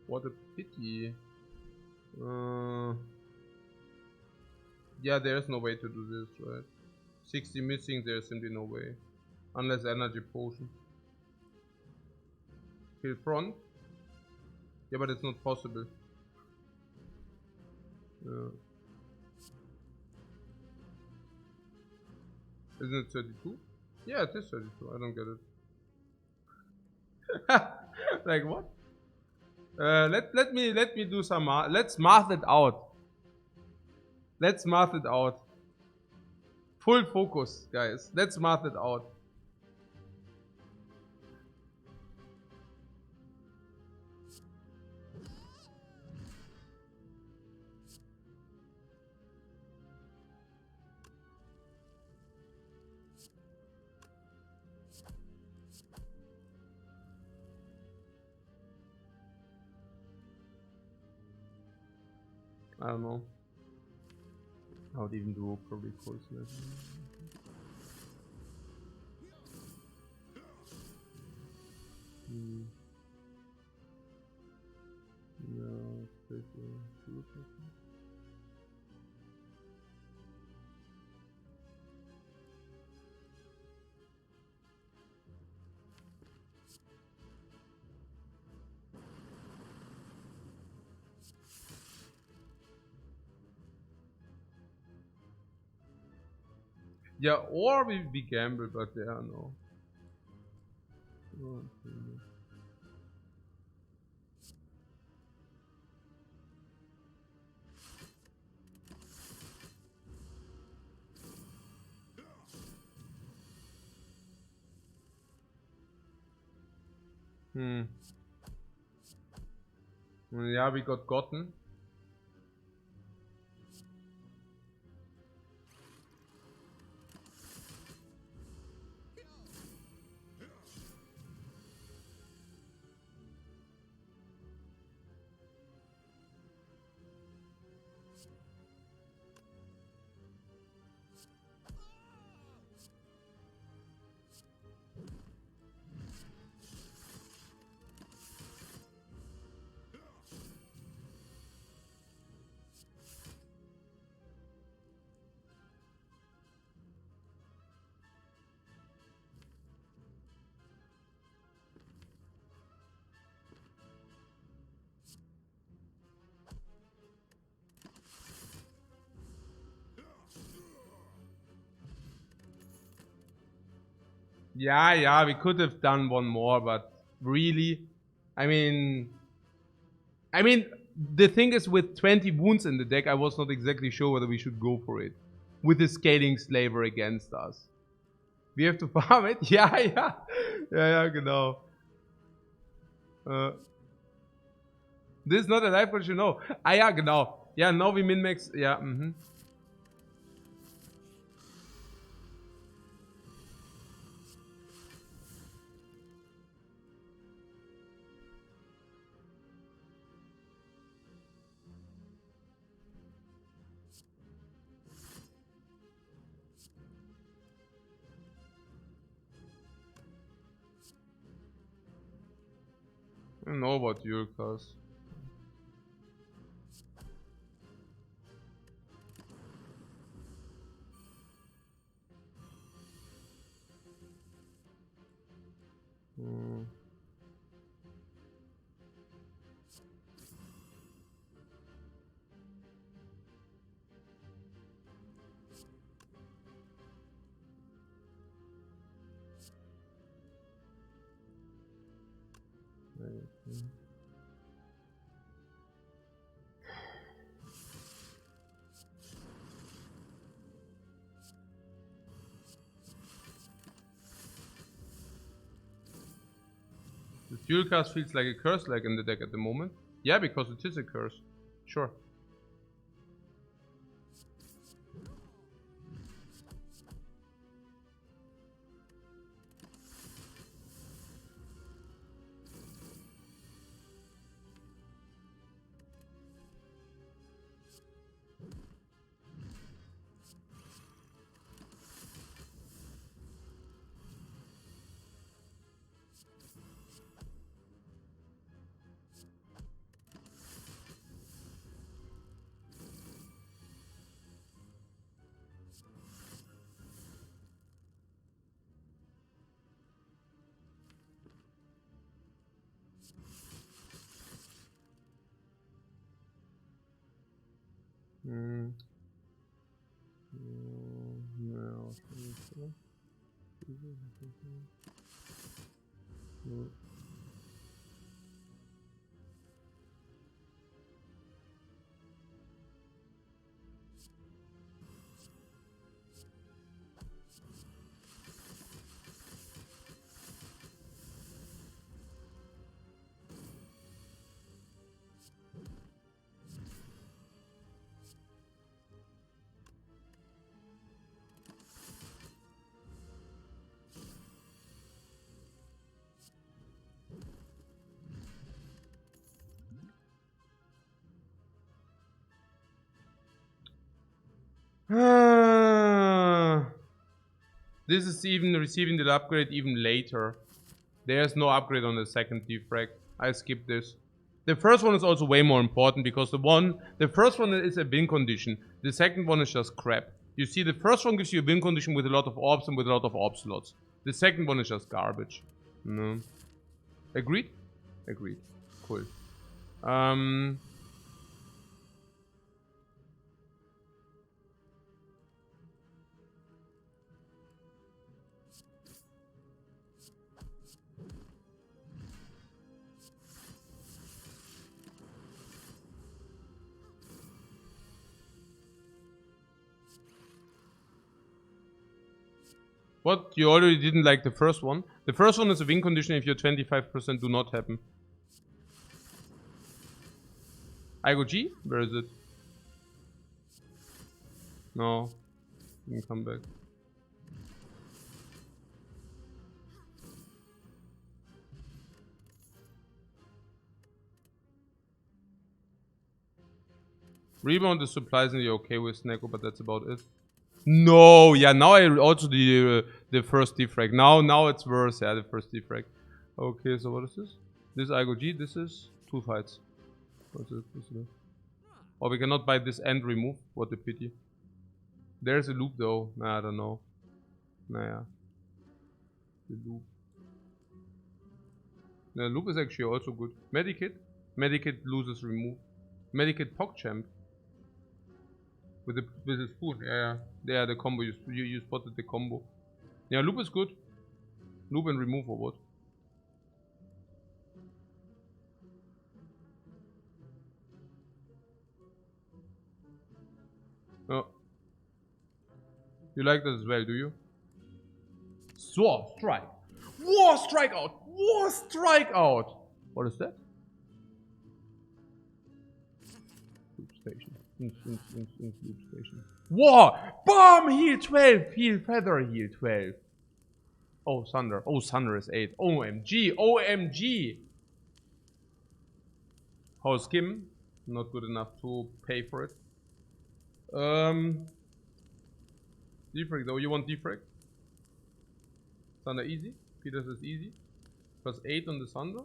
What a pity. Yeah, there's no way to do this, right? 60 missing, there's simply no way. Unless energy potion. Kill front? Yeah, but it's not possible. Isn't it 32? Yeah, it is 32. I don't get it. Like what? Let me do some math. Let's math it out. Let's math it out. Full focus, guys. Let's math it out. I don't know. I would even do probably close left. No, yeah, or we gamble, but yeah, no. Yeah, we got gotten. Yeah, we could have done one more, but really, I mean, the thing is, with 20 wounds in the deck, I was not exactly sure whether we should go for it. With the scaling slaver against us. We have to farm it? Ja, genau. This is not a Lifecoach, you know. Ja, genau. Yeah, now we min-max, yeah, I don't know about your cause. The fuel cast feels like a curse lag in the deck at the moment. Yeah, because it is a curse. Sure. No. This is even receiving the upgrade even later. There's no upgrade on the second defrag. I skipped this. The first one is also way more important because the first one is a win condition. The second one is just crap. You see, the first one gives you a win condition with a lot of orbs and with a lot of orb slots. The second one is just garbage. No. Agreed? Agreed. Cool. What? You already didn't like the first one? The first one is a win condition if your 25% do not happen. I go G? Where is it? No. You can come back. Rebound is surprisingly okay with Sneko, but that's about it. No, yeah, now I also the first defrag. Now it's worse, yeah, the first defrag. Okay, so what is this? This is I go G, this is 2 fights. What's it? Oh, we cannot buy this and remove. What a pity. There's a loop though. Nah, I don't know. Nah, yeah. The loop. The loop is actually also good. Medikit. Medikit loses remove. Medikit PogChamp. With the spoon, yeah, the combo, you spotted the combo. Yeah, loop is good. Loop and remove or what? Oh. You like that as well, do you? Sword strike. War strikeout. War strikeout. What is that? Loop station. Loop station. War! Bomb! Heal 12! Heal feather! Heal 12. Oh, Thunder. Oh, Thunder is 8. OMG! OMG! How's Kim? Not good enough to pay for it. Defrag though. You want defrag? Thunder easy. Peters is easy. Plus 8 on the Thunder.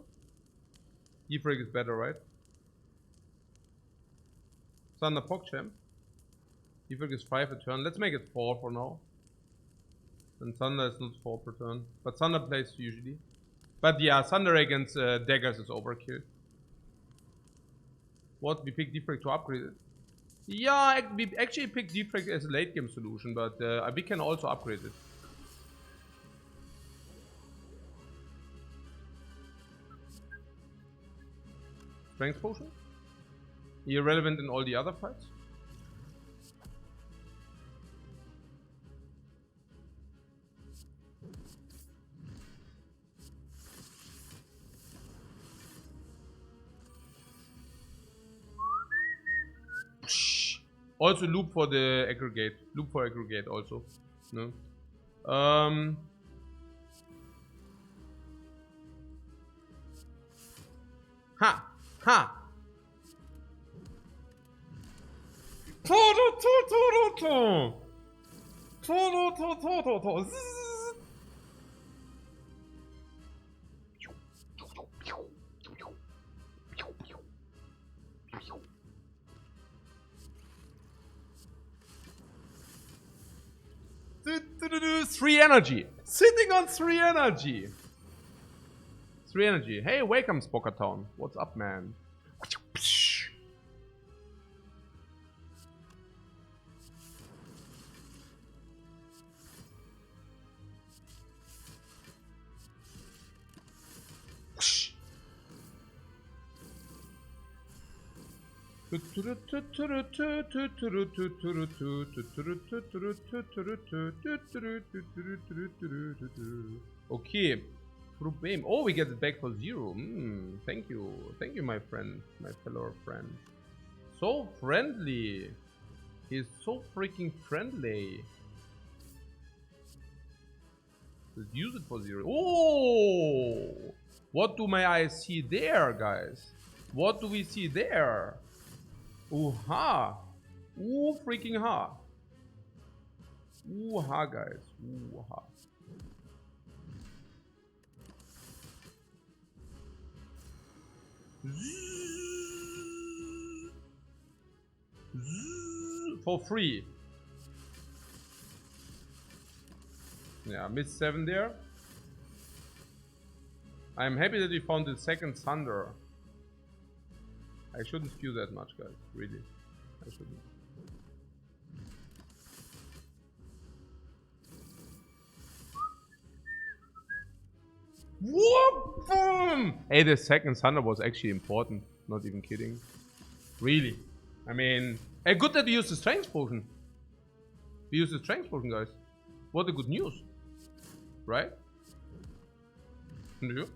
Defrag is better, right? Thunder PogChamp. Defect is 5 a turn. Let's make it 4 for now. And Thunder is not 4 per turn. But Thunder plays usually. But yeah, Thunder against daggers is overkill. What? We pick Defect to upgrade it? Yeah, we actually picked Defect as a late game solution, but we can also upgrade it. Strength potion? Irrelevant in all the other fights? Also loop for the aggregate. Loop for aggregate also. No. Ha! Ha! Three energy. Sitting on 3 energy. 3 energy. Hey, welcome, Spocker Town. What's up, man? Okay. Oh, we get it back for 0. Thank you. Thank you, my friend. My fellow friend. So friendly. He's so freaking friendly. Let's use it for 0. Oh! What do my eyes see there, guys? What do we see there? Ooh ha! Ooh freaking ha! Ooh ha, guys! Ooh ha! For free. Yeah, missed 7 there. I'm happy that we found the second thunder. I shouldn't spew that much, guys. Really. I shouldn't. Whoop! Boom! Hey, the second thunder was actually important. Not even kidding. Really. I mean, hey, good that we used the strength potion. We used the strength potion, guys. What a good news. Right? And you?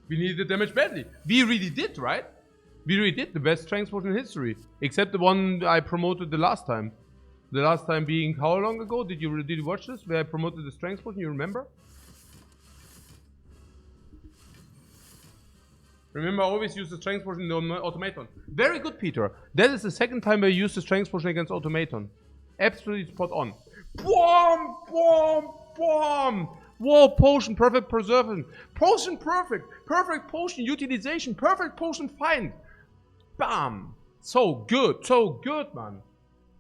We needed the damage badly. We really did, right? We really did the best strength potion in history. Except the one I promoted the last time. The last time being how long ago? Did you watch this? Where I promoted the strength potion, you remember? Remember, I always use the strength potion in the automaton. Very good, Peter. That is the second time I used the strength potion against automaton. Absolutely spot on. Boom! Boom! Boom! Whoa, potion, perfect preservation. Potion perfect. Perfect potion utilization. Perfect potion find. Bam! So good, man.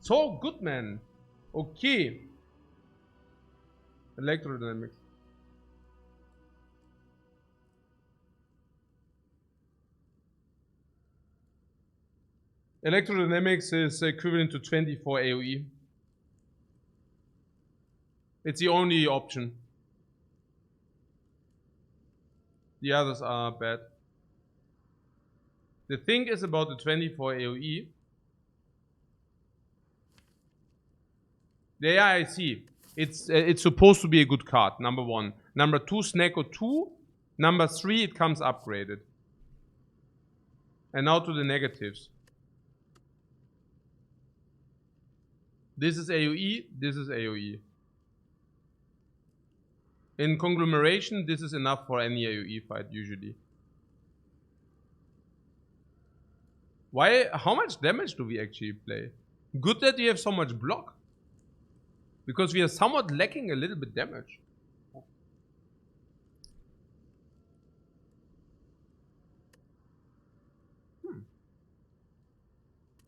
So good, man. Okay. Electrodynamics. Electrodynamics is equivalent to 24 AoE. It's the only option. The others are bad. The thing is about the 24 AoE. Yeah, I see. It's supposed to be a good card, number 1. Number 2, Snacko 2. Number 3, it comes upgraded. And now to the negatives. This is AoE, this is AoE. In conglomeration, this is enough for any AoE fight, usually. Why? How much damage do we actually play? Good that we have so much block. Because we are somewhat lacking a little bit damage.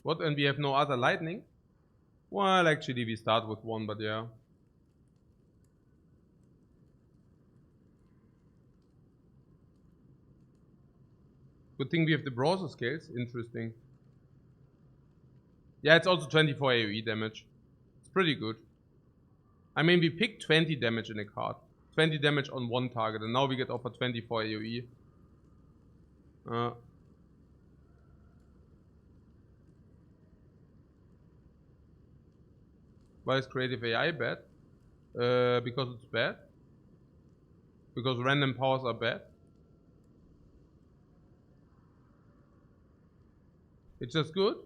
What? And we have no other lightning? Well, actually we start with 1, but yeah. Good thing we have the browser scales. Interesting. Yeah, it's also 24 AoE damage. It's pretty good. I mean, we picked 20 damage in a card. 20 damage on 1 target, and now we get offered 24 AoE. Why is creative AI bad? Because it's bad. Because random powers are bad. It's just good.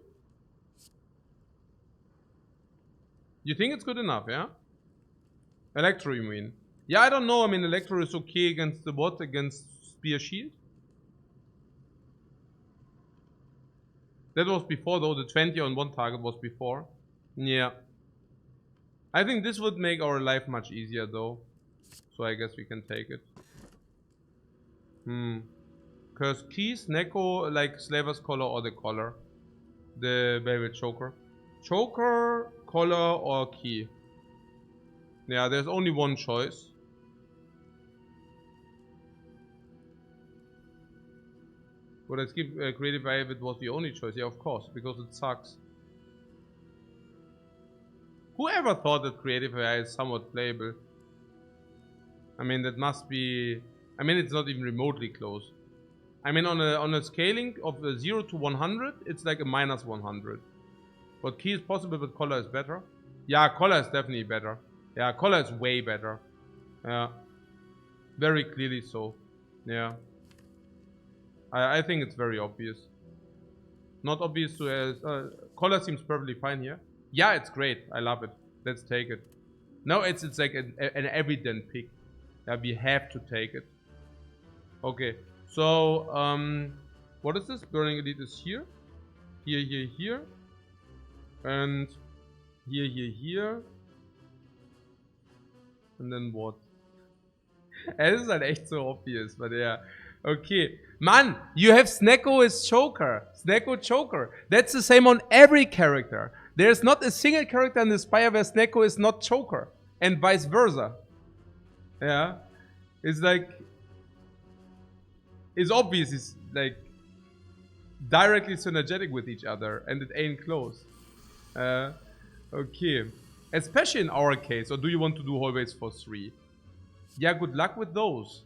You think it's good enough, yeah? Electro, you mean? Yeah, I don't know. I mean, Electro is okay against the what? Against Spear Shield? That was before, though. The 20 on 1 target was before. Yeah. I think this would make our life much easier, though. So I guess we can take it. Curse Keys, Neko, like Slaver's Collar or the Collar. The Velvet Choker. Choker, Collar, or Key. Yeah, there's only one choice. Would I skip Creative AI if it was the only choice? Yeah, of course, because it sucks. Whoever thought that Creative AI is somewhat playable? I mean, that must be... I mean, it's not even remotely close. I mean, on a scaling of 0 to 100, it's like a minus 100. What key is possible, but collar is better? Yeah, collar is definitely better. Yeah, collar is way better. Yeah. Very clearly so. Yeah. I think it's very obvious. Not obvious to us. Collar seems perfectly fine here. Yeah, it's great. I love it. Let's take it. No, it's like an evident pick. Yeah, we have to take it. Okay. So, what is this? Burning Elite is here. Here. And here. And then what? Es ist halt echt so obvious, but yeah. Okay. Man, you have Snecko as Choker. Snecko Choker. That's the same on every character. There's not a single character in the Spire where Snecko is not Choker. And vice versa. Yeah. It's like... It's obvious it's like... directly synergetic with each other. And it ain't close. Okay. Especially in our case. Or do you want to do always for 3? Yeah, good luck with those.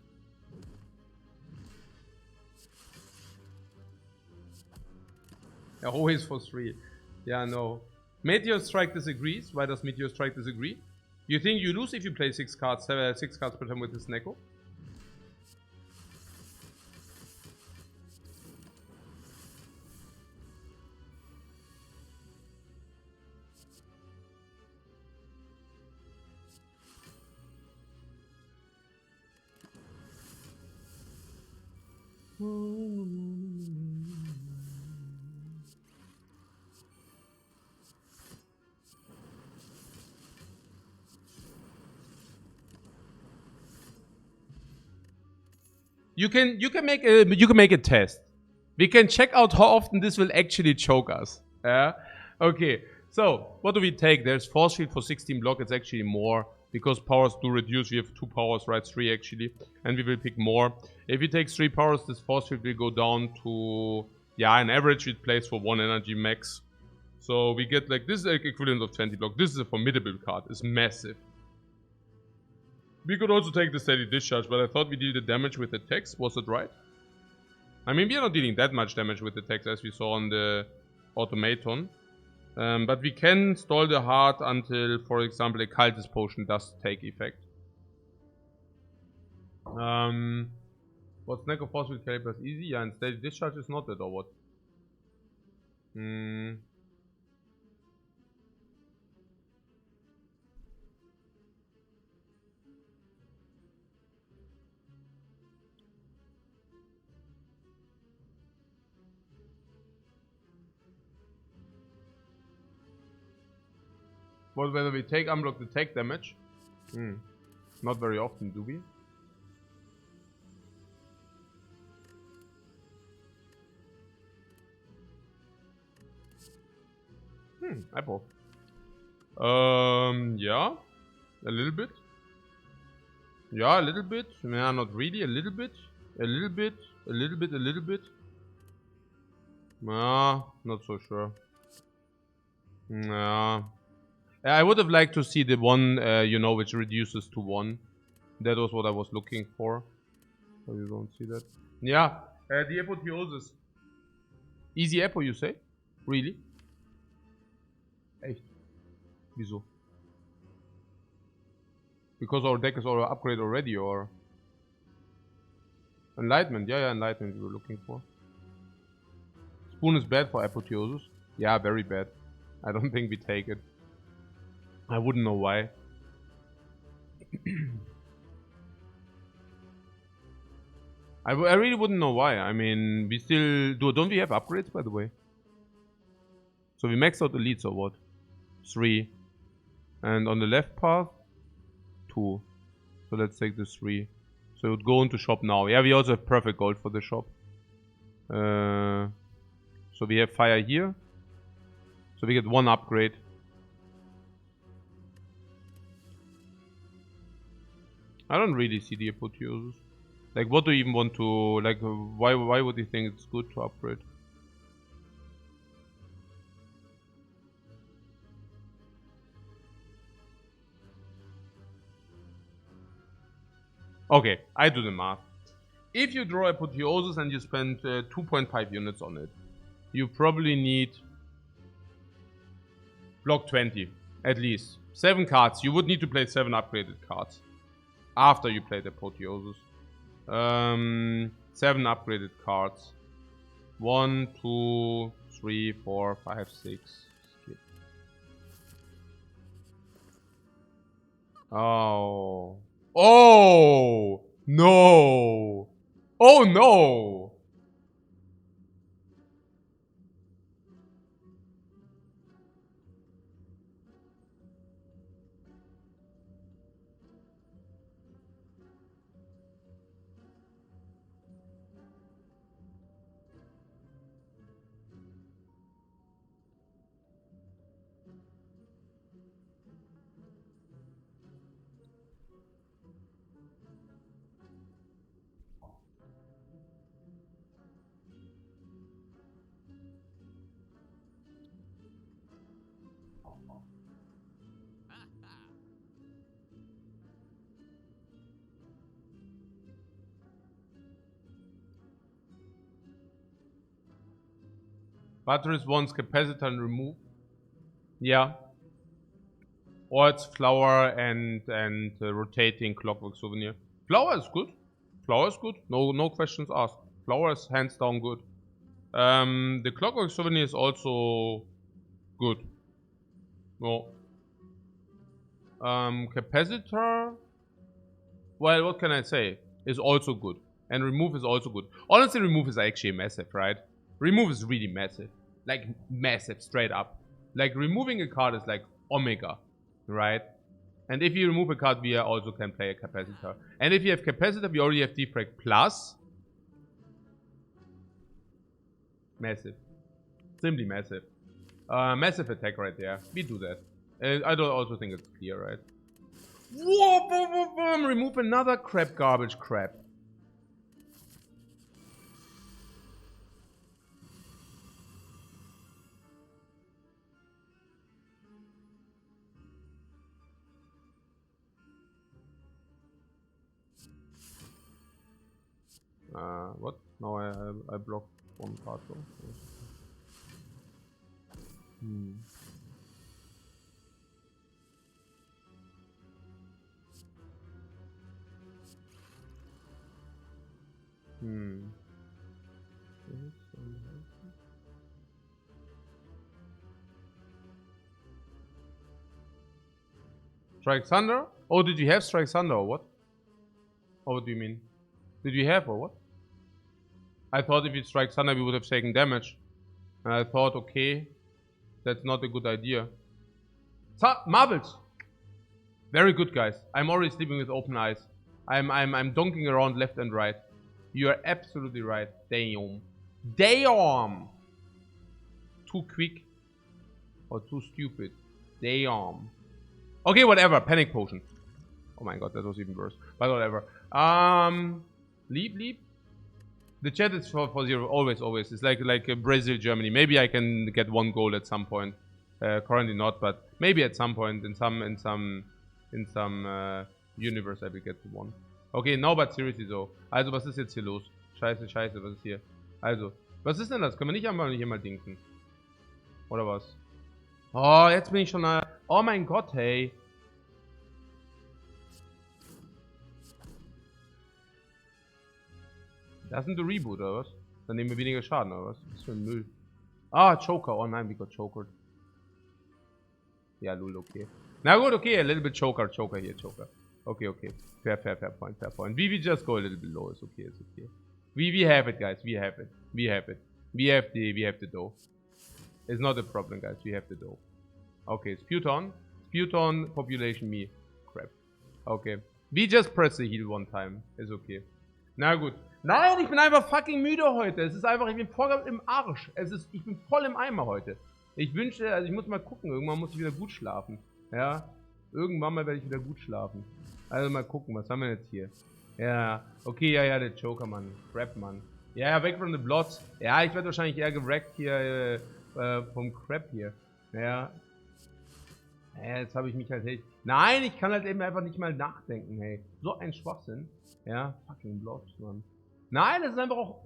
Yeah, always for 3. Yeah, no. Meteor Strike disagrees. Why does Meteor Strike disagree? You think you lose if you play 6 cards, 6 cards per turn with this Neko? You can make a test. We can check out how often this will actually choke us. Yeah. Okay. So what do we take? There's force field for 16 block. It's actually more because powers do reduce. We have 2 powers, right? 3 actually, and we will pick more. If we take 3 powers, this force field will go down to an average. It plays for 1 energy max. So we get like this is like equivalent of 20 block. This is a formidable card. It's massive. We could also take the steady discharge, but I thought we deal the damage with attacks. Was it right? I mean, we are not dealing that much damage with attacks as we saw on the automaton. But we can stall the heart until, for example, a cultist potion does take effect. What's Snack of Force with Caliber is easy? Yeah, and steady discharge is not that, or what? Well, whether we take unblock the take damage? Not very often, do we? Apple. Yeah. A little bit. Yeah, a little bit. Yeah, not really. A little bit. A little bit. A little bit. A little bit. Nah, not so sure. Nah. I would have liked to see the one, which reduces to 1. That was what I was looking for. Oh, you don't see that? Yeah. The apotheosis. Easy apo, you say? Really? Echt? Wieso? Because our deck is all upgrade already, or? Enlightenment. Yeah, enlightenment we were looking for. Spoon is bad for apotheosis. Yeah, very bad. I don't think we take it. I wouldn't know why. I really wouldn't know why. I mean, we still... Don't we have upgrades, by the way? So we maxed out elites or what? 3. And on the left path, 2. So let's take the 3. So it would go into shop now. Yeah, we also have perfect gold for the shop. So we have fire here. So we get 1 upgrade. I don't really see the apotheosis. Like, what do you even want to... Like, why would you think it's good to upgrade? Okay, I do the math. if you draw Apotheosis and you spend 2.5 units on it, you probably need block 20, at least. 7 cards. You would need to play 7 upgraded cards after you played Apotheosis. 7 upgraded cards. 1, 2, 3, 4, 5, 6. Skip. Oh. Oh! No! Oh no! Batteries wants capacitor and remove. Yeah. Or it's flower and rotating clockwork souvenir. Flower is good. Flower is good. No questions asked. Flower is hands down good. The clockwork souvenir is also good. No. Capacitor. Well, what can I say? Is also good. And remove is also good. Honestly, remove is actually massive, right? Remove is really massive. Like, massive, straight up. Like, removing a card is like Omega, right? And if you remove a card, we also can play a capacitor. And if you have capacitor, we already have Defect plus. Massive. Simply massive. Massive attack right there. We do that. I don't also think it's clear, right? Whoa, boom, boom, boom. Remove another crap, garbage crap. What? No, I blocked one card though. Strike Thunder? Oh, did you have Strike Thunder or what? Oh, what do you mean? Did you have or what? I thought if you Strike Thunder we would have taken damage. And I thought, okay, that's not a good idea. Marbles! Very good, guys. I'm already sleeping with open eyes. I'm donking around left and right. You are absolutely right. Damn. Damn! Too quick. Or too stupid. Damn. Okay, whatever. Panic potion. Oh my god, that was even worse. But whatever. Leap. The chat is for 0. Always. It's like Brazil, Germany. Maybe I can get 1 goal at some point. Currently not, but maybe at some point in some universe I will get to 1. Okay, now but seriously so. Also, was ist jetzt hier los? Scheiße, was ist hier? Also, was ist denn das? Können wir nicht einmal hier mal dingsen? Oder was? Oh, jetzt bin ich schon... Oh mein Gott, hey. Das ist ein Reboot, oder was? Dann nehmen wir weniger Schaden, oder was? Was für ein Müll. Ah, Joker. Oh nein, we got chokered. Ja, lul, okay. Na gut, okay, a little bit Joker here, Joker. Okay. Fair point. We just go a little bit low, it's okay. We have it, guys, we have it. We have the dough. It's not a problem, guys, we have the dough. Okay, Sputon, population me. Crap. Okay. We just press the heal 1 time. Ist okay. Na gut. Nein, ich bin einfach fucking müde heute. Es ist einfach, ich bin voll im Arsch. Ich bin voll im Eimer heute. Ich wünschte, also ich muss mal gucken. Irgendwann muss ich wieder gut schlafen. Ja. Irgendwann mal werde ich wieder gut schlafen. Also mal gucken, was haben wir jetzt hier? Ja. Okay, ja, der Joker, Mann. Crap, Mann. Ja, weg von the Blots. Ja, ich werde wahrscheinlich eher gerackt hier vom Crap hier. Ja. Ja, jetzt habe ich mich halt echt... Nein, ich kann halt eben einfach nicht mal nachdenken, hey. So ein Schwachsinn. Ja, fucking Blots, Mann. Nein, das ist einfach auch...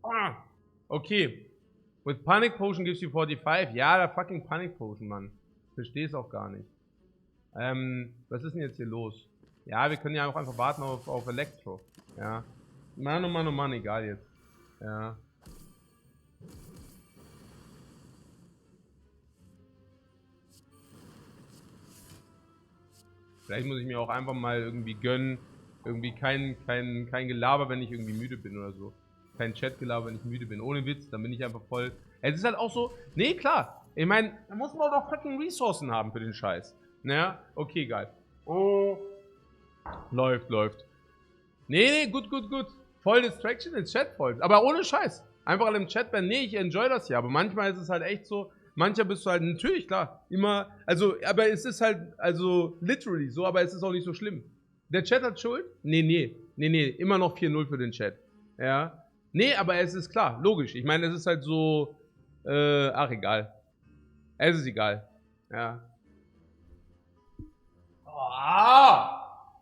Ah, okay. With Panic Potion gives you 45. Ja, der fucking Panic Potion, Mann. Verstehe es auch gar nicht. Was ist denn jetzt hier los? Ja, wir können ja auch einfach warten auf Elektro. Ja. Mann, oh Mann, oh Mann, egal jetzt. Ja. Vielleicht muss ich mir auch einfach mal irgendwie gönnen. Irgendwie kein Gelaber, wenn ich irgendwie müde bin oder so. Kein Chat-Gelaber, wenn ich müde bin. Ohne Witz, dann bin ich einfach voll... Es ist halt auch so... Nee, klar. Ich meine, da muss man auch fucking Ressourcen haben für den Scheiß. Naja, okay, geil. Oh. Läuft. Nee, gut. Voll Distraction ins Chat voll. Aber ohne Scheiß. Einfach alle im Chat werden, nee, ich enjoy das ja. Aber manchmal ist es halt echt so... Mancher bist du halt, natürlich, klar, immer, also, aber es ist halt, also, literally so, aber es ist auch nicht so schlimm. Der Chat hat Schuld? Nee, immer noch 4-0 für den Chat. Ja. Nee, aber es ist klar, logisch. Ich meine, es ist halt so, ach, egal. Es ist egal. Ja. Oh,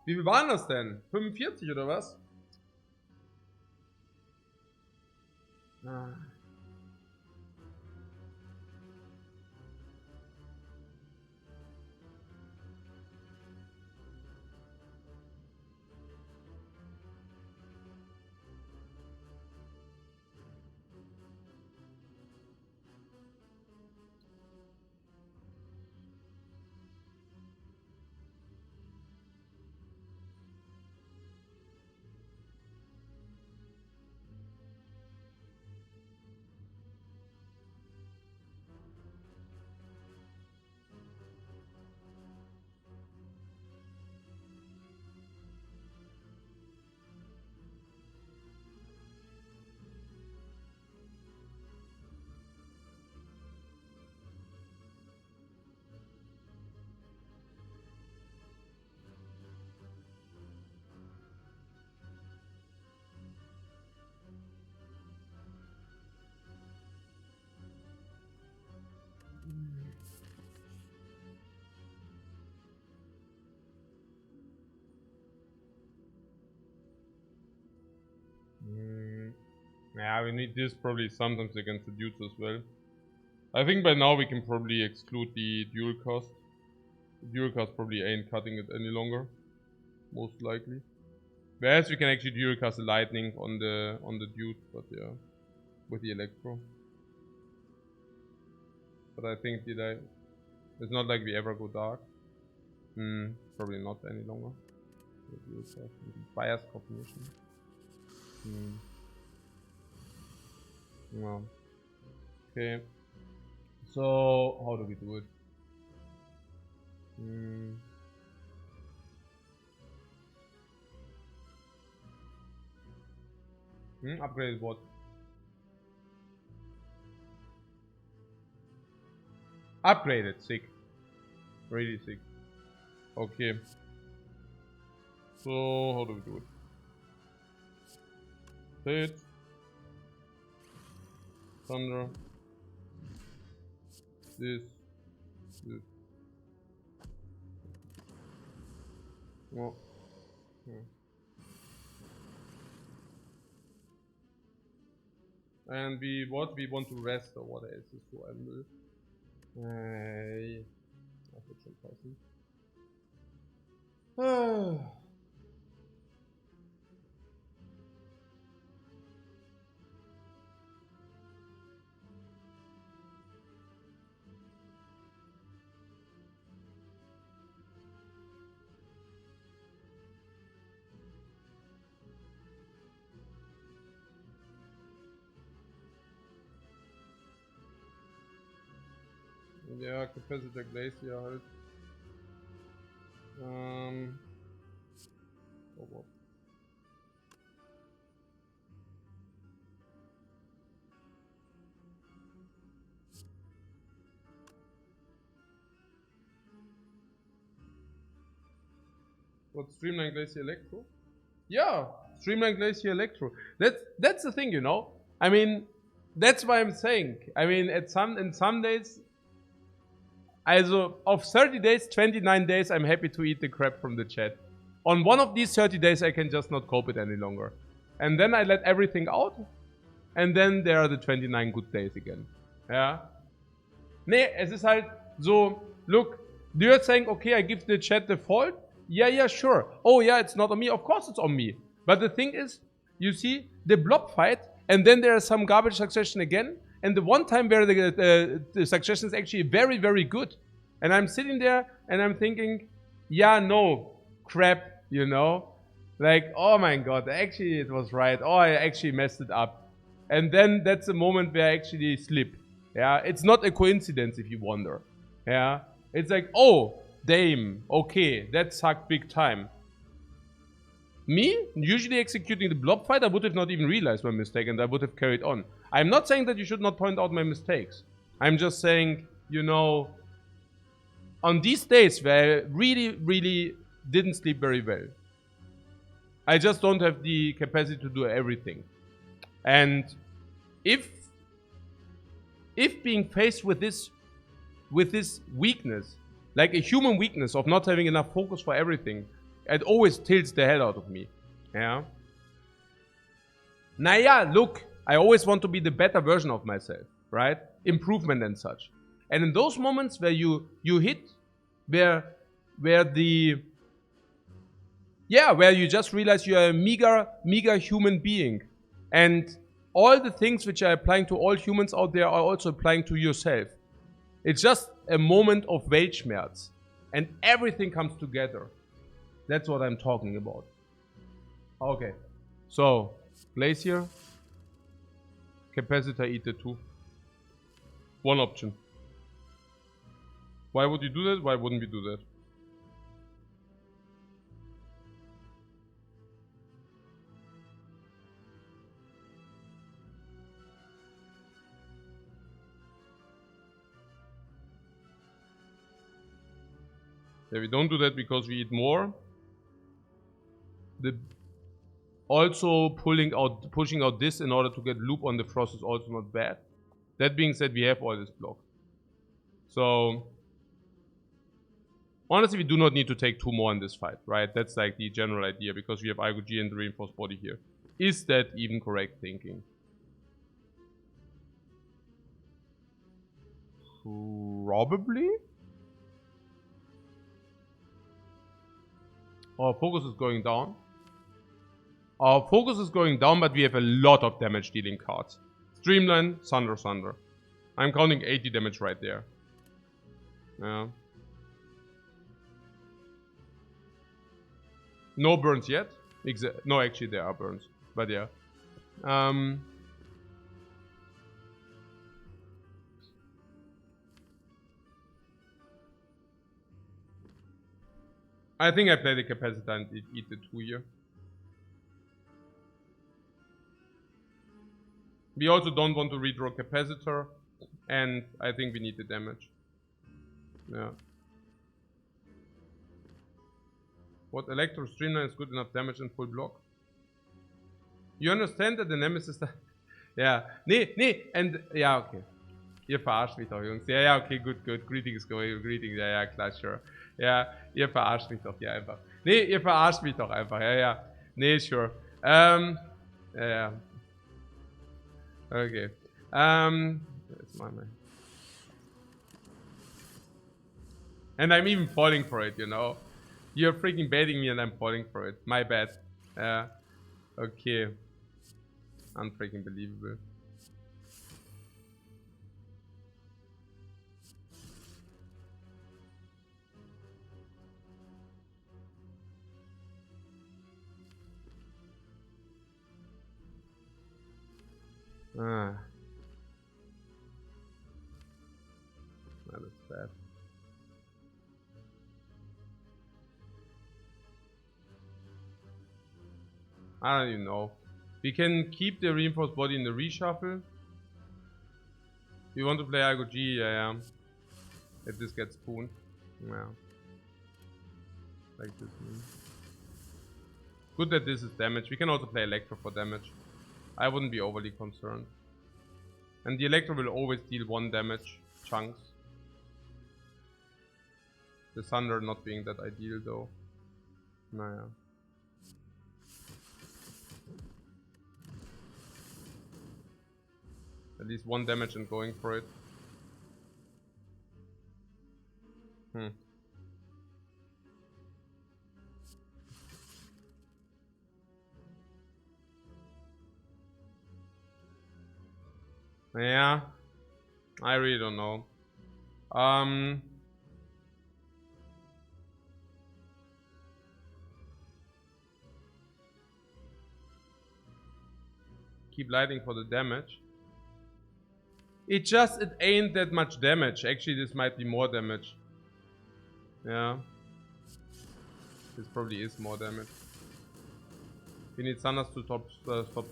wie viel waren das denn? 45 oder was? Ah. Yeah, we need this probably sometimes against the dudes as well. I think by now we can probably exclude the dual cast. The dual cast probably ain't cutting it any longer. Most likely. Whereas we can actually dual cast the lightning on the dude, but yeah. With the electro. But I think it's not like we ever go dark. Probably not any longer. Bias cognition. Yeah. Okay. So how do we do it? Upgrade what? Upgraded, sick. Really sick. Okay. So how do we do it? Hit. Thunder. This. Oh. And we want to rest or what else is so I will. Das wird schon passen. Ja, Capacitor Glacier halt. Oh what? What, Streamline Glacier Electro? Yeah, Streamline Glacier Electro. That's the thing, you know. I mean, that's why I'm saying. I mean, in some days. Also, of 30 days, 29 days, I'm happy to eat the crap from the chat. On one of these 30 days, I can just not cope it any longer. And then I let everything out. And then there are the 29 good days again. Ja. Nee, es ist halt so, look, you're saying, okay, I give the chat the fault. Yeah, sure. Oh yeah, it's not on me. Of course it's on me. But the thing is, you see, the blob fight, and then there is some garbage succession again. And the one time where the succession is actually very, very good. And I'm sitting there and I'm thinking, yeah, no, crap, you know? Like, oh my god, actually it was right. Oh, I actually messed it up. And then that's the moment where I actually slip. Yeah, it's not a coincidence if you wonder. Yeah, it's like, oh, damn, okay, that sucked big time. Me, usually executing the blob fight, I would have not even realized my mistake and I would have carried on. I'm not saying that you should not point out my mistakes. I'm just saying, you know, on these days where I really, really didn't sleep very well, I just don't have the capacity to do everything. And if being faced with this weakness, like a human weakness of not having enough focus for everything, it always tilts the hell out of me. Yeah. Naja, look, I always want to be the better version of myself, right? Improvement and such. And in those moments where you hit, where you just realize you are a meager human being, and all the things which are applying to all humans out there are also applying to yourself. It's just a moment of Weltschmerz, and everything comes together. That's what I'm talking about. Okay, so Glacier, Capacitor, Ether 2. One option. Why would you do that? Why wouldn't we do that? Yeah, we don't do that because we eat more. Also pushing out this in order to get loop on the frost is also not bad. That being said, we have all this block. So honestly, we do not need to take 2 more in this fight, right? That's like the general idea because we have IGG and the reinforced body here. Is that even correct thinking? Probably. Our focus is going down. Our focus is going down, but we have a lot of damage dealing cards. Streamline, Sunder. I'm counting 80 damage right there. Yeah. No burns yet. No, actually there are burns. But yeah. I think I play the capacitor and eat the 2 here. We also don't want to redraw capacitor, and I think we need the damage. Yeah. What Electro Streamline is good enough damage and full block? You understand that the Nemesis... ja, nee, and... Ja, okay. Ihr verarscht mich doch, Jungs. Ja, okay, gut. Greetings, ja, klar, sure. Ja, ihr verarscht mich doch hier einfach. Nee, ihr verarscht mich doch einfach, ja. Nee, sure. Ja. Okay. That's my man. And I'm even falling for it, you know. You're freaking baiting me and I'm falling for it. My bad. Okay. Unfreaking believable. That's bad. I don't even know. We can keep the reinforced body in the reshuffle. We want to play IGG, yeah. If this gets spooned. Yeah. Like this. Good that this is damage. We can also play Electro for damage. I wouldn't be overly concerned. And the Electro will always deal 1 damage chunks. The Thunder not being that ideal though. Naja. At least 1 damage and going for it. Yeah. I really don't know. Keep lighting for the damage. It ain't that much damage. Actually, this might be more damage. Yeah. This probably is more damage. We need Sanders to stop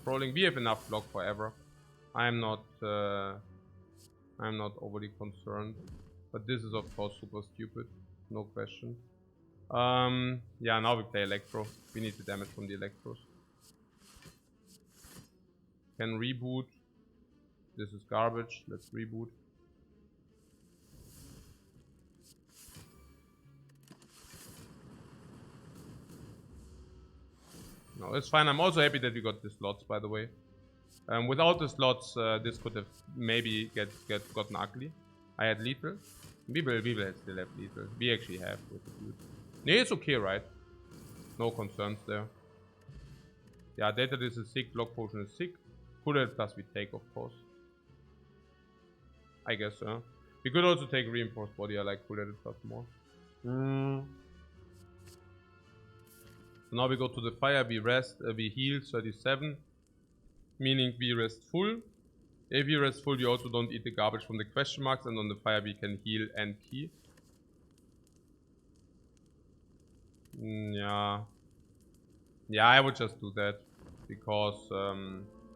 trolling. We have enough block forever. I'm not overly concerned. But this is of course super stupid. No question. Yeah, now we play Electro. We need the damage from the Electros. Can reboot. This is garbage. Let's reboot. No, it's fine. I'm also happy that we got the slots, by the way. Without the slots, this could have maybe gotten ugly. I had lethal. We will still have lethal. We actually have with the dude. Yeah, it's okay, right? No concerns there. Yeah, data this is sick. Block potion is sick. Cool plus we take, of course. I guess so. We could also take reinforced body. I like cool plus more. So now we go to the fire. We rest. We heal 37, meaning we rest full. If we rest full, we also don't eat the garbage from the question marks, and on the fire we can heal and key. Yeah. Yeah, I would just do that. Because,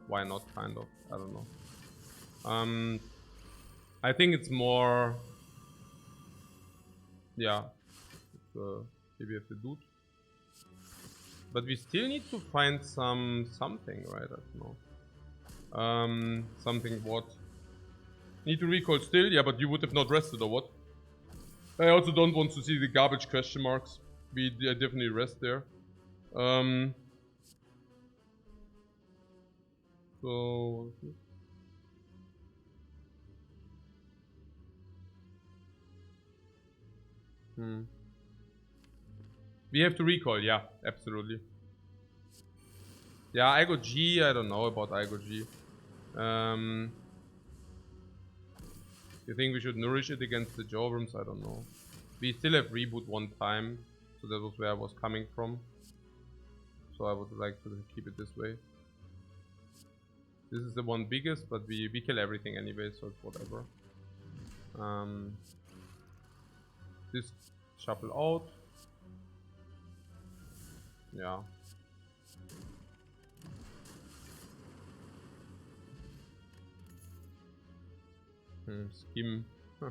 why not, kind of? I don't know. I think it's more... Yeah. Maybe we have to do it. But we still need to find something, right? I don't know. Something what? Need to recall still? Yeah, but you would have not rested or what? I also don't want to see the garbage question marks. We definitely rest there. So... We have to recall, yeah, absolutely. Yeah, I go G, I don't know about I go G. You think we should nourish it against the Jovrams? I don't know. We still have reboot 1 time, so that was where I was coming from. So I would like to keep it this way. This is the one biggest, but we kill everything anyway, so it's whatever. This shuffle out. Yeah. Scheme. Huh.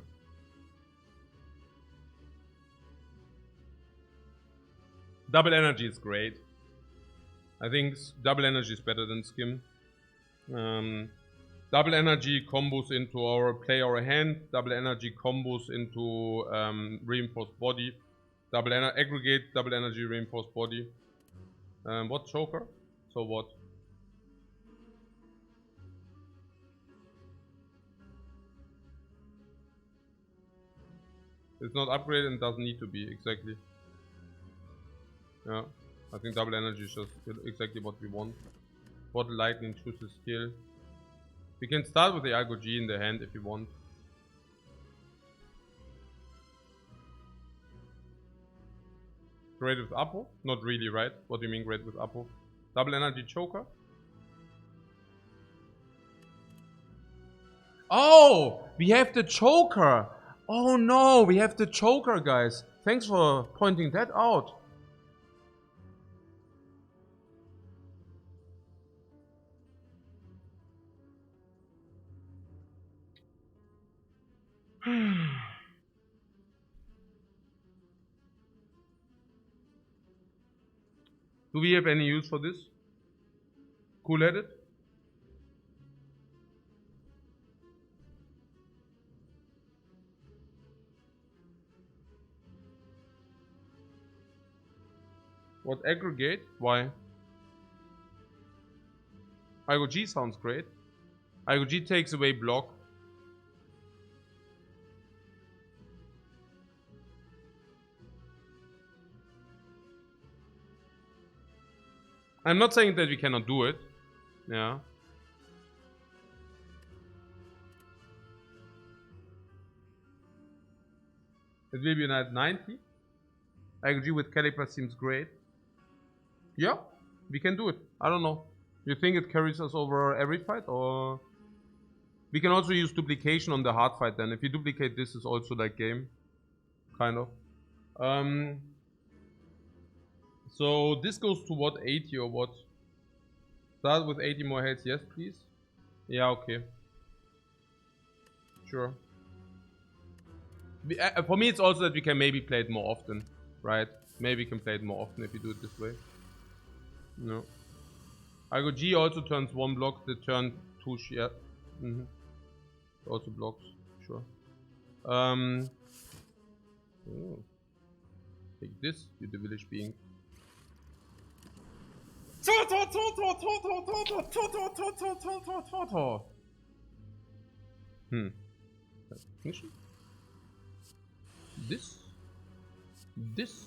Double energy is great. I think double energy is better than skim. Double energy combos into our play or hand. Double energy combos into reinforced body. Double aggregate, double energy, reinforced body. What choker? So what? It's not upgraded and doesn't need to be, exactly. Yeah, I think double energy is just exactly what we want. Bottle lightning, choose the skill. We can start with the Algo G in the hand if you want. Great with Apo? Not really, right? What do you mean great with Apo? Double energy choker? Oh! We have the choker! Oh no! We have the choker, guys! Thanks for pointing that out. Do we have any use for this? Cool-headed? What, aggregate? Why? Algo G sounds great. IOG takes away block. I'm not saying that we cannot do it. Yeah. It will be at 90. IOG with Caliper seems great. Yeah, we can do it. I don't know. You think it carries us over every fight, or we can also use duplication on the hard fight then. If you duplicate this, is also like game. Kind of. So this goes to what, 80 or what? Start with 80 more heads, yes please. Yeah, okay. Sure. For me it's also that we can maybe play it more often, right? Maybe we can play it more often if you do it this way. No. Argo G also turns 1 block, the turn 2 yeah. Also blocks, sure. Oh. Take this, you the village being. This. This.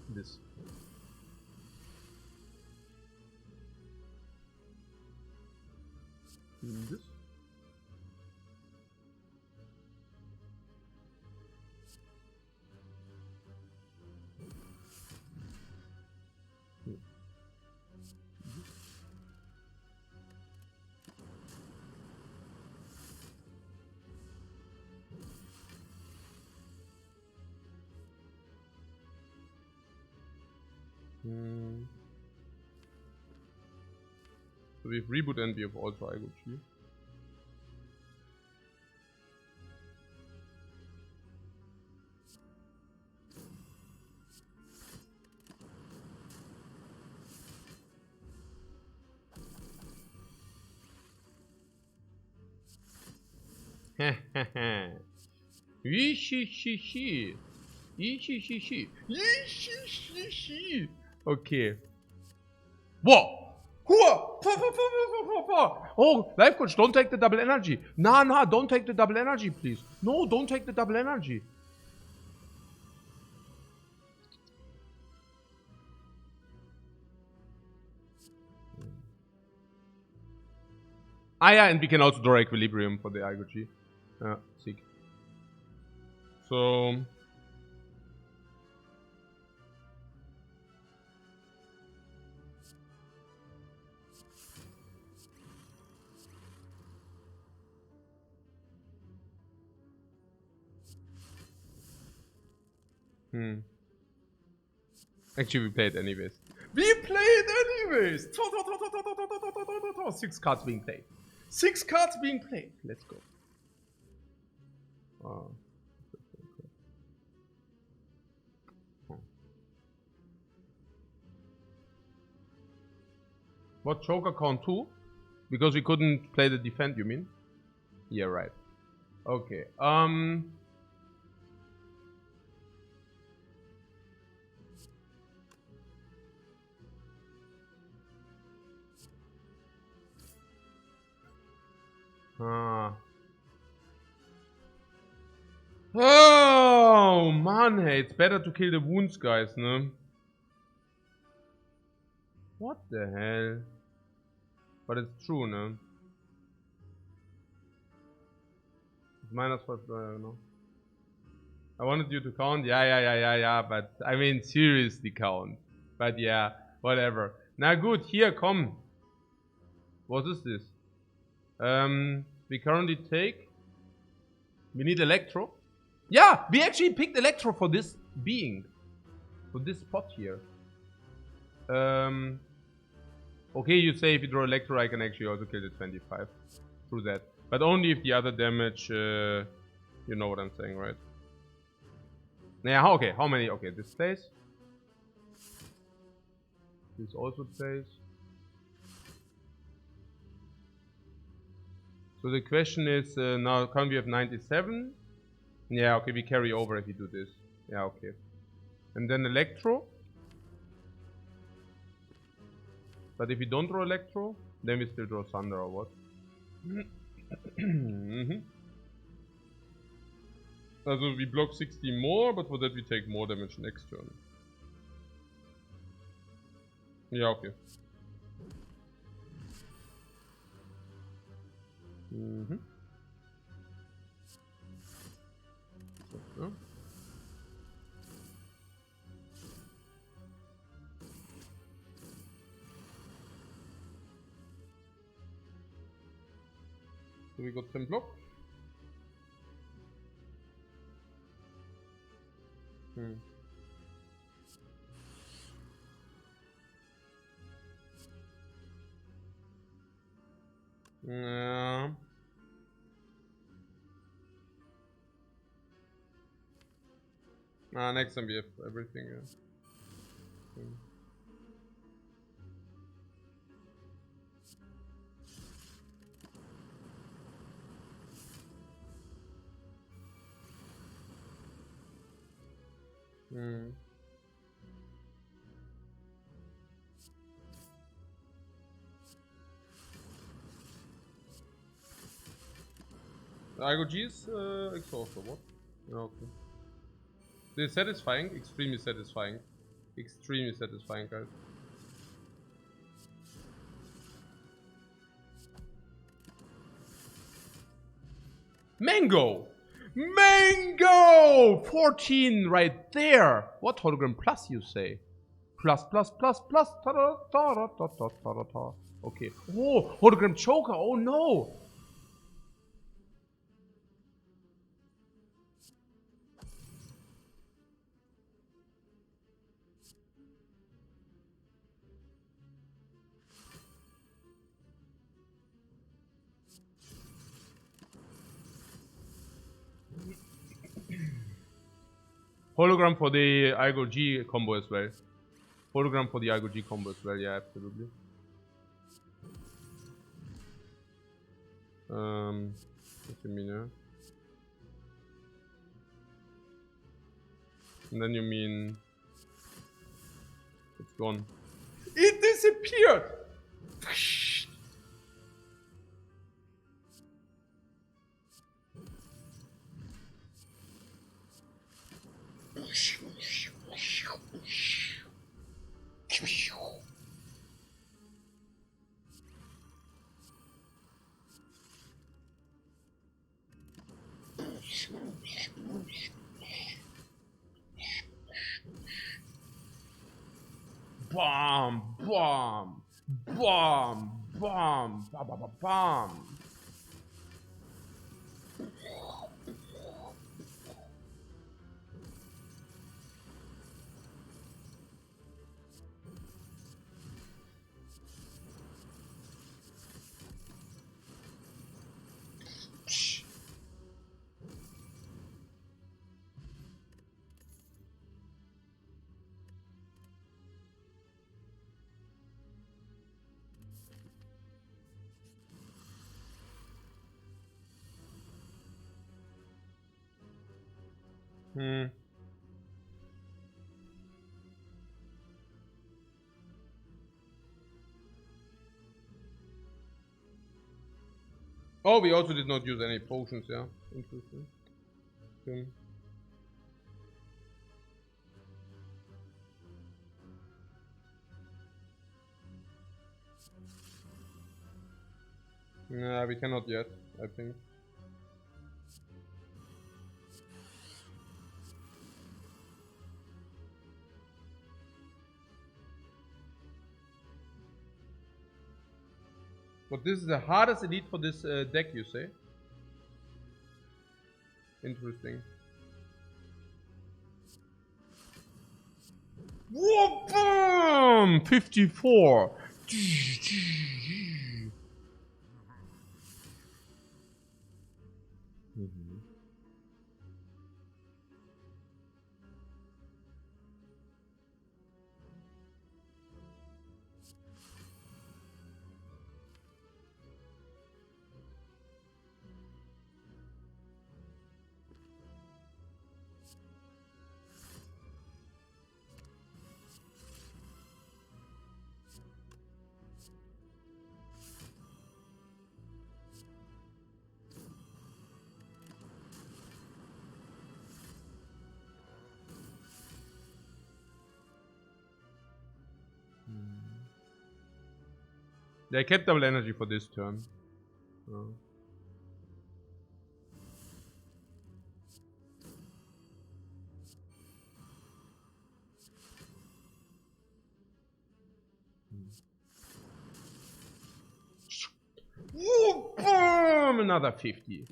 This. This. So we have reboot and we have also IGOG. Okay. Whoa! Oh, Lifecoach, don't take the double energy. Nah, don't take the double energy, please. No, don't take the double energy. Ah, yeah, and we can also draw equilibrium for the IGOG. Yeah, sick. So. Actually, we play it anyways. We play it anyways! 6 cards being played. 6 cards being played. Let's go. What, Joker count 2? Because we couldn't play the defend, you mean? Yeah, right. Okay. Oh man, hey, it's better to kill the wounds, guys, ne? What the hell? But it's true, ne? It's -5, no? I wanted you to count, yeah, but I mean seriously count. But yeah, whatever. Na gut, here, komm. What is this? We currently take. We need Electro. Yeah, we actually picked Electro for this being. For this spot here. Okay, you say if you draw Electro, I can actually also kill the 25. Through that. But only if the other damage, you know what I'm saying, right? Yeah, okay, how many? Okay, this plays. This also plays. So the question is, now can we have 97? Yeah, okay, we carry over if you do this. Yeah, okay. And then Electro. But if we don't draw Electro, then we still draw Thunder or what? Also we block 60 more, but for that we take more damage next turn. Ja, okay. Mhm. So, ja. So we got 10 block. Yeah. Next time we have everything. Yeah. I go G's exhaust or what? Yeah, okay. This is satisfying, extremely satisfying. Extremely satisfying, guys. Mango! Mango! 14 right there! What hologram plus you say? Plus, plus, plus, plus. Ta-da-ta-da-ta-ta-ta-ta. Okay. Oh, hologram choker. Oh no! Hologram for the Igo G combo as well. Hologram for the Igo G combo as well, yeah, absolutely. What do you mean, yeah? And then you mean... It's gone. It disappeared! Bomb, bomb, bomb, bomb, ba ba ba bomb. Oh, we also did not use any potions, yeah. Interesting. Nah, we cannot yet, I think. But this is the hardest elite for this deck, you say? Interesting. Whoa, boom! 54! They kept double energy for this turn. Woo, boom! Another 50.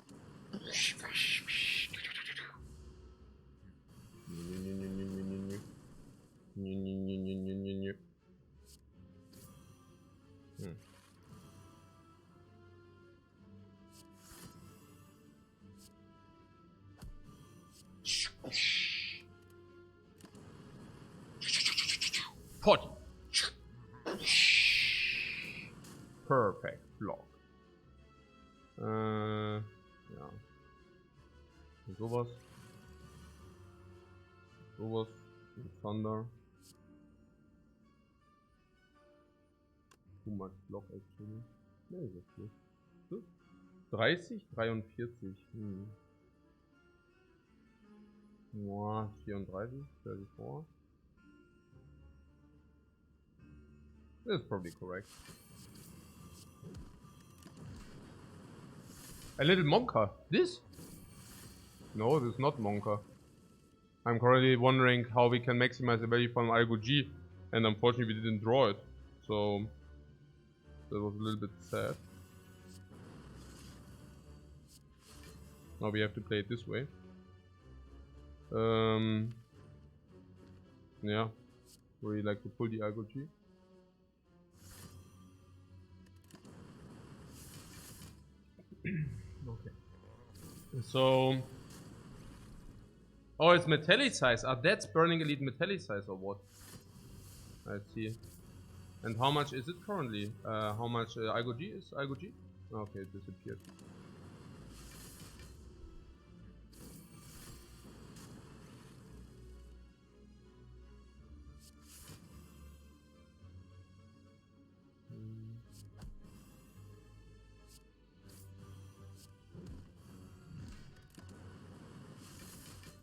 Potty. Perfect block. Ja. Sowas. Sowas. Thunder. Too much block actually. Ne, ist okay. So. 30, 43. Boah, 34, 34. That's probably correct. A little Monka. This? No, this is not Monka. I'm currently wondering how we can maximize the value from Algo G, and unfortunately we didn't draw it. So that was a little bit sad. Now we have to play it this way. Yeah. Really like to pull the Algo G. Okay. So, oh, it's metallicize. Ah, that's burning elite metallicize or what? I see. And how much is it currently? How much Algo G is Algo G? Okay, it disappeared.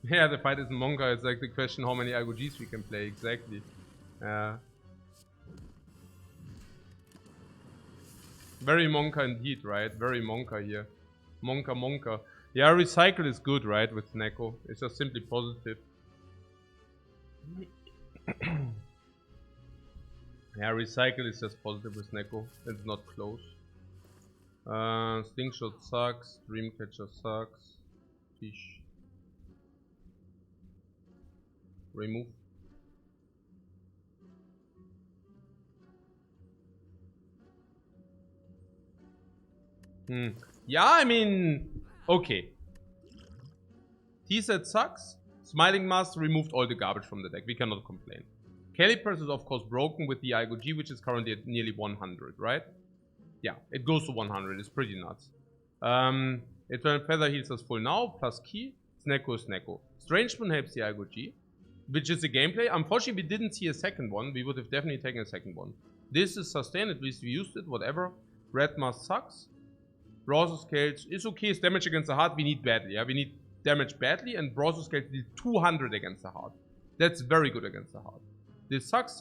Yeah, the fight is in Monka. It's like the question how many Algo Gs we can play exactly. Very Monka indeed, right? Very Monka here. Monka. Yeah, recycle is good, right? With Neko. It's just simply positive. Yeah, recycle is just positive with Neko. It's not close. Slingshot sucks. Dreamcatcher sucks. Fish. Remove. Yeah, I mean, okay. T-set sucks. Smiling Mask removed all the garbage from the deck. We cannot complain. Calipers is of course broken with the Algo G, which is currently at nearly 100, right? Yeah, it goes to 100. It's pretty nuts. Eternal Feather heals us full now, plus key. Sneko is Sneko. Strange Moon helps the Algo G, which is the gameplay. Unfortunately, we didn't see a second one. We would have definitely taken a second one. This is sustained. At least we used it. Whatever. Red Mask sucks. Bronze Scales is okay. It's damage against the heart. We need badly. Yeah, we need damage badly. And Bronze Scales need 200 against the heart. That's very good against the heart. This sucks.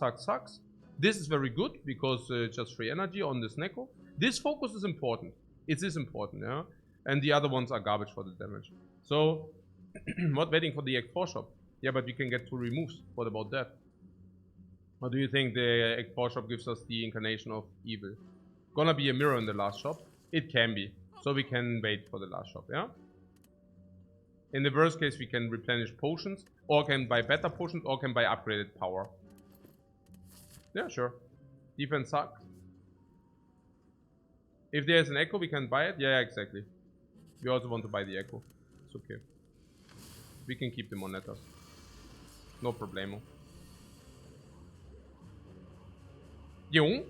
This is very good because just free energy on this Neko. This focus is important. It is important, yeah. And the other ones are garbage for the damage. So, not waiting for the Act 4 shop. Yeah, but we can get 2 removes. What about that? Or do you think the Act 4 shop gives us the incarnation of evil? Gonna be a mirror in the last shop? It can be. So we can wait for the last shop, yeah? In the worst case, we can replenish potions, or can buy better potions, or can buy upgraded power. Yeah, sure. Defense sucks. If there's an echo, we can buy it. Yeah, exactly. We also want to buy the echo. It's okay. We can keep the monetas. No problemo. Jung.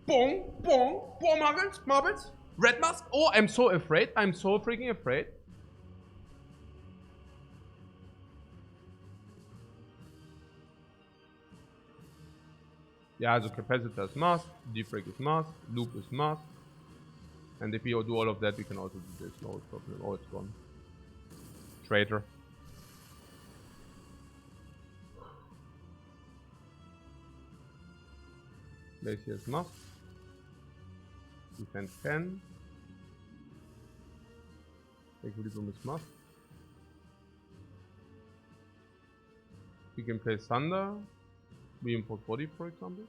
Boom, boom, boom, marbles. Red mask. Oh, I'm so afraid. I'm so freaking afraid. Yeah, also capacitor is mask, defrag is mask, loop is mask. And if we do all of that, we can also do this. No problem. Oh, it's gone. Traitor. Place here is mask. Defend can. Equilibrium is must. We can play Thunder. We import body, for example.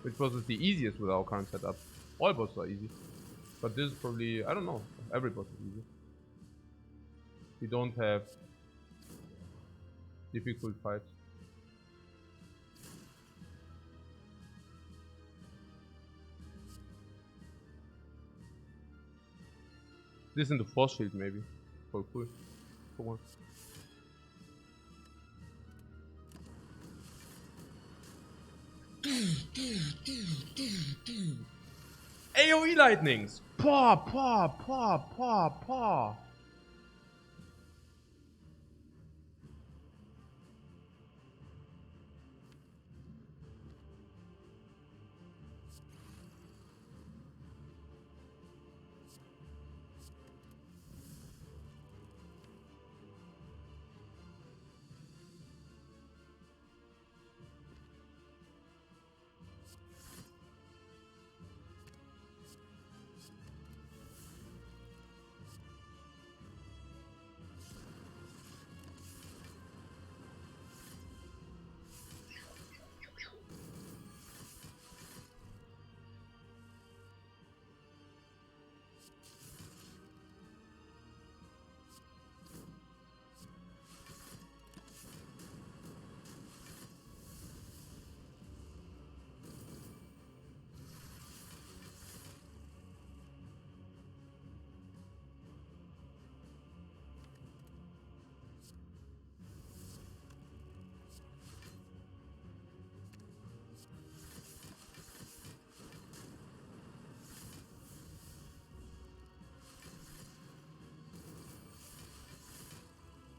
Which boss is the easiest with our current setup? All bosses are easy. But this is probably, I don't know, every boss is easy. We don't have difficult fights. This in the force shield maybe. Oh cool. Come on. AoE lightnings! Paw, paw, paw, paw, paw.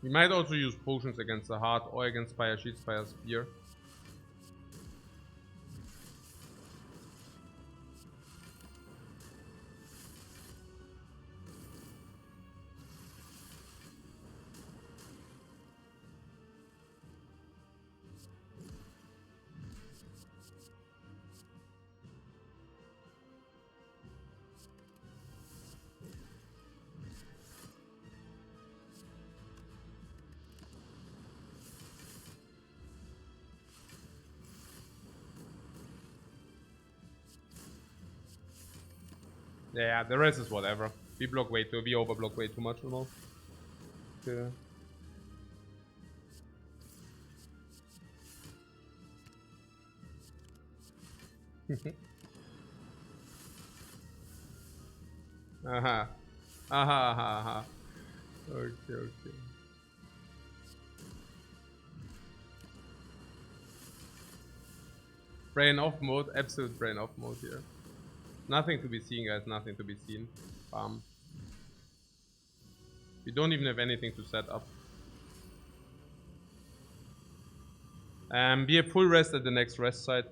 We might also use potions against the heart or against Spire Shield, Spire Spear. Yeah, the rest is whatever. We overblock way too much almost. Yeah. Aha. Aha, aha, aha. Okay, okay. Brain off mode, absolute brain off mode here. Nothing to be seen, guys, nothing to be seen. Bam. We don't even have anything to set up. We have full rest at the next rest site.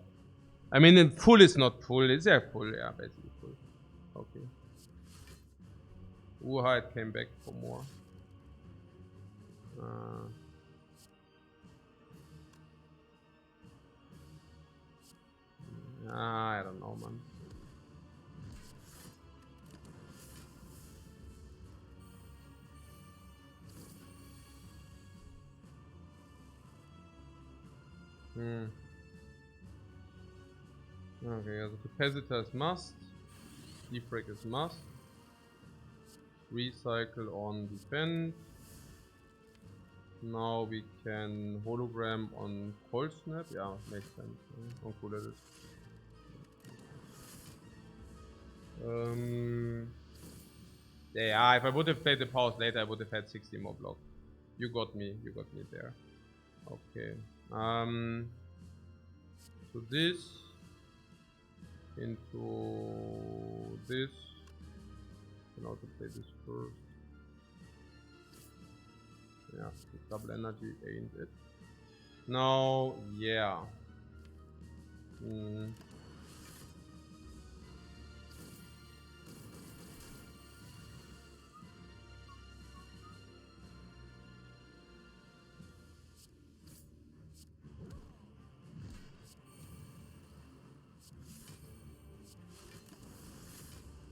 I mean, full is not full, it's full, yeah, basically full. Okay. It came back for more. I don't know, man. Okay, also capacitor is must. Defect is must. Recycle on defend. Now we can hologram on cold snap. Yeah, makes sense. How cool it is. Yeah, if I would have played the pause later, I would have had 60 more block. You got me there. Okay. So this into this. I can also play this first. Yeah, double energy ain't it. Now, yeah.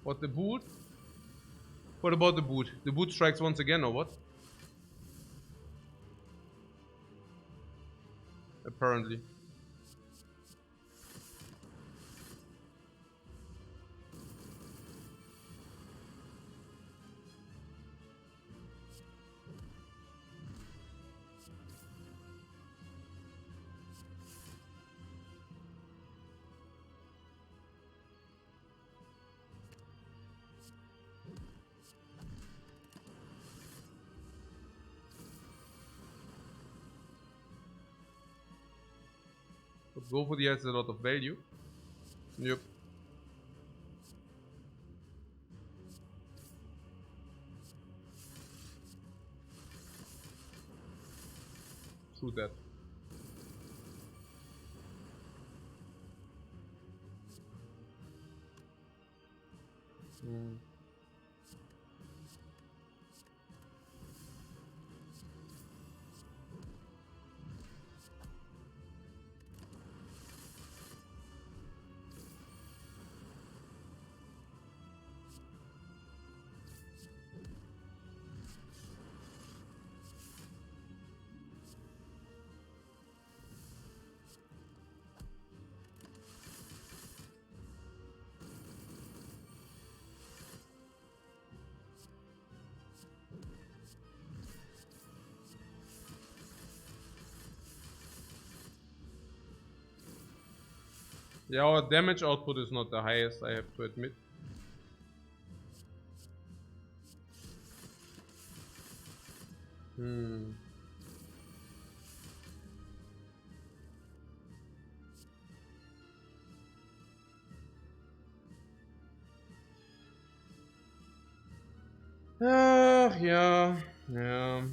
What, the boot? What about the boot? The boot strikes once again, or what? Apparently. But go for the has a lot of value. Yep. True that. Yeah, our damage output is not the highest, I have to admit. Yeah.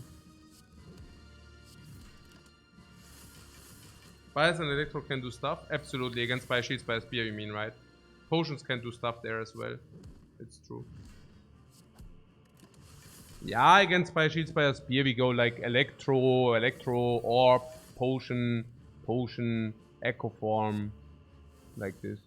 Bias and Electro can do stuff. Absolutely, against Spire Shield, Spire Spear, you mean, right? Potions can do stuff there as well. It's true. Yeah, against Spire Shield, Spire Spear, we go like Electro, Orb, Potion, Echo Form, like this.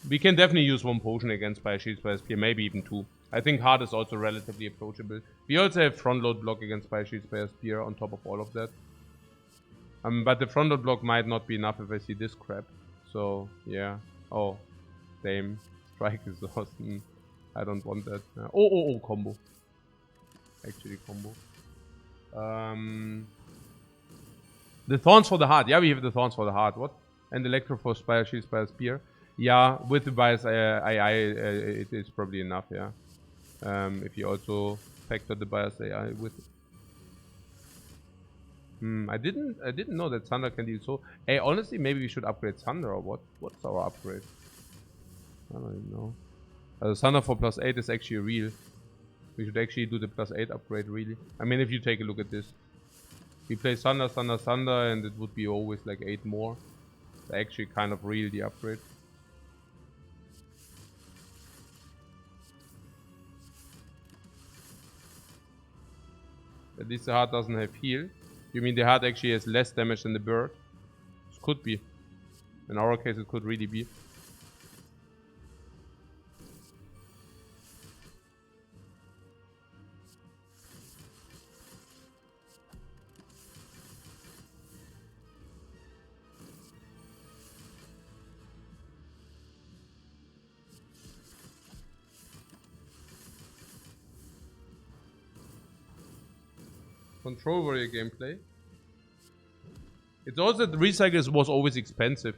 We can definitely use one potion against Spire Shield, Spire Spear, maybe even two. I think hard is also relatively approachable. We also have front load block against Spire Shield, Spire Spear on top of all of that. But the front load block might not be enough if I see this crap. So, yeah. Oh, same. Strike is awesome. I don't want that. Combo. Actually, combo. The Thorns for the Heart. Yeah, we have the Thorns for the Heart. What? And Electro for Spire Shield, Spire Spear. Yeah, with the bias AI, it is probably enough, yeah. If you also factor the bias AI with it. I didn't know that Thunder can deal so. Hey, honestly, maybe we should upgrade Thunder or what? What's our upgrade? I don't even know. Thunder for +8 is actually real. We should actually do the +8 upgrade, really. I mean, if you take a look at this. We play Thunder, and it would be always like 8 more. It's actually kind of real, the upgrade. At least the heart doesn't have heal. You mean the heart actually has less damage than the bird? This could be. In our case, it could really be. Control warrior gameplay. It's also that Recycle was always expensive.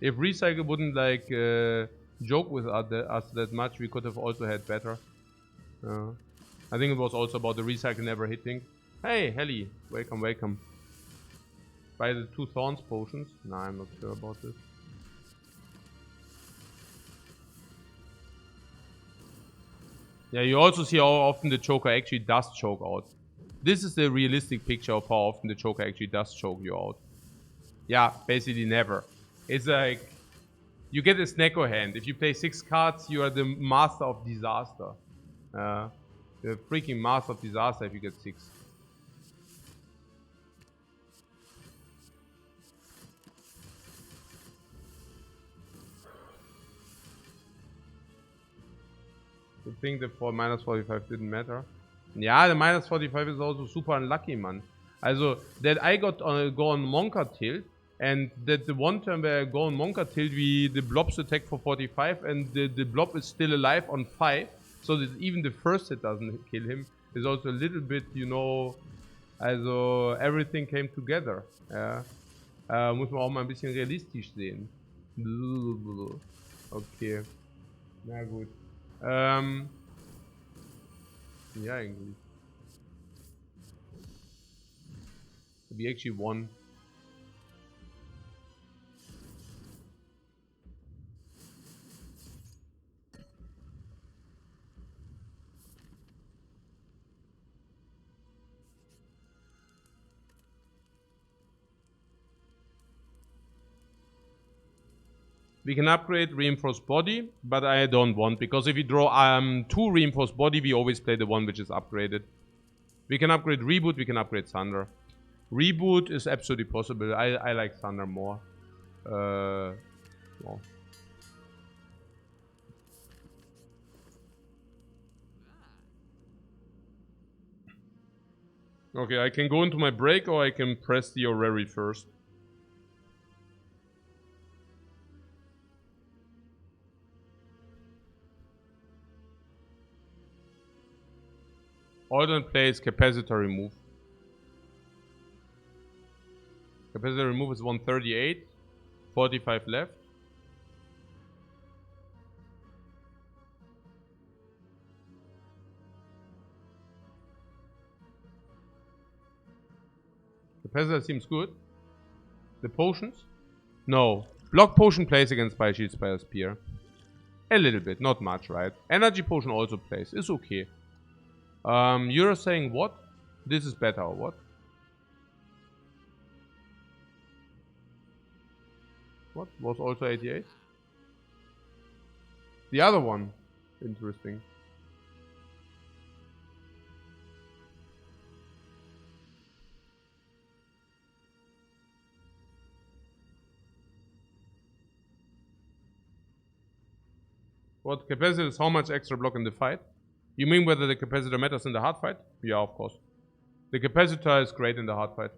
If Recycle wouldn't like joke with us that much, we could have also had better. I think it was also about the Recycle never hitting. Hey, Helly, welcome. Buy the 2 Thorns potions. Nah, I'm not sure about this. Yeah, you also see how often the Joker actually does choke out. This is the realistic picture of how often the Joker actually does choke you out. Yeah, basically never. It's like, you get a Snecko hand. If you play 6 cards, you are the master of disaster. The freaking master of disaster if you get 6. You think the minus 45 didn't matter? Yeah, the minus 45 is also super unlucky, man. Also, that I got go on Monka tilt, and that the one turn where I go on Monka tilt, the blobs attack for 45, and the blob is still alive on 5, so that even the first hit doesn't kill him, is also a little bit, you know, also everything came together. Ja. Muss man auch mal ein bisschen realistisch sehen. Okay. Na gut. Ja, eigentlich. We actually won. We can upgrade reinforced body, but I don't want, because if we draw 2 reinforced body, we always play the one which is upgraded. We can upgrade reboot, we can upgrade thunder. Reboot is absolutely possible. I like thunder more. Well. Okay, I can go into my break, or I can press the Orrery first. Alternate plays capacitor remove. Capacitor remove is 138. 45 left. Capacitor seems good. The potions? No. Block potion plays against Spire Shield, Spire Spear. A little bit, not much, right? Energy potion also plays. It's okay. You're saying what? This is better or what? What? Was also 88? The other one. Interesting. What? Capacitor is how much extra block in the fight? You mean whether the capacitor matters in the hard fight? Yeah, of course. The capacitor is great in the hard fight.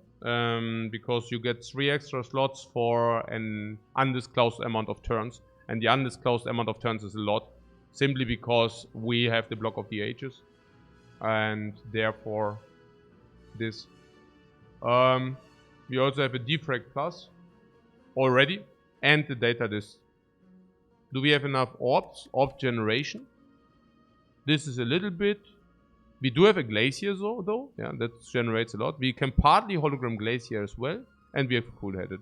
Because you get 3 extra slots for an undisclosed amount of turns. And the undisclosed amount of turns is a lot. Simply because we have the block of the ages. And therefore, this. We also have a Defect plus already. And the data disk. Do we have enough orbs? Orb generation. This is a little bit. We do have a glacier though. Yeah, that generates a lot. We can partly hologram glacier as well. And we have full-headed.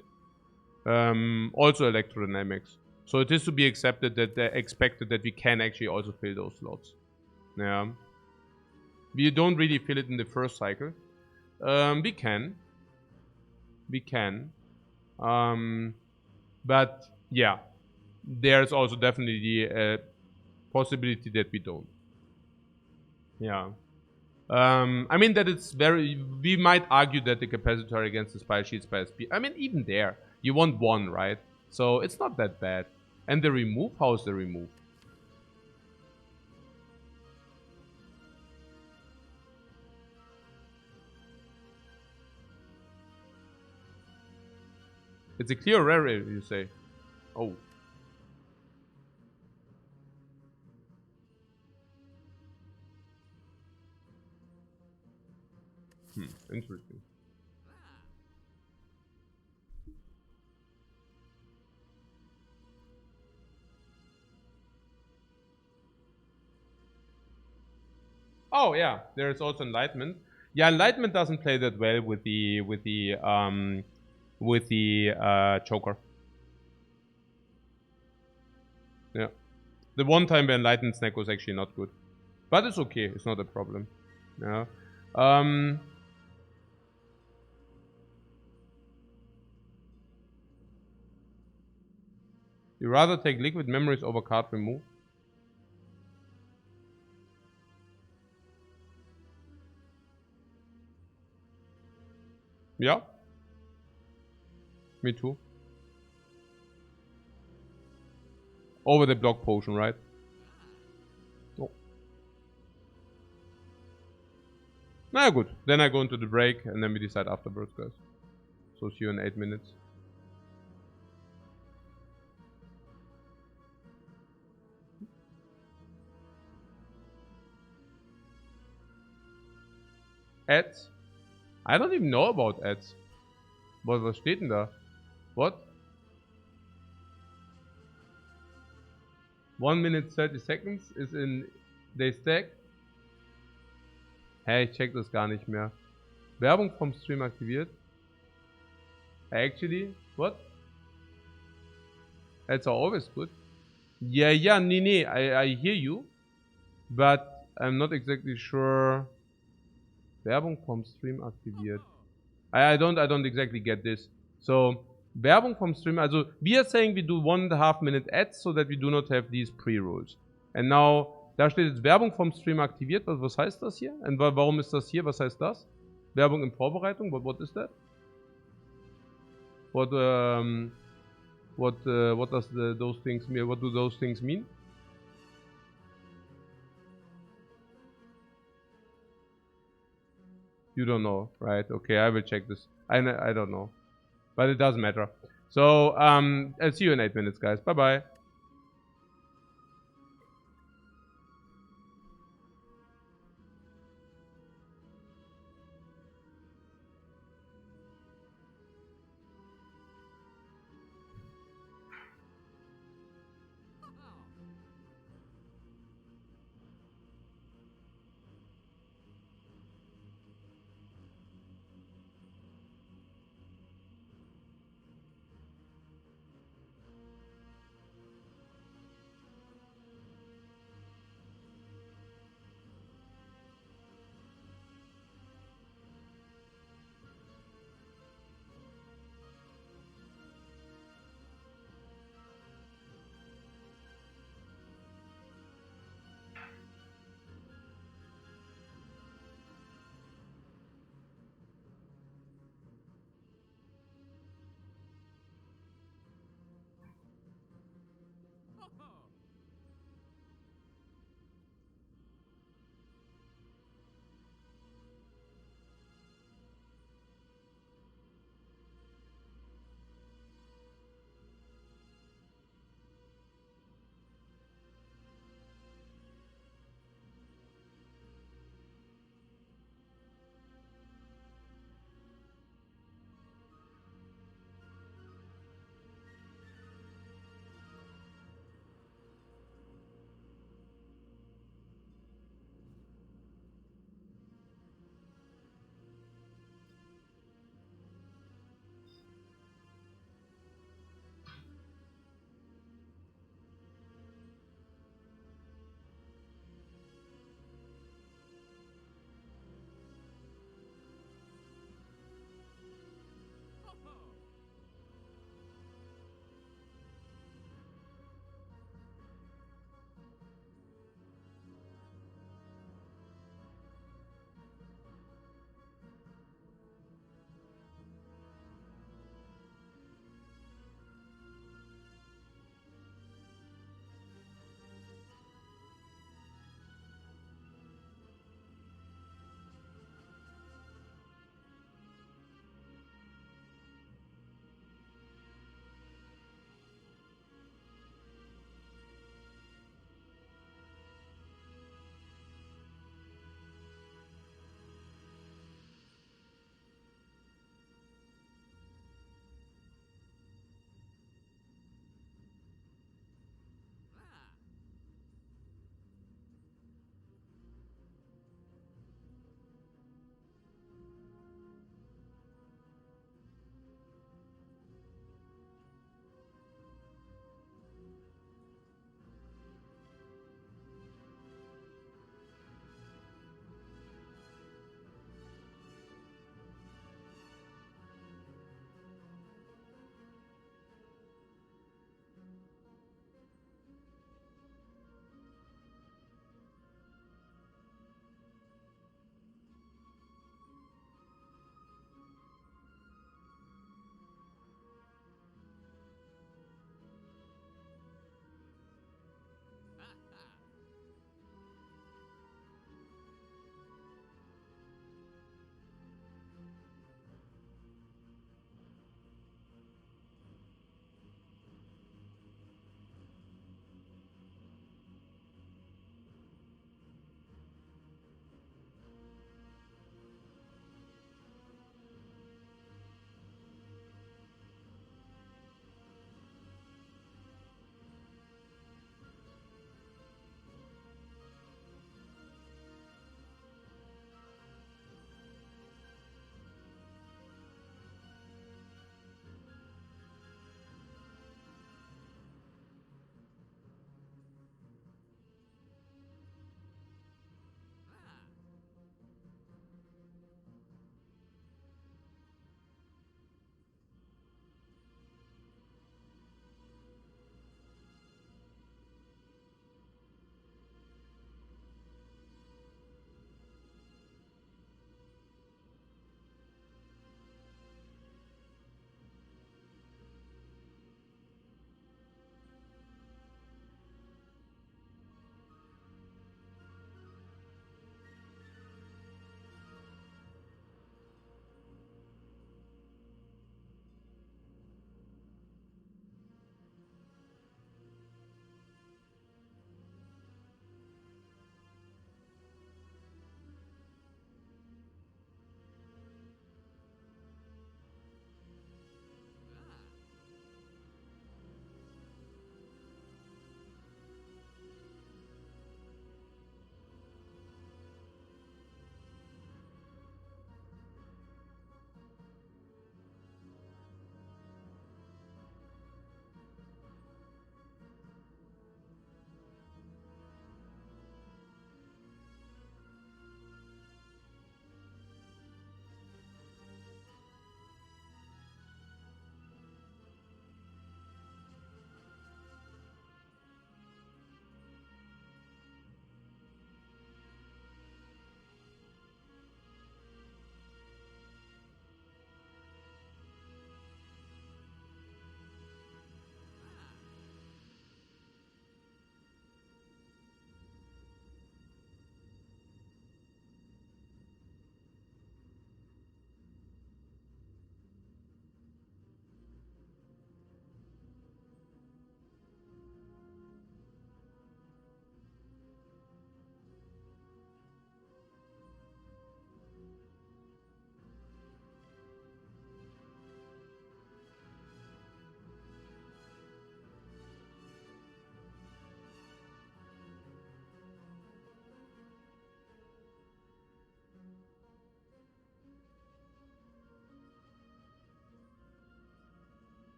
Also electrodynamics. So it is to be expected that we can actually also fill those slots. Yeah. We don't really fill it in the first cycle. We can. We can. But yeah. There's also definitely a possibility that we don't. Yeah. I mean that it's very... We might argue that the capacitor against the Spire Shield, Spire Spear... I mean, even there, you want 1, right? So it's not that bad. And the remove? How's the remove? It's a clear rare, you say. Oh. Interesting. Oh yeah, there's also enlightenment. Yeah, enlightenment doesn't play that well with the choker. Yeah, the one time where enlightened snack was actually not good, but it's okay. It's not a problem. Yeah. You rather take liquid memories over card remove? Yeah. Me too. Over the block potion, right? Oh. Na ja, gut. Then I go into the break and then we decide afterwards, guys. So see you in 8 minutes. Ads? I don't even know about ads. Was steht denn da? What? 1 minute 30 seconds is in they stack. Hä, ich check das gar nicht mehr. Werbung vom Stream aktiviert. Actually, what? Ads are always good. Yeah, nee, I hear you. But I'm not exactly sure. Werbung vom Stream aktiviert. I don't exactly get this. So, Werbung vom Stream, also we are saying we do 1.5 minute ads so that we do not have these pre-rolls. And now, da steht jetzt Werbung vom Stream aktiviert. Was heißt das hier? Und warum ist das hier? Was heißt das? Werbung in Vorbereitung? What is that? What does those things mean? What do those things mean? You don't know, right? Okay, I will check this. I don't know, but it doesn't matter. So I'll see you in 8 minutes, guys. Bye bye.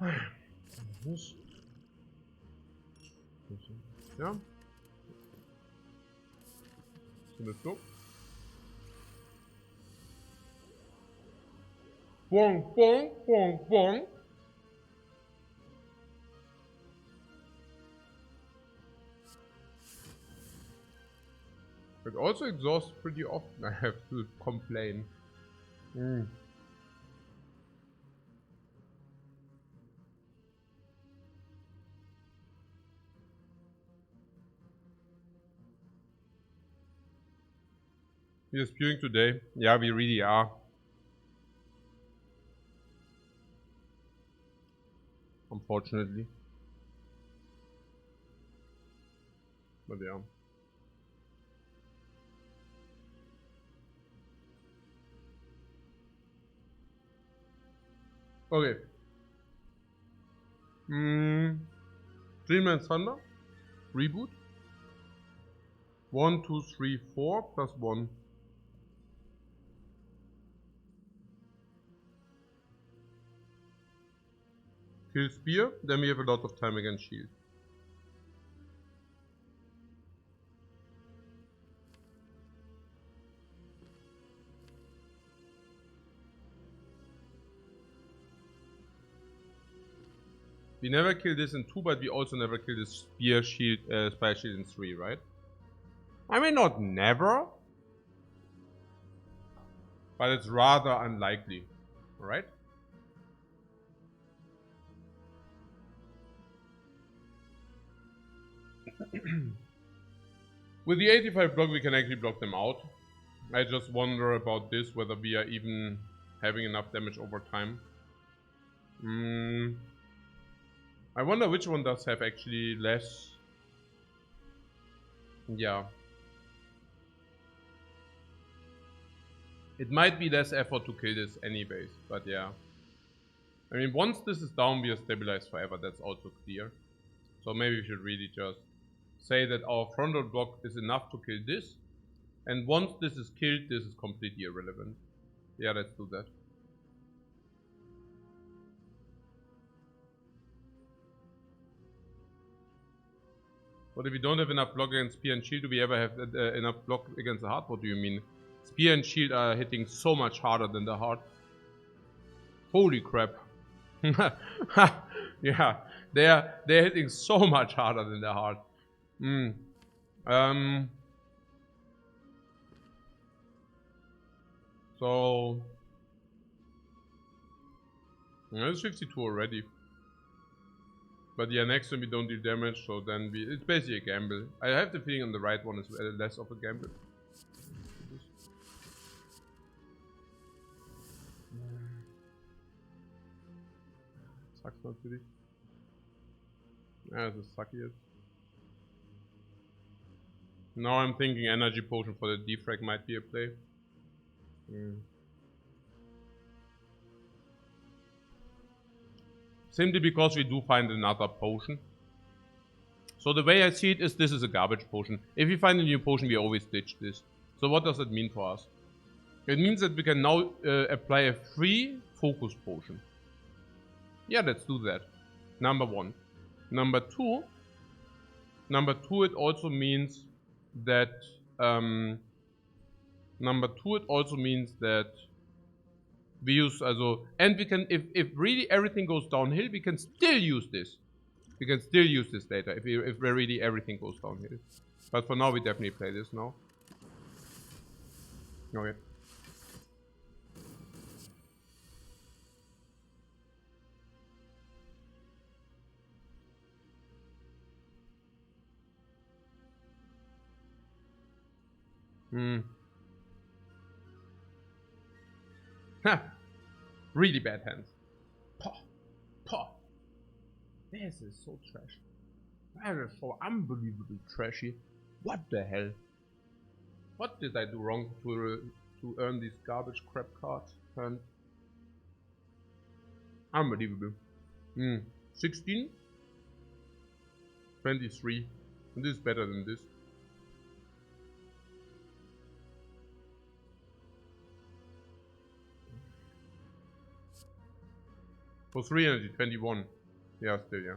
Yeah. So let's go. Bong, bong, bong, bong. It also exhausts pretty often, I have to complain. We are spewing today. Yeah, we really are. Unfortunately. But yeah. Okay. Dreamland Thunder. Reboot. 1, 2, 3, 4 plus 1. Kill Spear. Then we have a lot of time against shield. We never kill this in 2, but we also never kill this Spire shield in 3, right? I mean, not never. But it's rather unlikely, right? With the 85 block, we can actually block them out. I just wonder about this, whether we are even having enough damage over time. I wonder which one does have actually less. Yeah. It might be less effort to kill this anyways, but yeah. I mean, once this is down, we are stabilized forever, that's also clear. So maybe we should really just say that our frontal block is enough to kill this. And once this is killed, this is completely irrelevant. Yeah, let's do that. But if we don't have enough block against Spear and Shield, do we ever have enough block against the Heart? What do you mean? Spear and Shield are hitting so much harder than the Heart. Holy crap. Yeah, they're hitting so much harder than the Heart. So it's 52 already. But yeah, next time we don't do damage, so then it's basically a gamble. I have the feeling on the right one is less of a gamble. Sucks natürlich. Yeah, this is sucky. Now I'm thinking energy potion for the defrag might be a play. Simply because we do find another potion. So the way I see it is this is a garbage potion. If we find a new potion, we always ditch this. So what does it mean for us? It means that we can now apply a free focus potion. Yeah, let's do that. Number 1. Number 2, it also means that we use and we can if really everything goes downhill, we can still use this. We can still use this later if really everything goes downhill. But for now, we definitely play this now. Okay. Really bad hands. Pah. Pah. This is so trash. That is so unbelievably trashy. What the hell? What did I do wrong to earn these garbage crap cards? And unbelievable. 16? 23. And this is better than this. For 3 energy, 21. Yeah, still, yeah.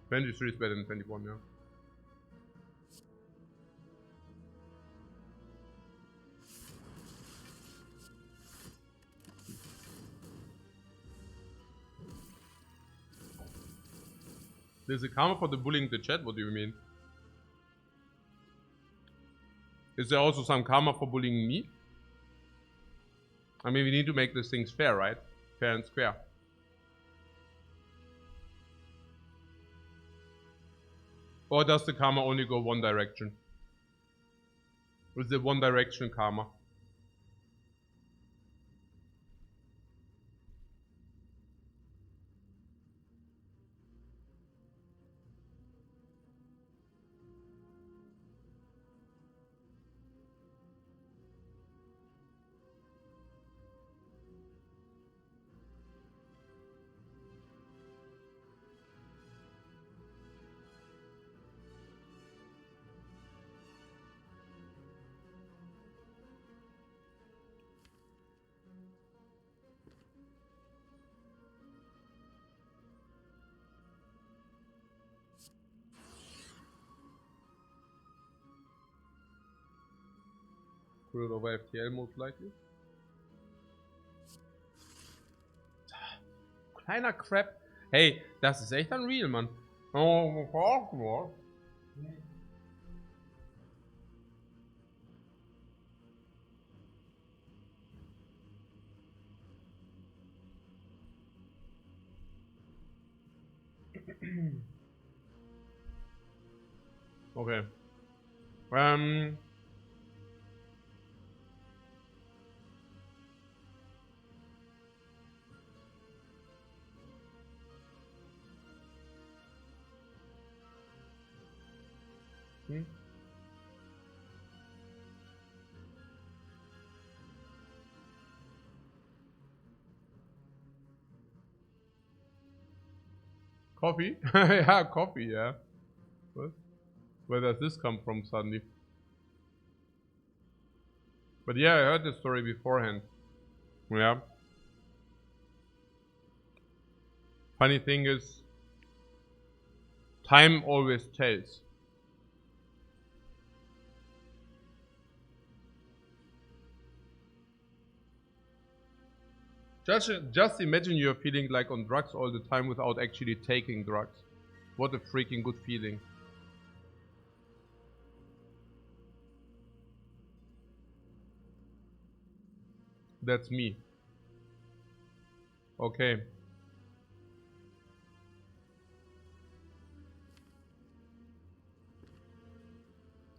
23 is better than 21, yeah. There's a karma for the bullying the chat? What do you mean? Is there also some karma for bullying me? I mean, we need to make these things fair, right? Fair and square. Or does the karma only go one direction? Is it one direction karma? Put it over FTL most likely. Kleiner Crap. Hey, das ist echt unreal, Mann. Oh, okay. Coffee? Yeah, coffee, yeah. What? Where does this come from suddenly? But yeah, I heard the story beforehand. Yeah. Funny thing is, time always tells. Just imagine you're feeling like on drugs all the time without actually taking drugs. What a freaking good feeling. That's me. Okay.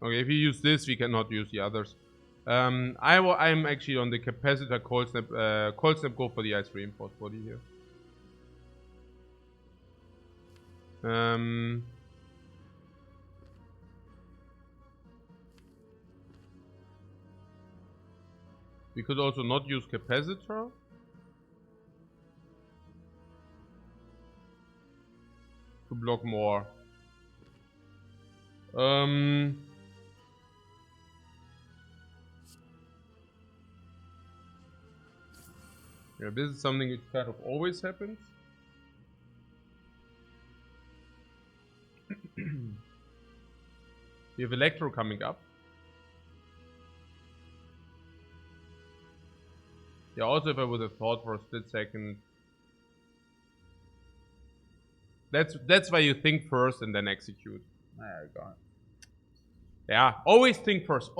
Okay, if you use this, we cannot use the others. I'm actually on the capacitor cold snap. Cold snap, go for the ice reinforced body here. We could also not use capacitor. To block more. Yeah, this is something which kind of always happens. We have Electro coming up. Yeah, also if I would have thought for a split second. That's why you think first and then execute. Oh god. Yeah, always think first,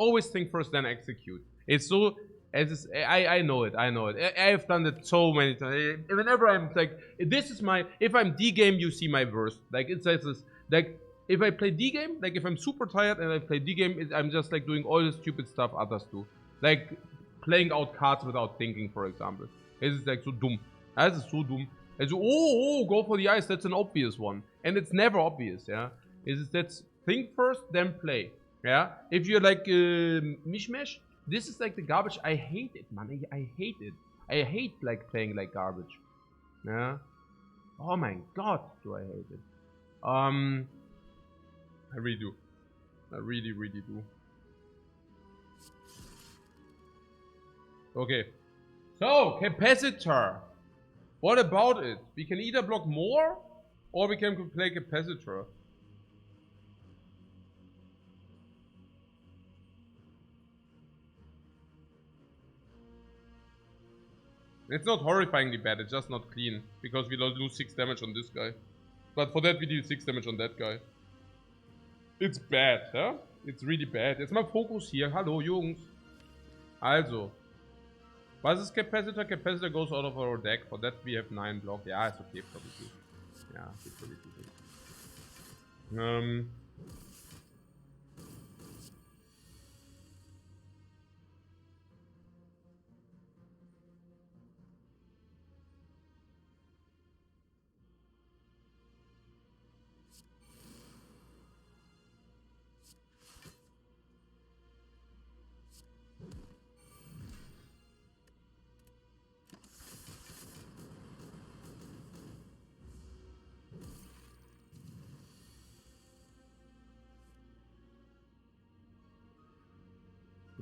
then execute. It's so, I know it, I've done it so many times. Whenever I'm like, this is my, if I'm D game, you see my verse. Like, it's this, like, if I play D game, like if I'm super tired and I play D game, I'm just like doing all the stupid stuff others do. Like, playing out cards without thinking, for example. It's like so dumb. Das ist so dumm. Also, oh, go for the ice, that's an obvious one. And it's never obvious, yeah. That's think first, then play. Yeah, if you're like mishmash, this is like the garbage. I hate it, man. I hate it. I hate like playing like garbage. Yeah. Oh my god, do I hate it. I really do. I really, really do. Okay. So capacitor. What about it? We can either block more, or we can play capacitor. It's not horrifyingly bad, it's just not clean. Because we don't lose 6 damage on this guy. But for that we deal 6 damage on that guy. It's bad, huh? It's really bad. Jetzt mal Fokus hier. Hallo, Jungs. Also. Was ist Capacitor? Capacitor goes out of our deck. For that we have 9 block. Ja, ist okay, probably. Ja, ist probably.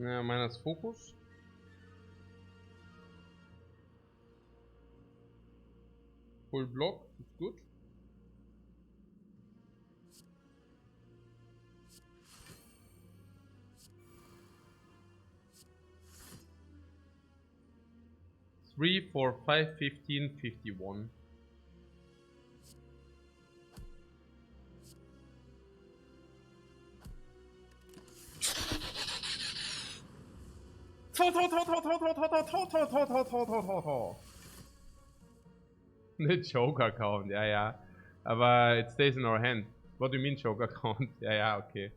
Ja, meiner ist Fokus. Full Block, ist gut. Three, 4, 5, 15, 51. The Joker count, yeah. Aber it stays in our hand. What do you mean Joker count? Yeah, okay.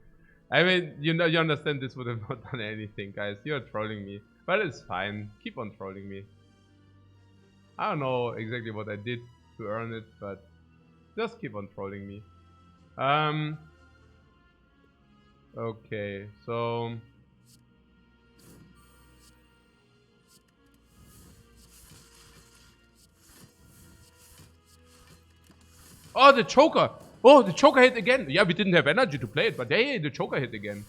I mean, you know, you understand this would have not done anything, guys. You're trolling me. But it's fine. Keep on trolling me. I don't know exactly what I did to earn it, but just keep on trolling me. Okay, so... Oh, the Joker! Oh, the Joker hit again! Yeah, we didn't have energy to play it, but hey, the Joker hit again.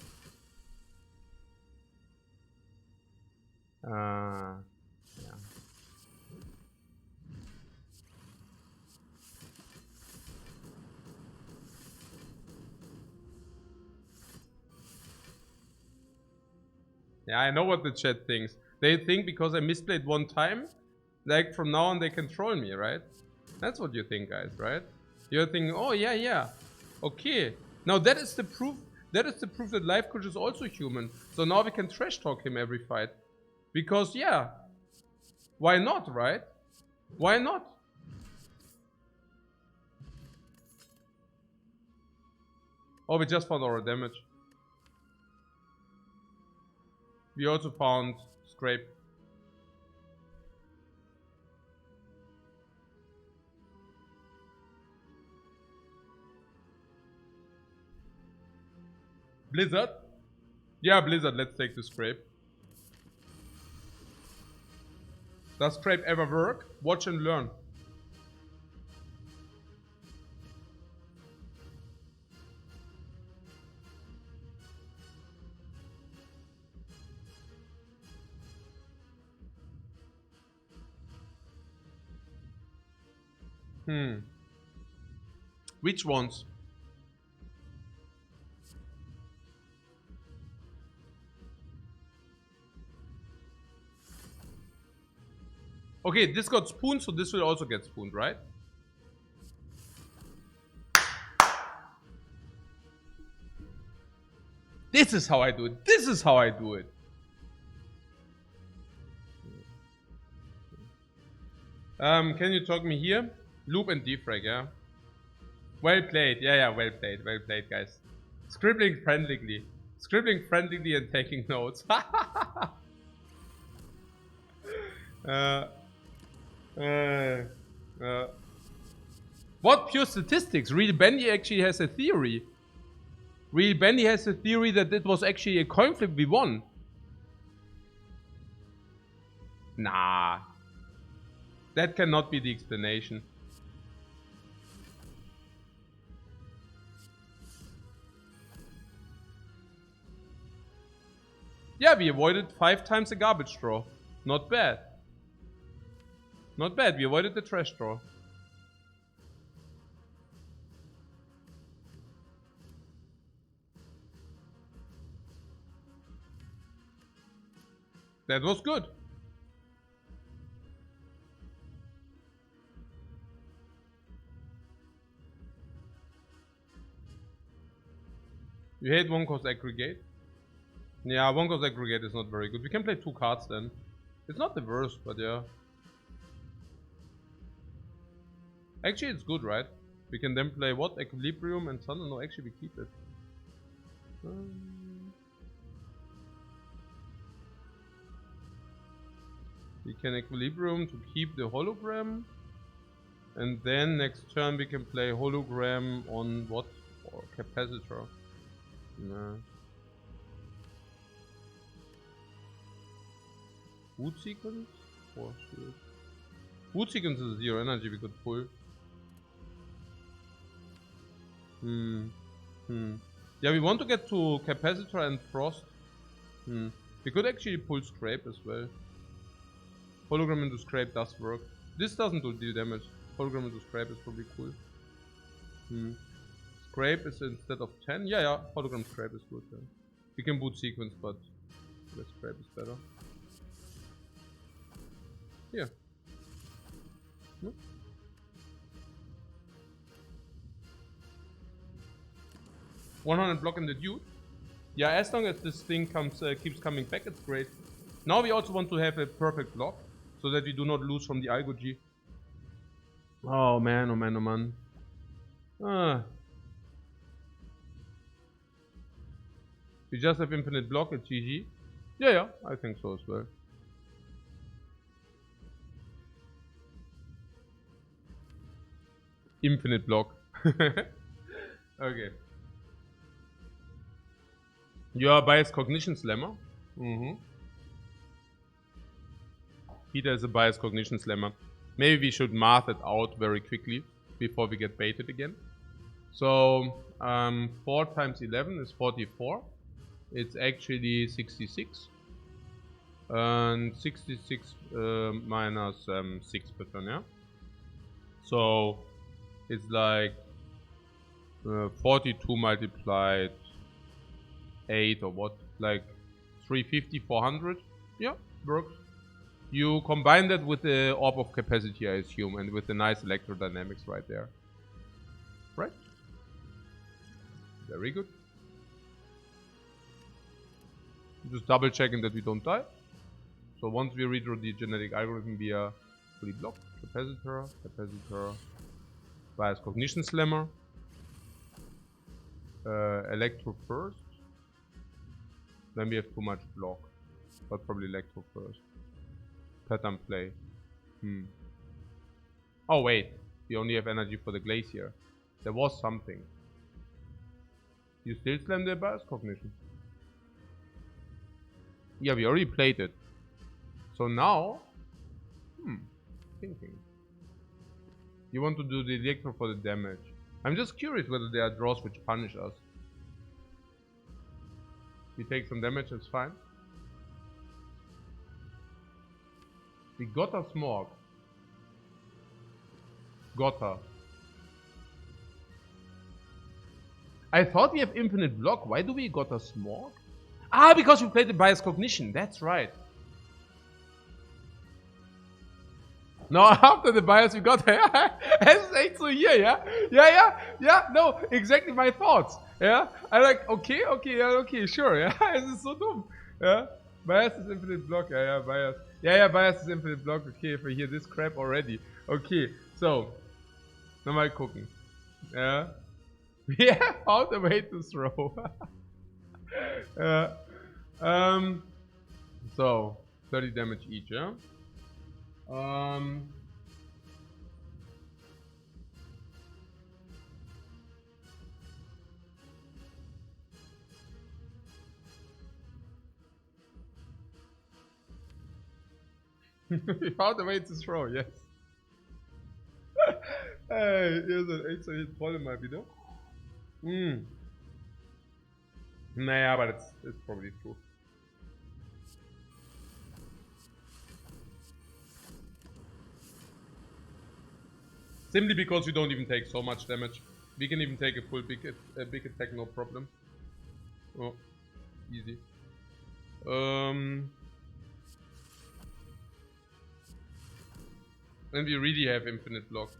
Yeah. Yeah, I know what the chat thinks. They think because I misplayed one time, like from now on they can troll me, right? That's what you think, guys, right? You're thinking, oh yeah. Okay. Now that is the proof. That is the proof that Lifecoach is also human. So now we can trash talk him every fight. Because yeah. Why not, right? Why not? Oh, we just found our damage. We also found scrape. Blizzard? Yeah, Blizzard, let's take the scrape. Does scrape ever work? Watch and learn. Which ones? Okay, this got spooned, so this will also get spooned, right? This is how I do it. This is how I do it. Can you talk me here? Loop and defrag, yeah. Well played, yeah, well played, guys. Scribbling friendlyly and taking notes. What pure statistics? Real Bendy actually has a theory. Real Bendy has a theory that it was actually a coin flip we won. Nah. That cannot be the explanation. Yeah, we avoided 5 times a garbage throw. Not bad. Not bad, we avoided the trash draw. That was good. You hate one cost aggregate? Yeah, one cost aggregate is not very good. We can play 2 cards then. It's not the worst, but yeah. Actually, it's good, right? We can then play what? Equilibrium and Thunder? No, actually, we keep it. We can Equilibrium to keep the hologram. And then next turn we can play hologram on what? Or capacitor. Nah. Boot sequence? Oh shit. Boot sequence is 0 energy we could pull. Yeah, we want to get to capacitor and frost. We could actually pull scrape as well. Hologram into scrape does work. This doesn't do damage. Hologram into scrape is probably cool. Scrape is instead of 10. Yeah, hologram scrape is good. Yeah. We can boot sequence, but the scrape is better. Here. No? $100 block in the dude. Yeah, as long as this thing keeps coming back, it's great. Now we also want to have a perfect block, so that we do not lose from the Algo G. Oh man, oh man, oh man. We just have infinite block at GG. Yeah, I think so as well. Infinite block. Okay. You are biased cognition slammer. Peter is a biased cognition slammer. Maybe we should math it out very quickly before we get baited again. So 4 times 11 is 44. It's actually 66. And 66 minus 6%, yeah? So it's like 42 multiplied 8 or what? Like 350, 400? Yeah, works. You combine that with the orb of capacity, I assume, and with the nice electrodynamics right there. Right? Very good. Just double checking that we don't die. So once we redraw the genetic algorithm, we are fully blocked. Capacitor, bias cognition slammer, electro first. Then we have too much block, but probably electro first. Pattern play. Oh wait, we only have energy for the glacier. There was something. You still slam the bias cognition? Yeah, we already played it. So now, thinking. You want to do the electro for the damage. I'm just curious whether there are draws which punish us. We take some damage, it's fine. We got a smog. Got her. I thought we have infinite block. Why do we got a smog? Ah, because we played the bias cognition. That's right. No, after the bias we got S8 so here, yeah. No, exactly my thoughts. Yeah, I like okay, sure. Yeah, this is so dumb. Yeah, bias is infinite block. Yeah, bias. Yeah, bias is infinite block. Okay, if I hear this crap already. Okay, so nochmal gucken. Yeah, we have found a way to throw. So 30 damage each. Yeah. We found a way to throw, yes. Hey, hier sind echt solche Trolle mal wieder. Naja, aber das ist probably true. Simply because we don't even take so much damage. We can even take a full big attack, no problem. Oh, easy. And we really have infinite block.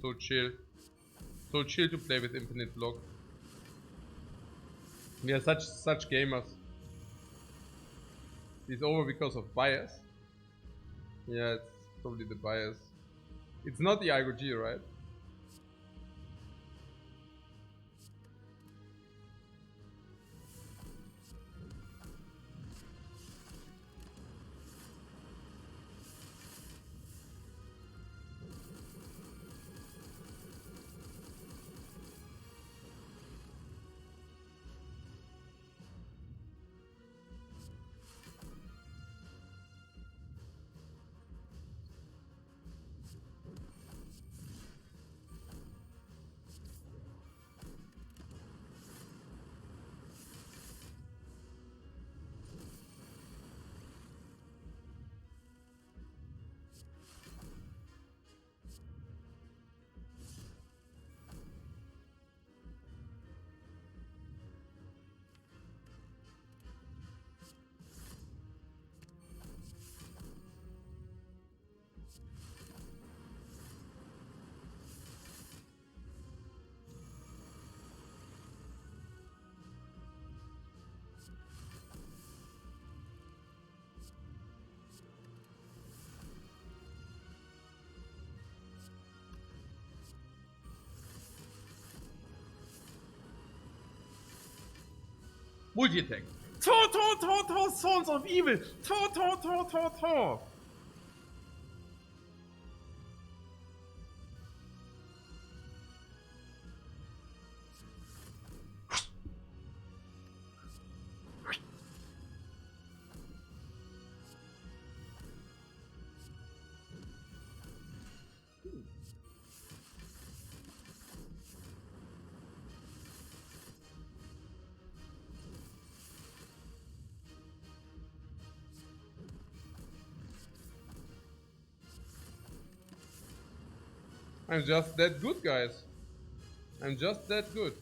So chill. So chill to play with infinite block. We are such gamers. It's over because of bias. Yeah, it's probably the bias. It's not the IGG, right? Multi-attack. Tor, Sons of Evil. Tor. I'm just that good, guys. I'm just that good.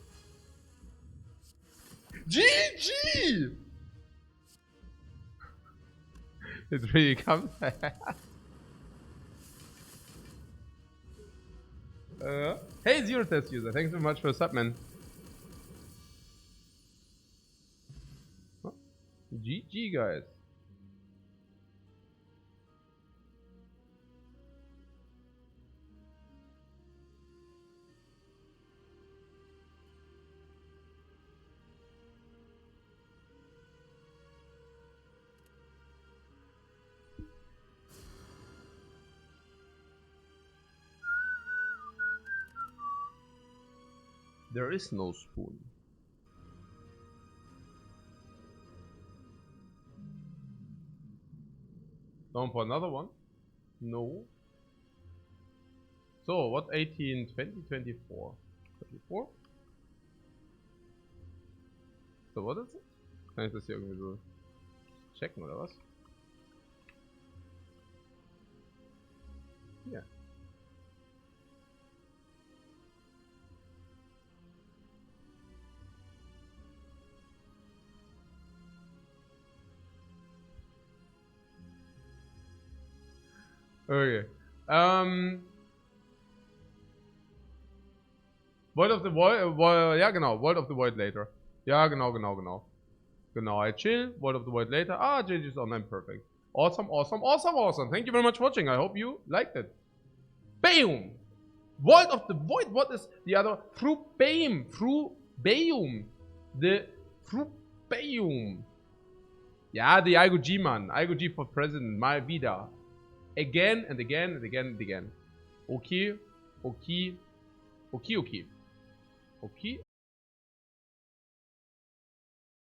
GG! It really comes. Hey, Zero Test User, thanks so much for the sub, man. Huh? GG, guys. There is no spoon. Down for another one? No. So, what 18, 20, 24? 24? So, what ist es? Kann ich das hier irgendwie so checken, oder was? Hier. Okay. Void of the Void, ja genau, Void of the Void later. Ja, genau. Genau, I chill, Void of the Void later. Ah, JJ's online, perfect. Awesome. Thank you very much for watching. I hope you liked it. Bam! Void of the Void, what is the other? Frubeum. The Frubeum. Ja, the IGG, man. IGG for president, mal wieder. Again and again. Okay.